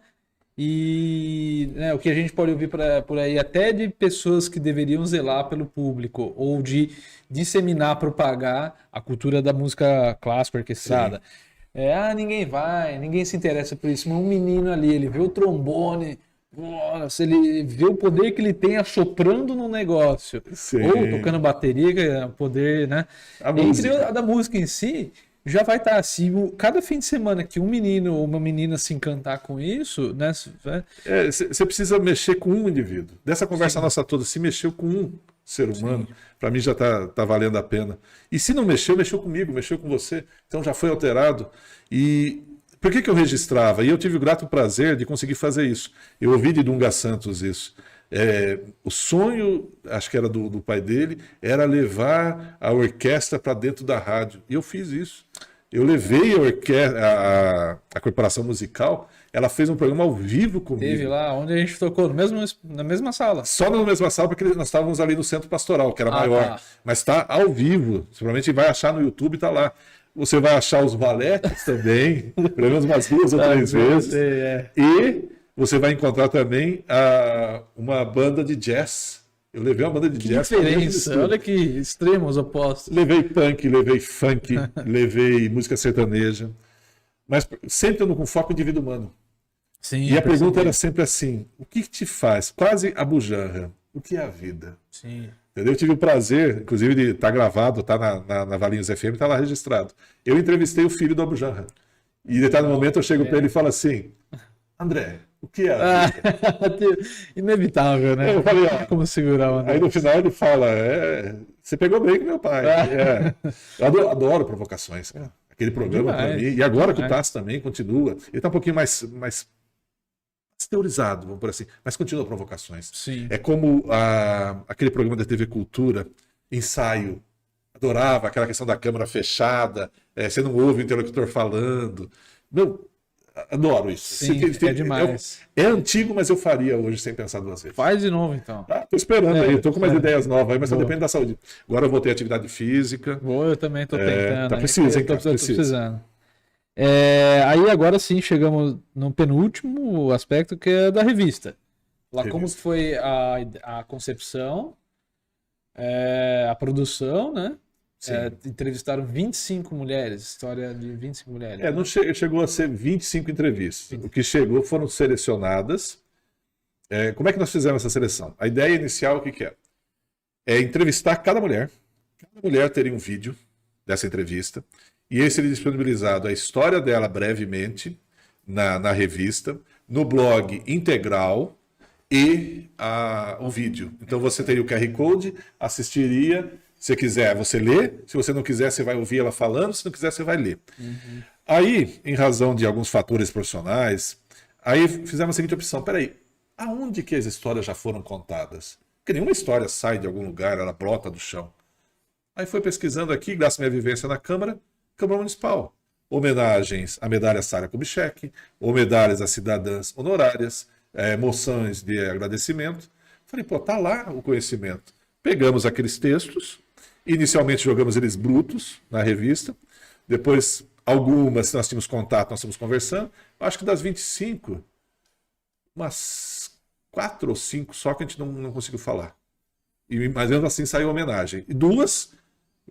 E né, o que a gente pode ouvir por aí até de pessoas que deveriam zelar pelo público ou de disseminar, propagar a cultura da música clássica orquestrada. Ninguém vai, ninguém se interessa por isso, mas um menino ali, ele vê o trombone, nossa, ele vê o poder que ele tem assoprando no negócio, Sim. ou tocando bateria, que é o poder, né? Entre a da música em si, já vai estar assim, cada fim de semana que um menino ou uma menina se encantar com isso, né? Você precisa mexer com um indivíduo. Dessa conversa nossa toda, se mexeu com um ser humano, para mim já tá valendo a pena. E se não mexeu, mexeu comigo, mexeu com você, então já foi alterado. E por que eu registrava? E eu tive o grato prazer de conseguir fazer isso. Eu ouvi de Dunga Santos isso. O sonho, acho que era do pai dele, era levar a orquestra para dentro da rádio. E eu fiz isso. Eu levei a corporação musical, ela fez um programa ao vivo comigo. Teve lá, onde a gente tocou, na mesma sala. Só na mesma sala, porque nós estávamos ali no Centro Pastoral, que era maior. Tá. Mas está ao vivo. Provavelmente vai achar no YouTube, está lá. Você vai achar os valetes também, pelo menos umas 2 ou 3 vezes. E você vai encontrar também uma banda de jazz. Eu levei uma banda de jazz. Que diferença, olha que extremos opostos. Levei punk, levei funk, levei música sertaneja. Mas sempre ando com foco em indivíduo humano. Sim, e a pergunta era sempre assim: o que te faz? Quase a bujanra. O que é a vida? Sim. Entendeu? Eu tive o prazer, inclusive, de estar gravado, tá na Valinhos FM, está lá registrado. Eu entrevistei o filho do Abu Janra. E em determinado momento eu chego para ele e falo assim: André, o que é a vida? Inevitável, né? Eu falei, como segurar o André. Aí no final ele fala: você pegou bem com meu pai. Eu adoro provocações. Aquele programa para mim. E agora que o Tassi também continua. Ele está um pouquinho mais teorizado, vamos por assim, mas continua provocações. Sim. É como aquele programa da TV Cultura, Ensaio. Adorava aquela questão da câmera fechada, você não ouve o interlocutor falando. Meu, adoro isso. Sim, é demais. É antigo, mas eu faria hoje sem pensar 2 vezes. Faz de novo, então. Tô esperando aí, tô com umas ideias novas aí, mas só depende da saúde. Agora eu vou ter atividade física. Eu também tô tentando. Tá precisando, hein, cara? Tô precisando. Aí agora sim chegamos no penúltimo aspecto, que é da revista. Lá como foi a concepção, a produção, né? Entrevistaram 25 mulheres, história de 25 mulheres. Não chegou a ser 25 entrevistas. O que chegou foram selecionadas. Como é que nós fizemos essa seleção? A ideia inicial, o que é? É entrevistar cada mulher. Cada mulher teria um vídeo dessa entrevista. E esse seria disponibilizado a história dela brevemente na revista, no blog integral e o vídeo. Então você teria o QR Code, assistiria. Se quiser, você lê. Se você não quiser, você vai ouvir ela falando. Se não quiser, você vai ler. Uhum. Aí, em razão de alguns fatores profissionais, aí fizemos a seguinte opção. Peraí, aonde que as histórias já foram contadas? Porque nenhuma história sai de algum lugar, ela brota do chão. Aí foi pesquisando aqui, graças à minha vivência na Câmara Municipal. Homenagens à medalha Sara Kubitschek, ou medalhas a cidadãs honorárias, moções de agradecimento. Falei, tá lá o conhecimento. Pegamos aqueles textos, inicialmente jogamos eles brutos na revista, depois algumas nós tínhamos contato, nós estamos conversando. Acho que das 25, umas 4 ou 5 só que a gente não conseguiu falar. Mas mesmo assim saiu homenagem. E 2,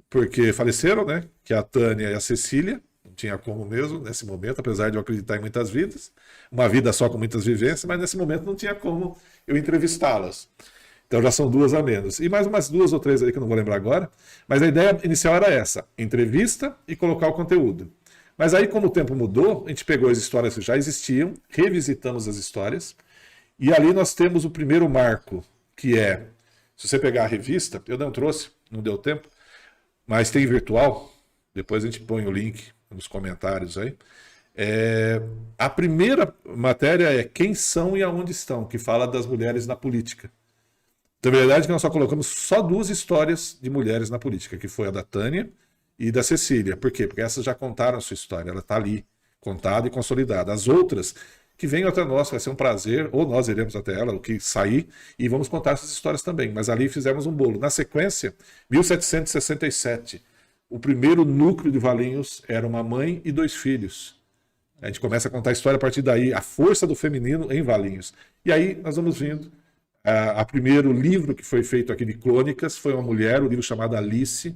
porque faleceram, né? Que é a Tânia e a Cecília. Não tinha como mesmo nesse momento, apesar de eu acreditar em muitas vidas. Uma vida só com muitas vivências, mas nesse momento não tinha como eu entrevistá-las. Então já são 2 a menos. E mais umas 2 ou 3 aí que eu não vou lembrar agora. Mas a ideia inicial era essa: entrevista e colocar o conteúdo. Mas aí, como o tempo mudou, a gente pegou as histórias que já existiam, revisitamos as histórias. E ali nós temos o primeiro marco, que é, se você pegar a revista, eu não trouxe, não deu tempo, mas tem virtual, depois a gente põe o link nos comentários aí. A primeira matéria é Quem São e Aonde Estão, que fala das mulheres na política. Então, a verdade é que nós só colocamos só 2 histórias de mulheres na política, que foi a da Tânia e da Cecília. Por quê? Porque essas já contaram a sua história, ela está ali, contada e consolidada. As outras que venham até nós, vai ser um prazer, ou nós iremos até ela, o que sair, e vamos contar essas histórias também. Mas ali fizemos um bolo. Na sequência, 1767, o primeiro núcleo de Valinhos era uma mãe e 2 filhos. A gente começa a contar a história a partir daí, a força do feminino em Valinhos. E aí nós vamos vindo. A primeiro livro que foi feito aqui de crônicas foi uma mulher, o livro chamado Alice,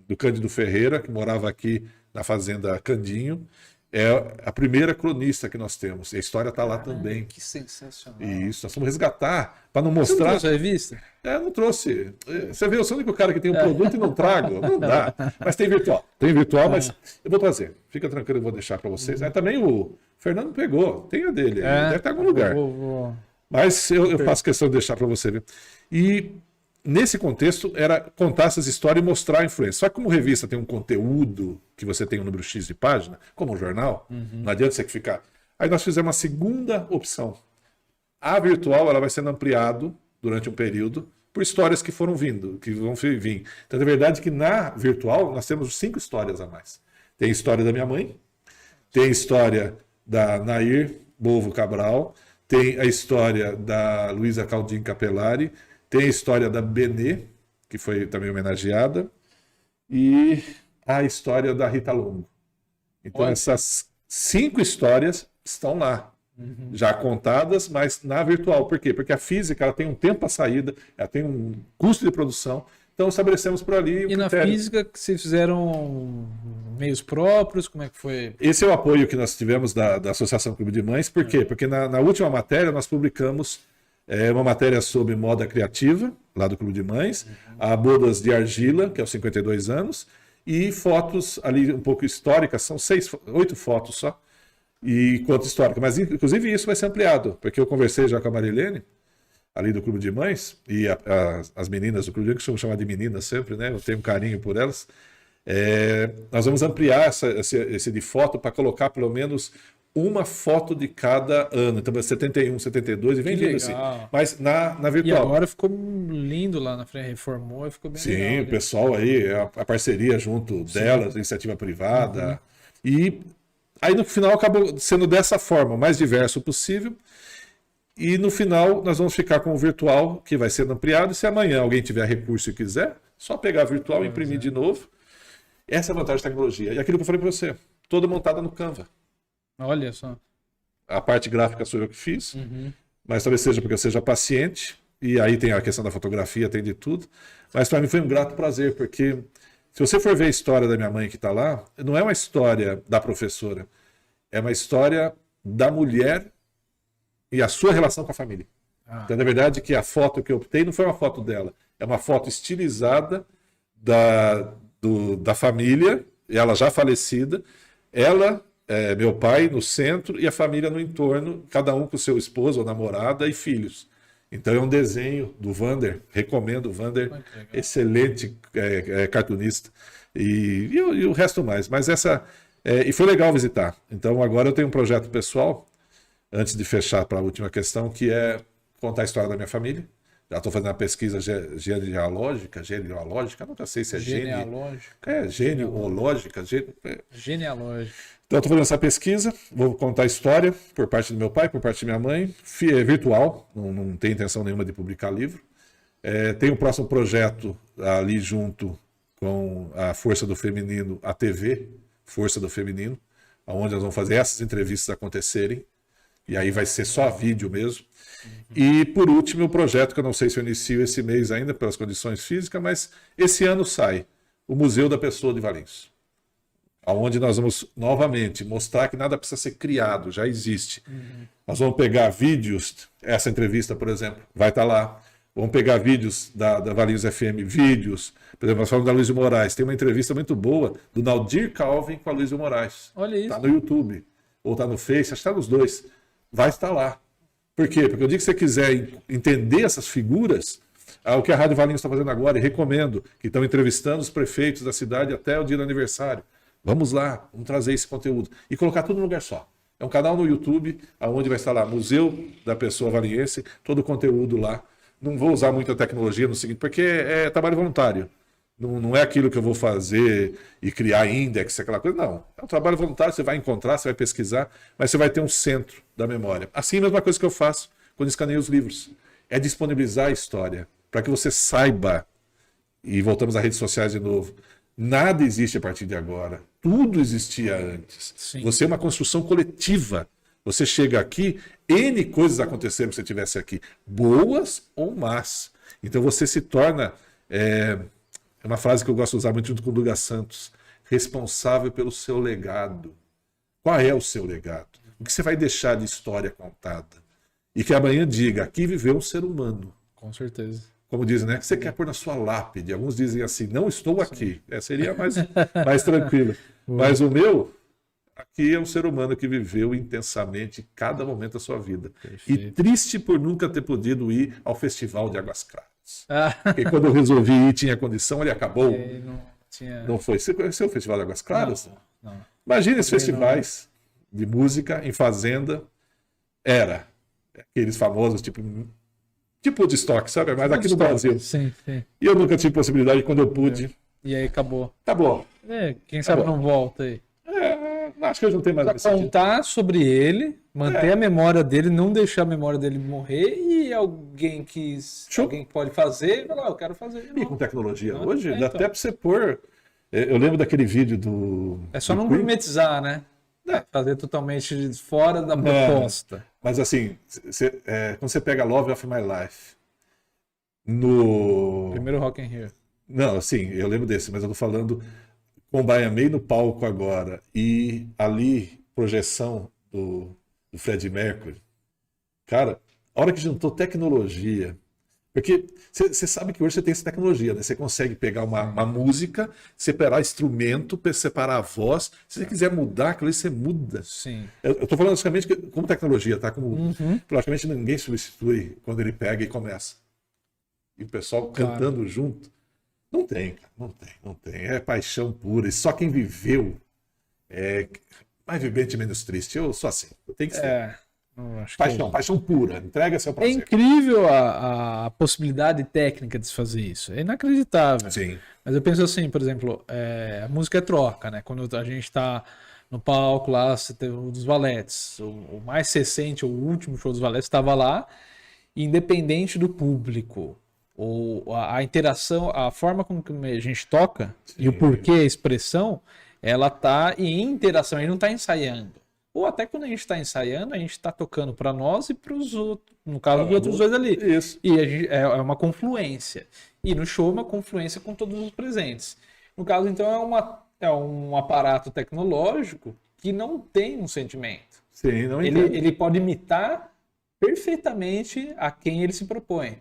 do Cândido Ferreira, que morava aqui na fazenda Candinho. É a primeira cronista que nós temos. E a história está lá também. Que sensacional. Isso, nós vamos resgatar para não mostrar. Você não trouxe a revista? Não trouxe. Você vê, eu sou o único cara que tem um produto e não trago. Não dá. Mas tem virtual. Tem virtual, mas eu vou trazer. Fica tranquilo, eu vou deixar para vocês. Também o Fernando pegou. Tem a dele. Deve estar em algum lugar. Mas eu faço questão de deixar para você ver. E nesse contexto era contar essas histórias e mostrar a influência. Só que como revista tem um conteúdo que você tem um número X de página, como um jornal, não adianta você ficar. Aí nós fizemos uma segunda opção. A virtual ela vai sendo ampliado durante um período por histórias que foram vindo, que vão vir. Então, é verdade que na virtual nós temos 5 histórias a mais. Tem a história da minha mãe, tem a história da Nair Bovo Cabral, tem a história da Luísa Caldin Capelari, tem a história da Benê, que foi também homenageada, e a história da Rita Longo. Então, essas 5 histórias estão lá, já contadas, mas na virtual. Por quê? Porque a física ela tem um tempo para saída, ela tem um custo de produção, então estabelecemos por ali E na física que vocês fizeram meios próprios, como é que foi? Esse é o apoio que nós tivemos da Associação Clube de Mães, por quê? Porque na última matéria nós publicamos uma matéria sobre moda criativa, lá do Clube de Mães, a bodas de argila, que é os 52 anos, e fotos ali um pouco históricas, são 8 fotos só, e conta histórica. Mas, inclusive, isso vai ser ampliado, porque eu conversei já com a Marilene, ali do Clube de Mães, e as meninas do Clube de Mães, que eu chamo de meninas sempre, né? Eu tenho um carinho por elas. Nós vamos ampliar esse de foto para colocar pelo menos uma foto de cada ano. Então, 71, 72, e vem lindo assim. Mas na virtual. E agora ficou lindo lá na frente, reformou e ficou bem legal. Sim, o pessoal aí, a parceria junto delas, iniciativa privada. E aí no final acabou sendo dessa forma, o mais diverso possível. E no final nós vamos ficar com o virtual, que vai sendo ampliado. E se amanhã alguém tiver recurso e quiser, só pegar virtual e imprimir de novo. Essa é a vantagem da tecnologia. E aquilo que eu falei para você, toda montada no Canva. Olha só. A parte gráfica sou eu que fiz, mas talvez seja porque eu seja paciente, e aí tem a questão da fotografia, tem de tudo. Mas para mim foi um grato prazer, porque se você for ver a história da minha mãe que está lá, não é uma história da professora, é uma história da mulher e a sua relação com a família. Então, na verdade, que a foto que eu optei não foi uma foto dela, é uma foto estilizada da família, ela já falecida, ela, meu pai no centro e a família no entorno, cada um com seu esposo ou namorada e filhos. Então é um desenho do Vander, recomendo o Vander, excelente cartunista, e o resto mais. Mas e foi legal visitar. Então agora eu tenho um projeto pessoal, antes de fechar para a última questão, que é contar a história da minha família. Já estou fazendo uma pesquisa genealógica, nunca sei se é genealógica. Genealógica. Genealógica. Então, estou fazendo essa pesquisa, vou contar a história por parte do meu pai, por parte da minha mãe, virtual, não tenho intenção nenhuma de publicar livro. Tem o próximo projeto ali junto com a Força do Feminino, a TV Força do Feminino, onde nós vamos fazer essas entrevistas acontecerem, e aí vai ser só vídeo mesmo. E, por último, o projeto, que eu não sei se eu inicio esse mês ainda, pelas condições físicas, mas esse ano sai o Museu da Pessoa de Valinhos, onde nós vamos novamente mostrar que nada precisa ser criado, já existe. Nós vamos pegar vídeos, essa entrevista, por exemplo, vai estar lá. Vamos pegar vídeos da Valinhos FM, vídeos, por exemplo, nós falamos da Luísa Moraes, tem uma entrevista muito boa do Naldir Calvin com a Luísa Moraes. Olha isso. Está no YouTube, ou está no Face, acho que está nos dois. Vai estar lá. Por quê? Porque o dia que você quiser entender essas figuras, o que a Rádio Valinhos está fazendo agora, e recomendo, que estão entrevistando os prefeitos da cidade até o dia do aniversário. Vamos lá, vamos trazer esse conteúdo. E colocar tudo num lugar só. É um canal no YouTube, onde vai estar lá, Museu da Pessoa Valinhense, todo o conteúdo lá. Não vou usar muita tecnologia no seguinte, porque é trabalho voluntário. Não é aquilo que eu vou fazer e criar índice, aquela coisa. Não. É um trabalho voluntário, você vai encontrar, você vai pesquisar, mas você vai ter um centro da memória. Assim, a mesma coisa que eu faço quando escaneio os livros. É disponibilizar a história, para que você saiba, e voltamos às redes sociais de novo, Nada existe a partir de agora. Tudo existia antes. Sim. Você é uma construção coletiva. Você chega aqui, N coisas aconteceram se você estivesse aqui, boas ou más. Então você se torna, é uma frase que eu gosto de usar muito junto com o Duga Santos, responsável pelo seu legado. Qual é o seu legado? O que você vai deixar de história contada? E que amanhã diga, aqui viveu um ser humano. Com certeza. Como dizem, né? O que você quer pôr na sua lápide? Alguns dizem assim, não estou aqui. Seria mais tranquilo. Mas o meu, aqui é um ser humano que viveu intensamente cada momento da sua vida. Perfeito. E triste por nunca ter podido ir ao Festival de Águas Claras. Ah. Porque quando eu resolvi ir, tinha condição, ele acabou. Não tinha... Não foi. Você conheceu o Festival de Águas Claras? Não. Imagina esses festivais de música em fazenda. Era aqueles famosos, tipo de estoque, sabe? Mas aqui no Brasil. Sim. E eu nunca tive possibilidade, quando eu pude. E aí acabou. Tá bom. Quem sabe não volta aí. Acho que eu não tenho mais Pra contar sobre ele, manter a memória dele, não deixar a memória dele morrer e alguém que pode fazer, falar, eu quero fazer. E com tecnologia Não, hoje, dá então. até pra você pôr. Eu lembro daquele vídeo do. É só do não Queen. mimetizar, né? Fazer totalmente fora da proposta. Mas assim, quando você pega Love of My Life, no. Primeiro Rock in Rio. Não, assim, eu lembro desse, mas eu tô falando com o Brian May no palco agora. E ali, projeção do Freddie Mercury. Cara, a hora que juntou tecnologia. Porque você sabe que hoje você tem essa tecnologia, né? Você consegue pegar uma música, separar instrumento, separar a voz. Se você quiser mudar aquilo aí, você muda. Sim. Eu estou falando basicamente como tecnologia, tá? Como praticamente ninguém substitui quando ele pega e começa. E o pessoal cantando junto. Não tem, cara. Não tem. É paixão pura. E só quem viveu é mais vivente, menos triste. Eu sou assim. Tem que ser. Paixão pura. Entrega seu prazer. É incrível a possibilidade técnica de se fazer isso. É inacreditável. Sim. Mas eu penso assim, por exemplo, a música é troca, né? Quando a gente está no palco lá, você tem o dos Valetes. O mais recente, o último show dos Valetes estava lá, independente do público. Ou a interação, a forma como a gente toca e o porquê, a expressão, ela tá em interação, a gente não está ensaiando. Ou até quando a gente está ensaiando, a gente está tocando para nós e para os outros, no caso dos outros dois ali. Isso. E é uma confluência. E no show é uma confluência com todos os presentes. No caso, então, é um aparato tecnológico que não tem um sentimento. Sim, não Ele pode imitar perfeitamente a quem ele se propõe.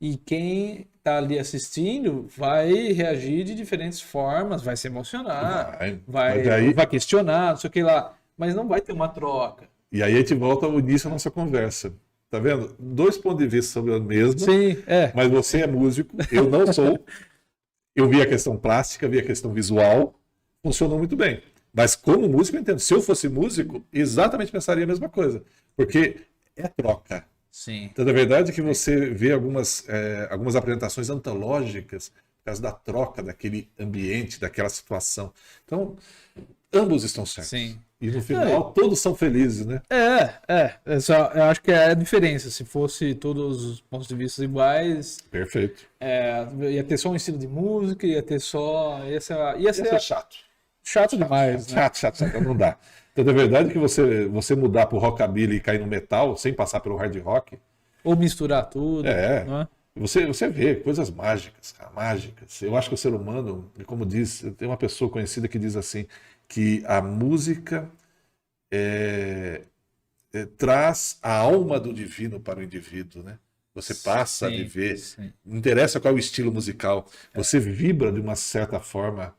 E quem está ali assistindo vai reagir de diferentes formas, vai se emocionar, vai questionar, não sei o que lá. Mas não vai ter uma troca. E aí a gente volta ao início da nossa conversa. Tá vendo? 2 pontos de vista sobre a mesma. Sim, Mas você é músico, eu não sou. Eu vi a questão plástica, vi a questão visual. Funcionou muito bem. Mas como músico, eu entendo. Se eu fosse músico, exatamente pensaria a mesma coisa. Porque é troca. Sim. Então, na verdade, que você vê algumas apresentações antológicas por causa da troca daquele ambiente, daquela situação. Então, ambos estão certos. Sim. E no final, todos são felizes, né? Eu acho que é a diferença. Se fosse todos os pontos de vista iguais... Perfeito. Ia ter só um estilo de música, ia ter só... Ia ser chato. Chato demais, né? Chato, não dá. Então, na verdade, que você mudar pro rockabilly e cair no metal, sem passar pelo hard rock... Ou misturar tudo. Não é? Você vê coisas mágicas, cara, mágicas. Eu acho que o ser humano, como diz, tem uma pessoa conhecida que diz assim, que a música traz a alma do divino para o indivíduo, né? Você passa a viver, não interessa qual é o estilo musical, você vibra de uma certa forma.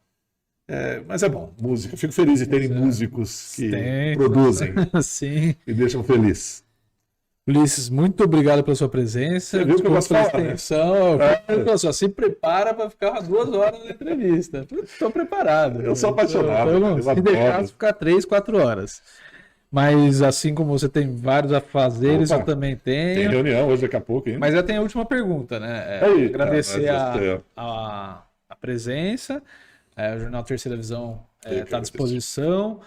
Mas é bom, música. Fico feliz de terem músicos que produzem e deixam feliz. Ulisses, muito obrigado pela sua presença. Você viu que eu gosto de falar, atenção. Se prepara para ficar 2 horas na entrevista. Estou preparado. Eu sou apaixonado. Se deixar, ficar 3, 4 horas. Mas assim como você tem vários afazeres, eu também tenho. Tem reunião hoje daqui a pouco ainda. Mas eu tenho a última pergunta, né? Agradecer a presença. O Jornal Terceira Visão está à disposição.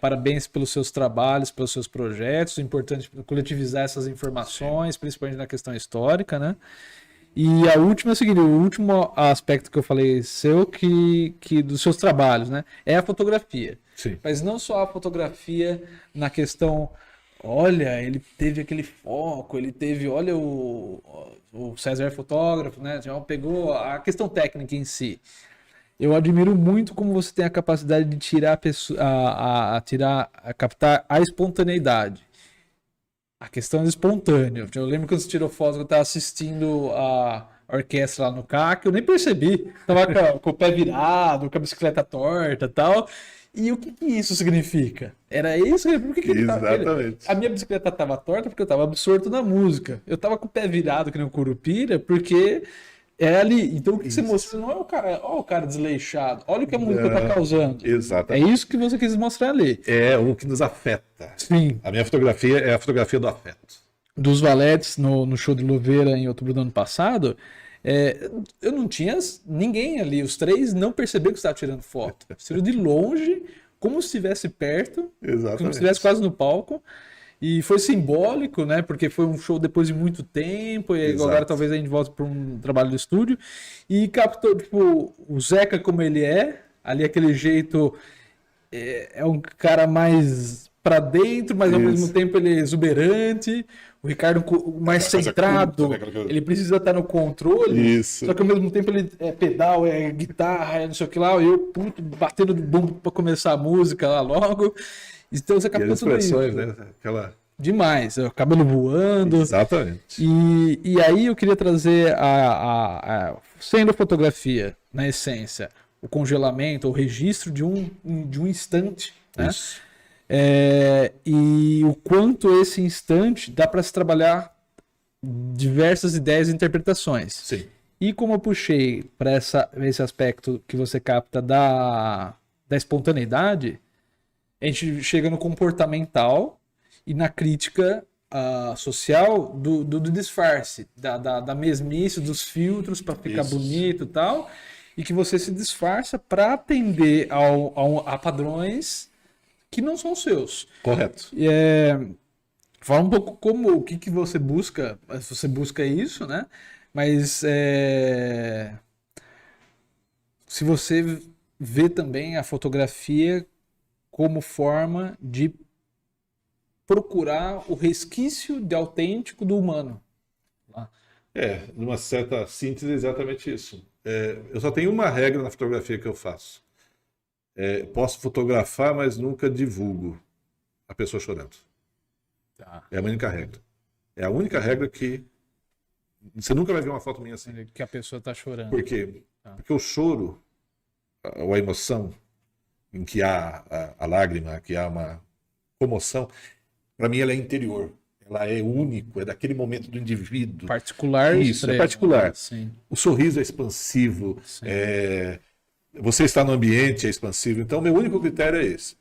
Parabéns pelos seus trabalhos, pelos seus projetos. É importante coletivizar essas informações, principalmente na questão histórica, né? E a última é o seguinte, o último aspecto que eu falei seu, que dos seus trabalhos, né? É a fotografia. Sim. Mas não só a fotografia na questão, olha, ele teve aquele foco, ele teve, olha, o César é fotógrafo, né? Já pegou a questão técnica em si. Eu admiro muito como você tem a capacidade de tirar a pessoa, captar a espontaneidade. A questão é espontânea. Eu lembro quando você tirou foto que eu estava assistindo a orquestra lá no CAC, eu nem percebi. Tava com o pé virado, com a bicicleta torta e tal. E o que isso significa? Era isso? Por que ele Exatamente. A minha bicicleta estava torta porque eu estava absorto na música. Eu estava com o pé virado que nem um curupira porque é ali. Então o que você mostra não é o cara desleixado. Olha o que a música está causando. Exatamente. É isso que você quis mostrar ali. É o que nos afeta. Sim. A minha fotografia é a fotografia do afeto. Dos Valetes no show de Louveira em outubro do ano passado, eu não tinha ninguém ali. Os três não perceberam que você estava tirando foto. Você tirou de longe, como se estivesse perto, Exatamente. como se estivesse quase no palco. E foi simbólico, né? Porque foi um show depois de muito tempo. E agora talvez a gente volte para um trabalho do estúdio. E captou, tipo, o Zeca como ele é. Ali aquele jeito... É um cara mais para dentro, mas ao mesmo tempo ele é exuberante. O Ricardo mais centrado, ele precisa estar no controle. Isso. Só que ao mesmo tempo ele é pedal, é guitarra, é não sei o que lá. Eu, puto, batendo de bumbo para começar a música lá logo. Então você captou tudo isso. Né? Demais, o cabelo voando. Exatamente. E aí eu queria trazer sendo fotografia, na essência, o congelamento, o registro de um instante, né? Isso. E o quanto esse instante dá para se trabalhar diversas ideias e interpretações. Sim. E como eu puxei para esse aspecto que você capta da espontaneidade, a gente chega no comportamental e na crítica social do disfarce, da mesmice, dos filtros para ficar bonito e tal, e que você se disfarça para atender a padrões que não são seus. Correto. Fala um pouco o que você busca, se você busca isso, né? Mas se você vê também a fotografia como forma de procurar o resquício de autêntico do humano. Numa certa síntese, exatamente isso. Eu só tenho uma regra na fotografia que eu faço. Posso fotografar, mas nunca divulgo a pessoa chorando. Tá. É a única regra. É a única regra que você nunca vai ver uma foto minha assim. Que a pessoa está chorando. Por quê? Porque o choro, ou a emoção, em que há a lágrima, que há uma comoção, para mim ela é interior. Ela é único, é daquele momento do indivíduo. Particular. Isso, é particular. Sim. O sorriso é expansivo. Você está no ambiente, é expansivo. Então, meu único critério é esse.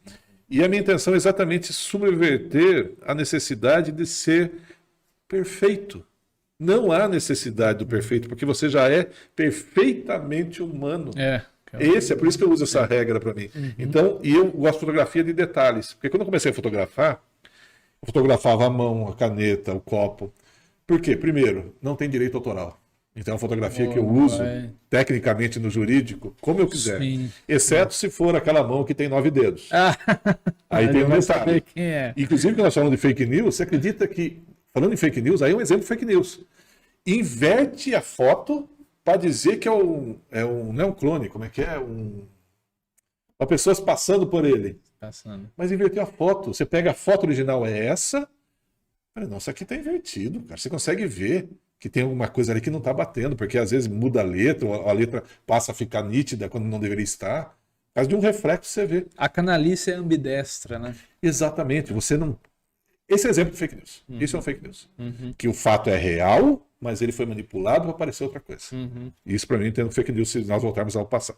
E a minha intenção é exatamente subverter a necessidade de ser perfeito. Não há necessidade do perfeito, porque você já é perfeitamente humano. É por isso que eu uso essa regra para mim. Então, e eu gosto de fotografia de detalhes. Porque quando eu comecei a fotografar, eu fotografava a mão, a caneta, o copo. Por quê? Primeiro, não tem direito autoral. Então, é uma fotografia que eu uso, tecnicamente no jurídico, como eu quiser. Sim. Exceto se for aquela mão que tem 9 dedos. Aí tem um detalhe. Quem é. Inclusive, quando nós falamos de fake news, você acredita que, falando em fake news, aí é um exemplo de fake news. Inverte a foto para dizer que não é um clone, como é que é? Uma pessoa passando por ele. Mas inverteu a foto. Você pega a foto original, é essa. Não, isso aqui está invertido, cara. Você consegue ver que tem alguma coisa ali que não está batendo, porque às vezes muda a letra, ou a letra passa a ficar nítida quando não deveria estar. Por causa de um reflexo você vê. A canalice é ambidestra, né? Exatamente. Você não... Esse é exemplo de fake news. Isso é um fake news. Que o fato é real, mas ele foi manipulado para parecer outra coisa. Isso para mim tem um fake news se nós voltarmos ao passado.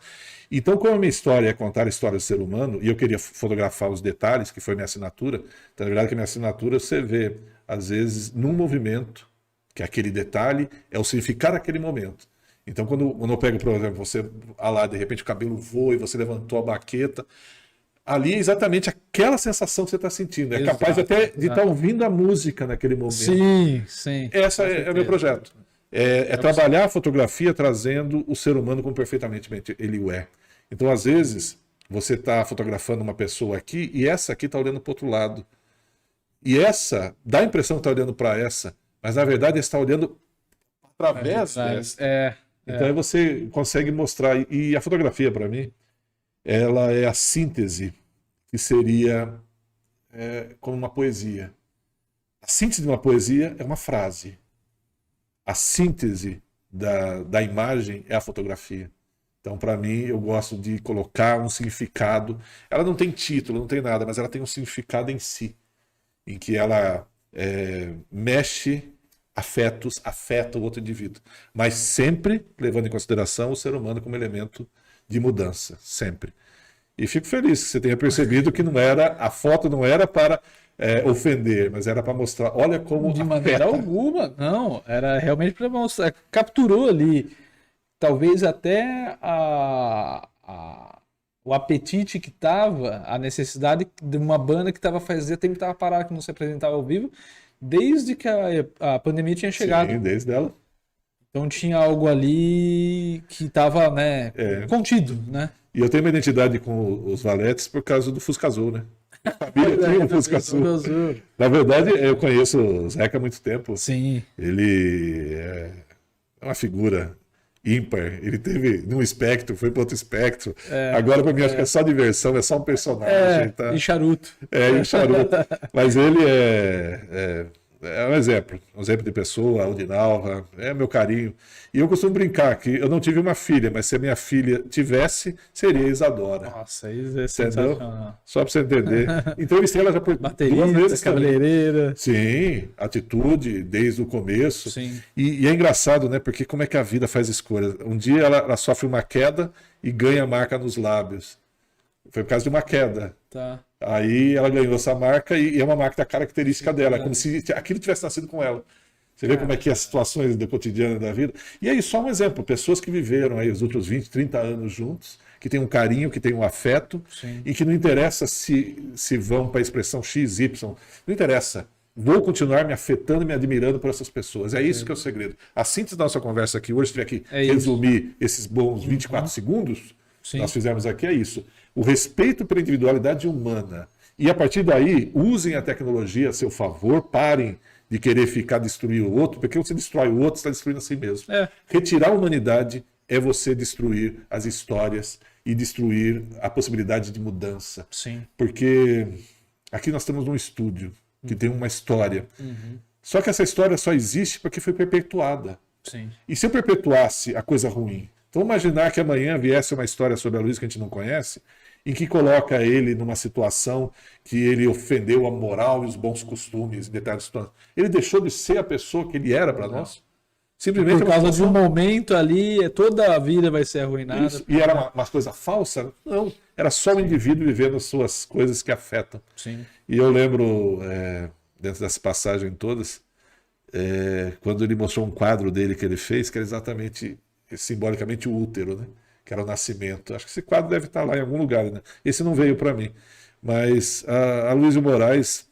Então, como a minha história é contar a história do ser humano, e eu queria fotografar os detalhes, que foi minha assinatura, então, na verdade, que a minha assinatura você vê, às vezes, num movimento, que aquele detalhe é o significado daquele momento. Então, quando eu pego, por exemplo, você, de repente o cabelo voa e você levantou a baqueta, ali é exatamente aquela sensação que você está sentindo. Capaz até de estar ouvindo a música naquele momento. Sim. Esse é o meu projeto. É trabalhar a fotografia trazendo o ser humano como perfeitamente ele o é. Então, às vezes, você está fotografando uma pessoa aqui e essa aqui está olhando para o outro lado. E essa dá a impressão que está olhando para essa, mas na verdade está olhando através dessa. Então aí você consegue mostrar. E a fotografia, para mim, ela é a síntese que seria como uma poesia. A síntese de uma poesia é uma frase. A síntese da imagem é a fotografia. Então, para mim, eu gosto de colocar um significado. Ela não tem título, não tem nada, mas ela tem um significado em si, em que ela mexe, afeta o outro indivíduo, mas sempre levando em consideração o ser humano como elemento de mudança, sempre. E fico feliz que você tenha percebido que a foto não era para ofender, mas era para mostrar, olha como de maneira alguma, não, era realmente para mostrar, capturou ali, talvez até o apetite que estava, a necessidade de uma banda que fazia tempo que estava parada, que não se apresentava ao vivo, desde que a pandemia tinha chegado. Sim, desde ela. Então tinha algo ali que estava, né, contido, né? E eu tenho uma identidade com os Valetes por causa do Fusca Azul, né? A família tinha um Fusca Azul. Na verdade, eu conheço o Zeca há muito tempo. Sim. Ele é uma figura ímpar. Ele teve num espectro, foi para outro espectro. Agora, para mim, acho que é só diversão, é só um personagem. Tá? E charuto. E charuto. Mas ele é um exemplo de pessoa, Aldinalva, é meu carinho. E eu costumo brincar que eu não tive uma filha, mas se a minha filha tivesse, seria Isadora. Nossa, isso é sensacional. Só para você entender. Entrevistei ela já por duas vezes. Cabeleireira. Sim, atitude desde o começo. Sim. E é engraçado, né? Porque como é que a vida faz escolhas? Um dia ela sofre uma queda e ganha marca nos lábios. Foi por causa de uma queda. Tá. Aí ela ganhou essa marca e é uma marca da característica dela, como se aquilo tivesse nascido com ela. Você vê como é que as situações do cotidiano da vida. E aí, só um exemplo, pessoas que viveram aí os outros 20, 30 anos juntos, que têm um carinho, que têm um afeto, Sim. e que não interessa se vão para a expressão X, Y, não interessa. Vou continuar me afetando e me admirando por essas pessoas. É isso que é o segredo. A síntese da nossa conversa aqui hoje, se tiver que resumir esses bons 24 segundos, Sim. nós fizemos aqui, é isso. O respeito pela individualidade humana. E a partir daí, usem a tecnologia a seu favor, parem de querer destruir o outro, porque você destrói o outro, você está destruindo a si mesmo. Retirar a humanidade é você destruir as histórias e destruir a possibilidade de mudança. Sim. Porque aqui nós temos um estúdio que tem uma história. Só que essa história só existe porque foi perpetuada. Sim. E se eu perpetuasse a coisa ruim? Então imaginar que amanhã viesse uma história sobre a Luiz que a gente não conhece, em que coloca ele numa situação que ele ofendeu a moral e os bons costumes em determinadas situações. Ele deixou de ser a pessoa que ele era para nós. Simplesmente por causa de um momento ali, toda a vida vai ser arruinada. Isso. E era uma coisa falsa? Não. Era só o indivíduo vivendo as suas coisas que afetam. Sim. E eu lembro, dentro dessa passagem todas, quando ele mostrou um quadro dele que ele fez, que era exatamente, simbolicamente, o útero, né? Que era o nascimento. Acho que esse quadro deve estar lá em algum lugar, né? Esse não veio para mim. Mas a Luísa Moraes,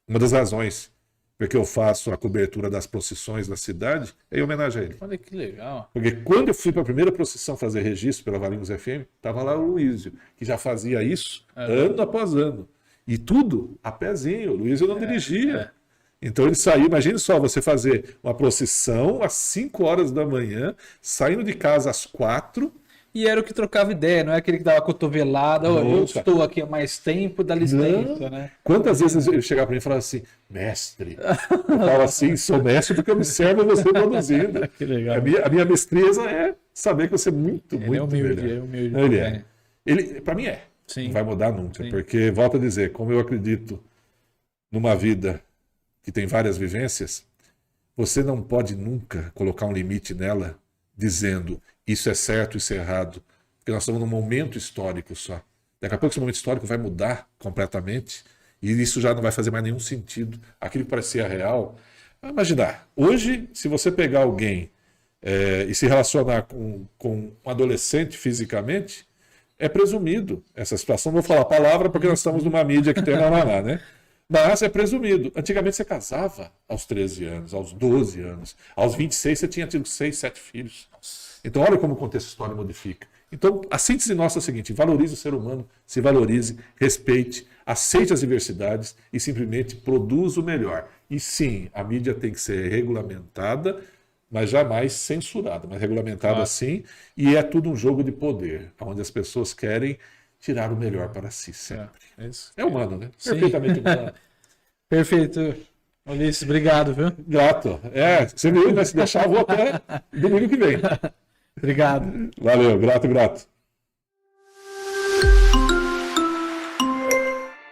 uma das razões porque eu faço a cobertura das procissões da cidade é em homenagem a ele. Olha que legal. Porque quando eu fui para a primeira procissão fazer registro pela Valinhos FM, estava lá o Luísio, que já fazia isso ano após ano. E tudo a pezinho. O Luísio não dirigia. Então ele saiu, imagine só, você fazer uma procissão às 5 horas da manhã, saindo de casa às 4. E era o que trocava ideia, não é aquele que dava cotovelada, eu estou aqui há mais tempo, dá licença, né? Quantas vezes eu chegava para mim e falava assim, mestre, eu falo assim, sou mestre porque eu observo você produzindo. Que legal. A minha mestreza é saber que você é muito humilde, melhor. É humilde. Ele é. Ele, para mim Sim. Não vai mudar nunca, Sim. porque, volto a dizer, como eu acredito numa vida que tem várias vivências, você não pode nunca colocar um limite nela dizendo isso é certo, isso é errado, porque nós estamos num momento histórico só. Daqui a pouco esse momento histórico vai mudar completamente e isso já não vai fazer mais nenhum sentido. Aquilo que parecia real. Imaginar, hoje, se você pegar alguém e se relacionar com um adolescente fisicamente, é presumido essa situação. Não vou falar a palavra porque nós estamos numa mídia que tem lá, né? Mas é presumido. Antigamente você casava aos 13 anos, aos 12 anos. Aos 26 você tinha tido 6, 7 filhos. Então olha como o contexto histórico modifica. Então a síntese nossa é a seguinte: valorize o ser humano, se valorize, respeite, aceite as diversidades e simplesmente produza o melhor. E sim, a mídia tem que ser regulamentada, mas jamais censurada, mas regulamentada sim, e é tudo um jogo de poder, onde as pessoas querem tirar o melhor para si sempre. É humano, né? Sim. Perfeitamente humano. Perfeito. Ulisses, obrigado, viu? Grato. Você viu, né? Se deixar, eu vou até domingo que vem. Obrigado. Valeu, grato, grato.